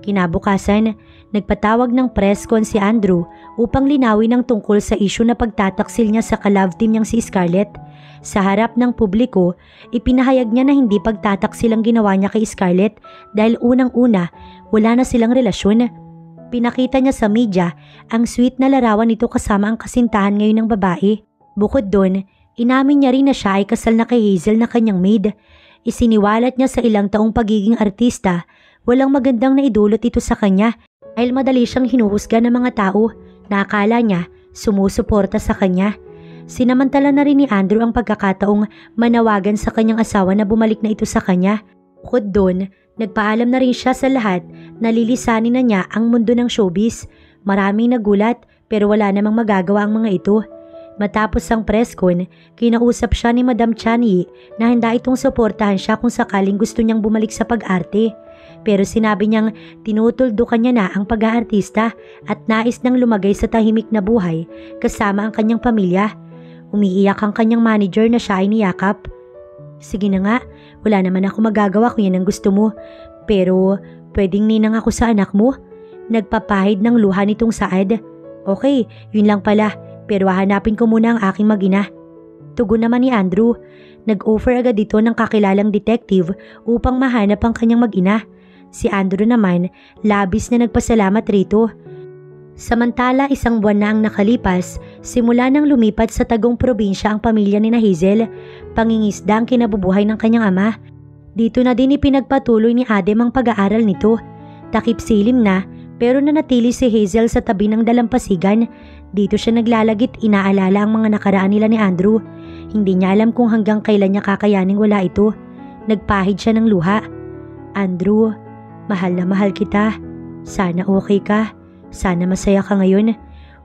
Kinabukasan, nagpatawag ng press con si Andrew upang linawin ang tungkol sa isyu na pagtataksil niya sa ka-love team niyang si Scarlett. Sa harap ng publiko, ipinahayag niya na hindi pagtataksil ang ginawa niya kay Scarlett dahil unang-una, wala na silang relasyon. Pinakita niya sa media ang sweet na larawan nito kasama ang kasintahan ngayon ng babae. Bukod doon, inamin niya rin na siya ay kasal na kay Hazel na kanyang maid. Isiniwalat niya sa ilang taong pagiging artista, walang magandang naidulot ito sa kanya dahil madali siyang hinuhusga ng mga tao na akala niya sumusuporta sa kanya. Sinamantala na rin ni Andrew ang pagkakataong manawagan sa kanyang asawa na bumalik na ito sa kanya. Bukod doon, nagpaalam na rin siya sa lahat na lilisanin na niya ang mundo ng showbiz. Maraming nagulat pero wala namang magagawa ang mga ito. Matapos ang press con, kinausap siya ni Madam Chanyi na handa itong suportahan siya kung sakaling gusto niyang bumalik sa pag-arte. Pero sinabi niyang tinutuldukan niya na ang pag-aartista at nais nang lumagay sa tahimik na buhay kasama ang kanyang pamilya. Umiiyak ang kanyang manager na siya ay niyakap. Sige na nga, wala naman ako magagawa kung yan ang gusto mo. Pero pwedeng ninang ako sa anak mo? Nagpapahid ng luha nitong Saad. Okay, yun lang pala. Pero hahanapin ko muna ang aking mag-ina. Tugon naman ni Andrew. Nag-offer agad dito ng kakilalang detective upang mahanap ang kanyang mag-ina. Si Andrew naman, labis na nagpasalamat rito. Samantala, isang buwan na ang nakalipas, simula nang lumipat sa Tagum probinsya ang pamilya ni Hazel. Pangingisda ang kinabubuhay ng kanyang ama. Dito na din ipinagpatuloy ni Adem ang pag-aaral nito. Takip silim na, pero nanatili si Hazel sa tabi ng dalampasigan. Dito siya naglalagit inaalala ang mga nakaraan nila ni Andrew. Hindi niya alam kung hanggang kailan niya kakayaning wala ito. Nagpahid siya ng luha. Andrew, mahal na mahal kita. Sana okay ka. Sana masaya ka ngayon.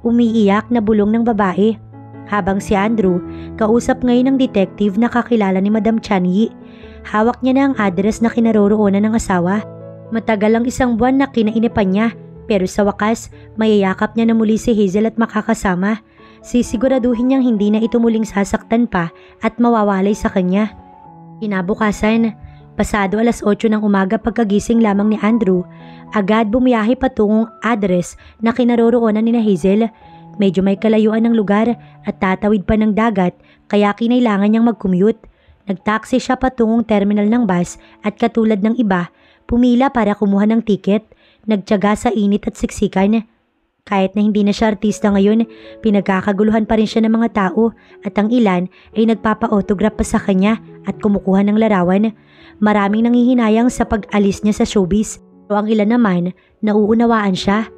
Umiiyak na bulong ng babae. Habang si Andrew, kausap ngayon ng detective na kakilala ni Madam Chanyi. Hawak niya na ang address na kinaroroonan ng asawa. Matagal ang isang buwan na kinainipan niya. Pero sa wakas, mayayakap niya na muli si Hazel at makakasama. Sisiguraduhin niyang hindi na ito muling sasaktan pa at mawawalay sa kanya. Kinabukasan, pasado 8:00 ng umaga pagkagising lamang ni Andrew, agad bumiyahe patungong address na kinaroroonan ni Hazel. Medyo may kalayuan ng lugar at tatawid pa ng dagat kaya kinailangan niyang mag-commute. Nagtaksi siya patungong terminal ng bus at katulad ng iba, pumila para kumuha ng tiket. Nagtiyaga sa init at siksikan. Kahit na hindi na siya artista ngayon, pinagkakaguluhan pa rin siya ng mga tao at ang ilan ay nagpapa-autograph pa sa kanya at kumukuha ng larawan. Maraming nanghihinayang sa pag-alis niya sa showbiz o ang ilan naman nauunawaan siya.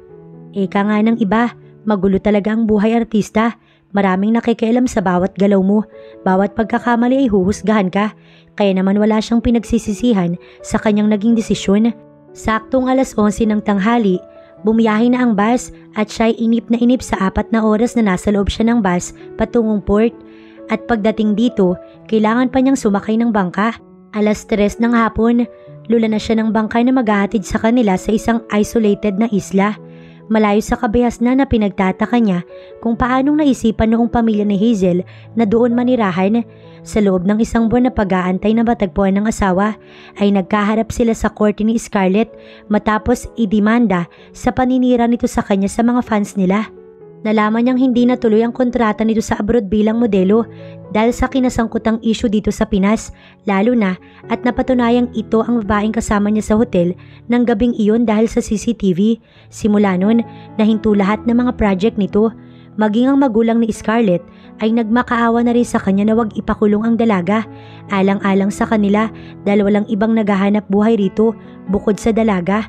Eka nga ng iba, magulo talaga ang buhay artista. Maraming nakikialam sa bawat galaw mo, bawat pagkakamali ay huhusgahan ka. Kaya naman wala siyang pinagsisisihan sa kanyang naging desisyon. Saktong 11:00 ng tanghali, bumiyahe na ang bus at siya'y inip na inip sa 4 na oras na nasa loob siya ng bus patungong port. At pagdating dito, kailangan pa niyang sumakay ng bangka. 3:00 ng hapon, Lula na siya ng bangkay na maghahatid sa kanila sa isang isolated na isla. Malayo sa kabihas na pinagtataka niya kung paanong naisipan noong pamilya ni Hazel na doon manirahan. Sa loob ng isang buwan na pag-aantay na matagpuan ng asawa ay nagkaharap sila sa korte ni Scarlett matapos idemanda sa paninira nito sa kanya sa mga fans nila. Nalaman niyang hindi natuloy ang kontrata nito sa abroad bilang modelo dahil sa kinasangkutang issue dito sa Pinas, lalo na at napatunayang ito ang babaeng kasama niya sa hotel ng gabing iyon dahil sa CCTV. Simula nun, nahinto lahat ng mga project nito. Maging ang magulang ni Scarlett ay nagmakaawa na rin sa kanya na wag ipakulong ang dalaga, alang-alang sa kanila dahil walang ibang naghahanap buhay rito bukod sa dalaga.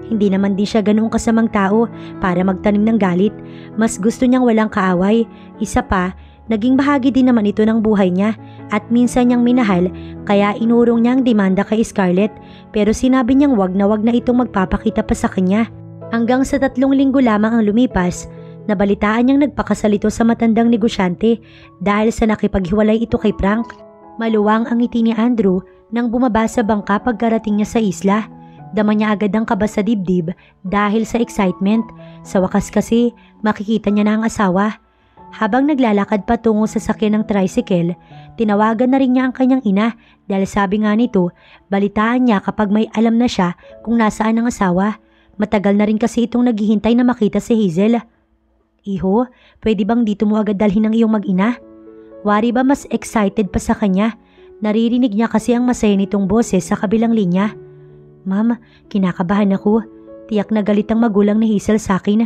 Hindi naman din siya ganoong kasamang tao para magtanim ng galit. Mas gusto niyang walang kaaway. Isa pa, naging bahagi din naman ito ng buhay niya at minsan niyang minahal kaya inurong niya ang demanda kay Scarlett pero sinabi niyang wag na itong magpapakita pa sa kanya. Hanggang sa 3 linggo lamang ang lumipas, nabalitaan niyang nagpakasal ito sa matandang negosyante dahil sa nakipaghiwalay ito kay Frank. Maluwang ang ngiti ni Andrew nang bumaba sa bangka pagkarating niya sa isla. Dama niya agad ang kaba sa dibdib dahil sa excitement. Sa wakas kasi, makikita niya na ang asawa. Habang naglalakad patungo sa sakyan ng tricycle, tinawagan na rin niya ang kanyang ina dahil sabi nga nito, balitaan niya kapag may alam na siya kung nasaan ang asawa. Matagal na rin kasi itong naghihintay na makita si Hazel. Iho, pwede bang dito mo agad dalhin ang iyong mag-ina? Wari ba mas excited pa sa kanya? Naririnig niya kasi ang masaya nitong boses sa kabilang linya. Ma'am, kinakabahan ako. Tiyak na galit ang magulang ni Hazel sa akin.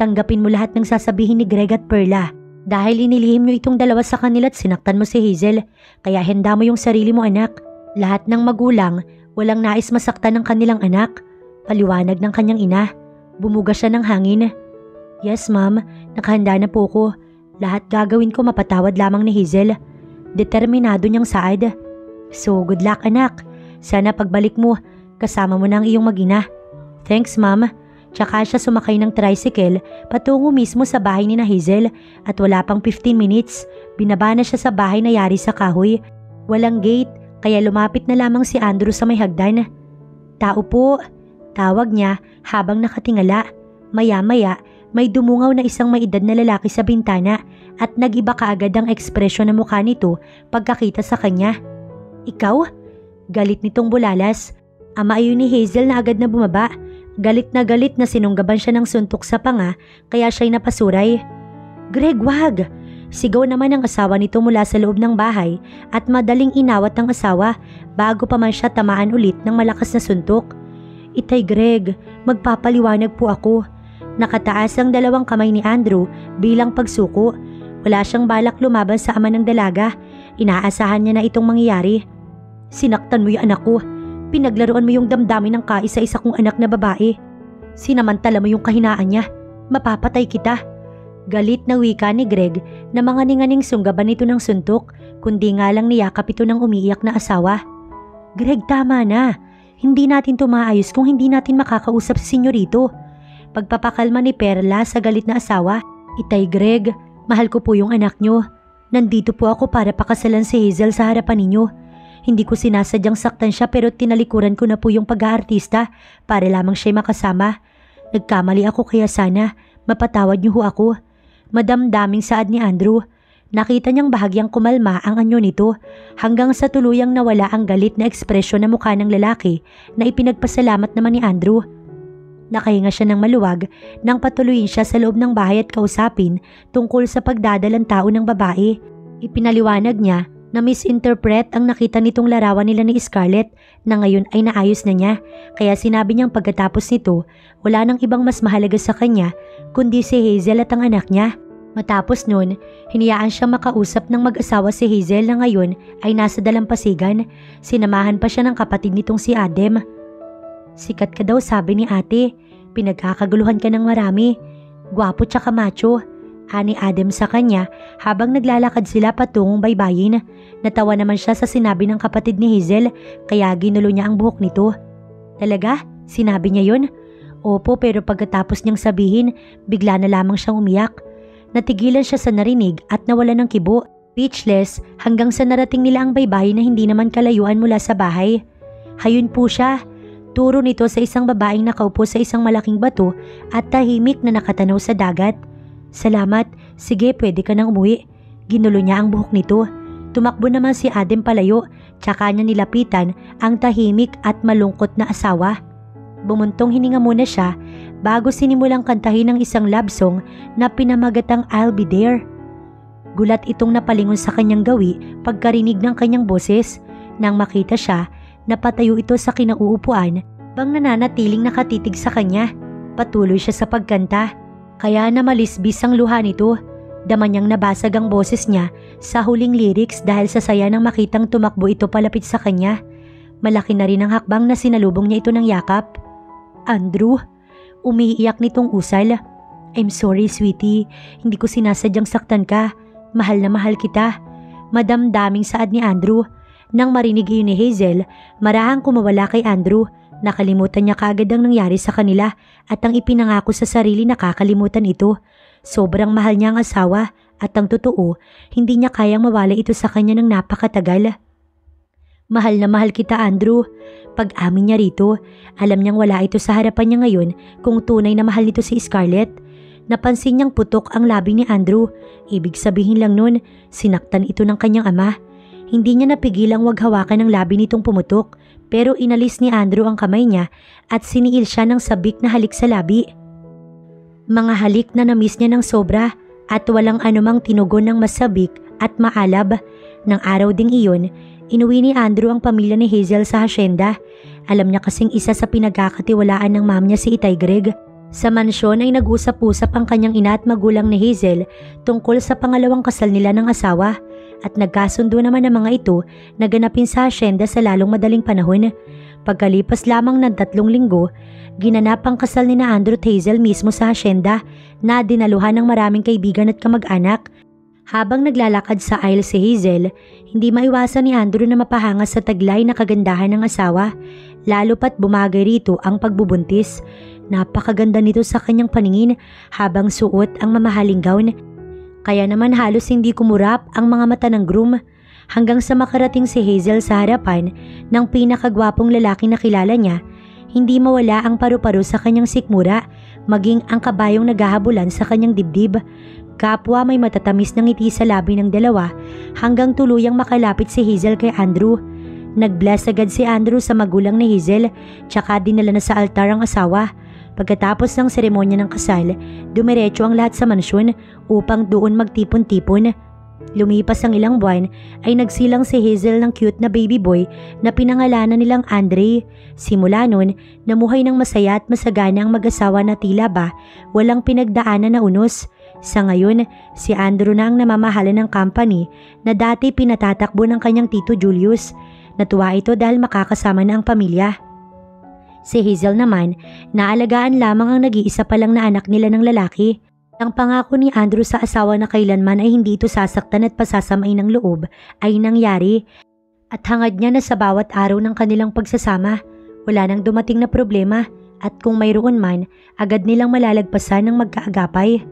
Tanggapin mo lahat ng sasabihin ni Greg at Perla. Dahil inilihim niyo itong dalawa sa kanila at sinaktan mo si Hazel. Kaya handa mo yung sarili mo, anak. Lahat ng magulang, walang nais masaktan ng kanilang anak. Paliwanag ng kanyang ina. Bumuga siya ng hangin. Yes, ma'am. Nakahanda na po ko. Lahat gagawin ko mapatawad lamang ni Hazel. Determinado niyang saad. So, good luck, anak. Sana pagbalik mo, kasama mo na ang iyong mag-ina. Thanks, ma'am. Tsaka siya sumakay ng tricycle patungo mismo sa bahay ni na Hazel at wala pang 15 minutes, binaba na siya sa bahay na yari sa kahoy. Walang gate, kaya lumapit na lamang si Andrew sa may hagdan. Tao po, tawag niya habang nakatingala. Maya-maya, may dumungaw na isang may edad na lalaki sa bintana at nag-iba kaagad ang ekspresyon ng mukha nito pagkakita sa kanya. Ikaw? Galit nitong bulalas. Ama ayon ni Hazel na agad na bumaba. Galit na sinunggaban siya ng suntok sa panga kaya siya'y napasuray. Greg, wag! Sigaw naman ang asawa nito mula sa loob ng bahay at madaling inawat ang asawa bago pa man siya tamaan ulit ng malakas na suntok. Itay Greg, magpapaliwanag po ako. Nakataas ang 2 kamay ni Andrew bilang pagsuko. Wala siyang balak lumaban sa ama ng dalaga. Inaasahan niya na itong mangyayari. Sinaktan mo yung anak ko. Pinaglaruan mo yung damdamin ng kaisa-isa kong anak na babae. Sinamantala mo yung kahinaan niya. Mapapatay kita. Galit na wika ni Greg na mga ninganing sunggaban nito ng suntok, kundi nga lang niyakap ito ng umiiyak na asawa. Greg, tama na. Hindi natin ito maayos kung hindi natin makakausap si senyorito. Pagpapakalma ni Perla sa galit na asawa. Itay Greg, mahal ko po yung anak nyo. Nandito po ako para pakasalan si Hazel sa harapan ninyo. Hindi ko sinasadyang saktan siya pero tinalikuran ko na po yung pag-aartista para lamang siya'y makasama. Nagkamali ako kaya sana mapatawad niyo ho ako. Madamdaming saad ni Andrew. Nakita niyang bahagyang kumalma ang anyo nito hanggang sa tuluyang nawala ang galit na ekspresyon na mukha ng lalaki na ipinagpasalamat naman ni Andrew. Nakahinga siya ng maluwag nang patuloyin siya sa loob ng bahay at kausapin tungkol sa pagdadalang tao ng babae. Ipinaliwanag niya na misinterpret ang nakita nitong larawan nila ni Scarlett na ngayon ay naayos na niya kaya sinabi niyang pagkatapos nito wala nang ibang mas mahalaga sa kanya kundi si Hazel at ang anak niya. Matapos nun, hinayaan siyang makausap ng mag-asawa si Hazel na ngayon ay nasa dalampasigan. Sinamahan pa siya ng kapatid nitong si Adam. Sikat ka daw sabi ni ate, pinagkakaguluhan ka ng marami. Gwapo tsaka macho. Ani Adam sa kanya habang naglalakad sila patungong baybayin. Natawa naman siya sa sinabi ng kapatid ni Hazel kaya ginulo niya ang buhok nito. Talaga? Sinabi niya yun? Opo, pero pagkatapos niyang sabihin, bigla na lamang siyang umiyak. Natigilan siya sa narinig at nawala ng kibo. Speechless hanggang sa narating nila ang baybayin na hindi naman kalayuan mula sa bahay. Hayun po siya. Turo nito sa isang babaeng nakaupo sa isang malaking bato at tahimik na nakatanaw sa dagat. Salamat, sige pwede ka nang umuwi. Ginulo niya ang buhok nito. Tumakbo naman si Adam palayo, tsaka niya nilapitan ang tahimik at malungkot na asawa. Bumuntong hininga muna siya bago sinimulang kantahin ng isang love song na pinamagatang I'll Be There. Gulat itong napalingon sa kanyang gawi pagkarinig ng kanyang boses. Nang makita siya, napatayo ito sa kinauupuan bang nananatiling nakatitig sa kanya. Patuloy siya sa pagkanta, kaya namalisbis ang luha nito. Dama niyang nabasag ang boses niya sa huling lyrics dahil sa saya nang makitang tumakbo ito palapit sa kanya. Malaki na rin ang hakbang na sinalubong niya ito ng yakap. Andrew, umiiyak nitong usal. I'm sorry sweetie, hindi ko sinasadyang saktan ka. Mahal na mahal kita. Madamdaming saad ni Andrew. Nang marinig iyon ni Hazel, marahang kumawala kay Andrew. Nakalimutan niya kaagad ang nangyari sa kanila at ang ipinangako sa sarili na kakalimutan ito. Sobrang mahal niya ang asawa at ang totoo, hindi niya kayang mawala ito sa kanya ng napakatagal. Mahal na mahal kita Andrew. Pag-amin niya rito, alam niyang wala ito sa harapan niya ngayon kung tunay na mahal nito si Scarlett. Napansin niyang putok ang labi ni Andrew. Ibig sabihin lang nun, sinaktan ito ng kanyang ama. Hindi niya napigilang wag hawakan ang labi nitong pumutok, pero inalis ni Andrew ang kamay niya at siniil siya ng sabik na halik sa labi. Mga halik na namiss niya ng sobra at walang anumang tinugon ng masabik at maalab. Nang araw ding iyon, inuwi ni Andrew ang pamilya ni Hazel sa hasyenda. Alam niya kasing isa sa pinagkakatiwalaan ng mom niya si Itay Greg. Sa mansyon ay nag-usap-usap ang kanyang ina at magulang ni Hazel tungkol sa pangalawang kasal nila ng asawa at nagkasundo naman ang mga ito na ganapin sa hasyenda sa lalong madaling panahon. Pagkalipas lamang ng 3 linggo, ginanap ang kasal ni na Andrew at Hazel mismo sa hasyenda na dinaluhan ng maraming kaibigan at kamag-anak. Habang naglalakad sa aisle si Hazel, hindi maiwasan ni Andrew na mapahanga sa taglay na kagandahan ng asawa, lalo pat bumagay rito ang pagbubuntis. Napakaganda nito sa kanyang paningin habang suot ang mamahaling gown. Kaya naman halos hindi kumurap ang mga mata ng groom hanggang sa makarating si Hazel sa harapan ng pinakagwapong lalaki na kilala niya. Hindi mawala ang paru-paro sa kanyang sikmura, maging ang kabayong naghahabulan sa kanyang dibdib. Kapwa may matatamis ng ngiti sa labi ng dalawa hanggang tuluyang makalapit si Hazel kay Andrew. Nag-bless agad si Andrew sa magulang ni Hazel, tsaka dinala na sa altar ang asawa. Pagkatapos ng seremonya ng kasal, dumiretso ang lahat sa mansyon upang doon magtipon-tipon. Lumipas ang ilang buwan ay nagsilang si Hazel ng cute na baby boy na pinangalanan nilang Andre. Simula nun, namuhay ng masaya at masagana ang mag-asawa na tila ba walang pinagdaanan na unos. Sa ngayon, si Andrew na ang namamahala ng company na dati pinatatakbo ng kanyang tito Julius. Natuwa ito dahil makakasama na ang pamilya. Si Hazel naman, naalagaan lamang ang nag-iisa pa lang na anak nila ng lalaki. Ang pangako ni Andrew sa asawa na kailanman ay hindi ito sasaktan at pasasamain ng loob ay nangyari. At hangad niya na sa bawat araw ng kanilang pagsasama, wala nang dumating na problema at kung mayroon man, agad nilang malalagpasan ng magkaagapay.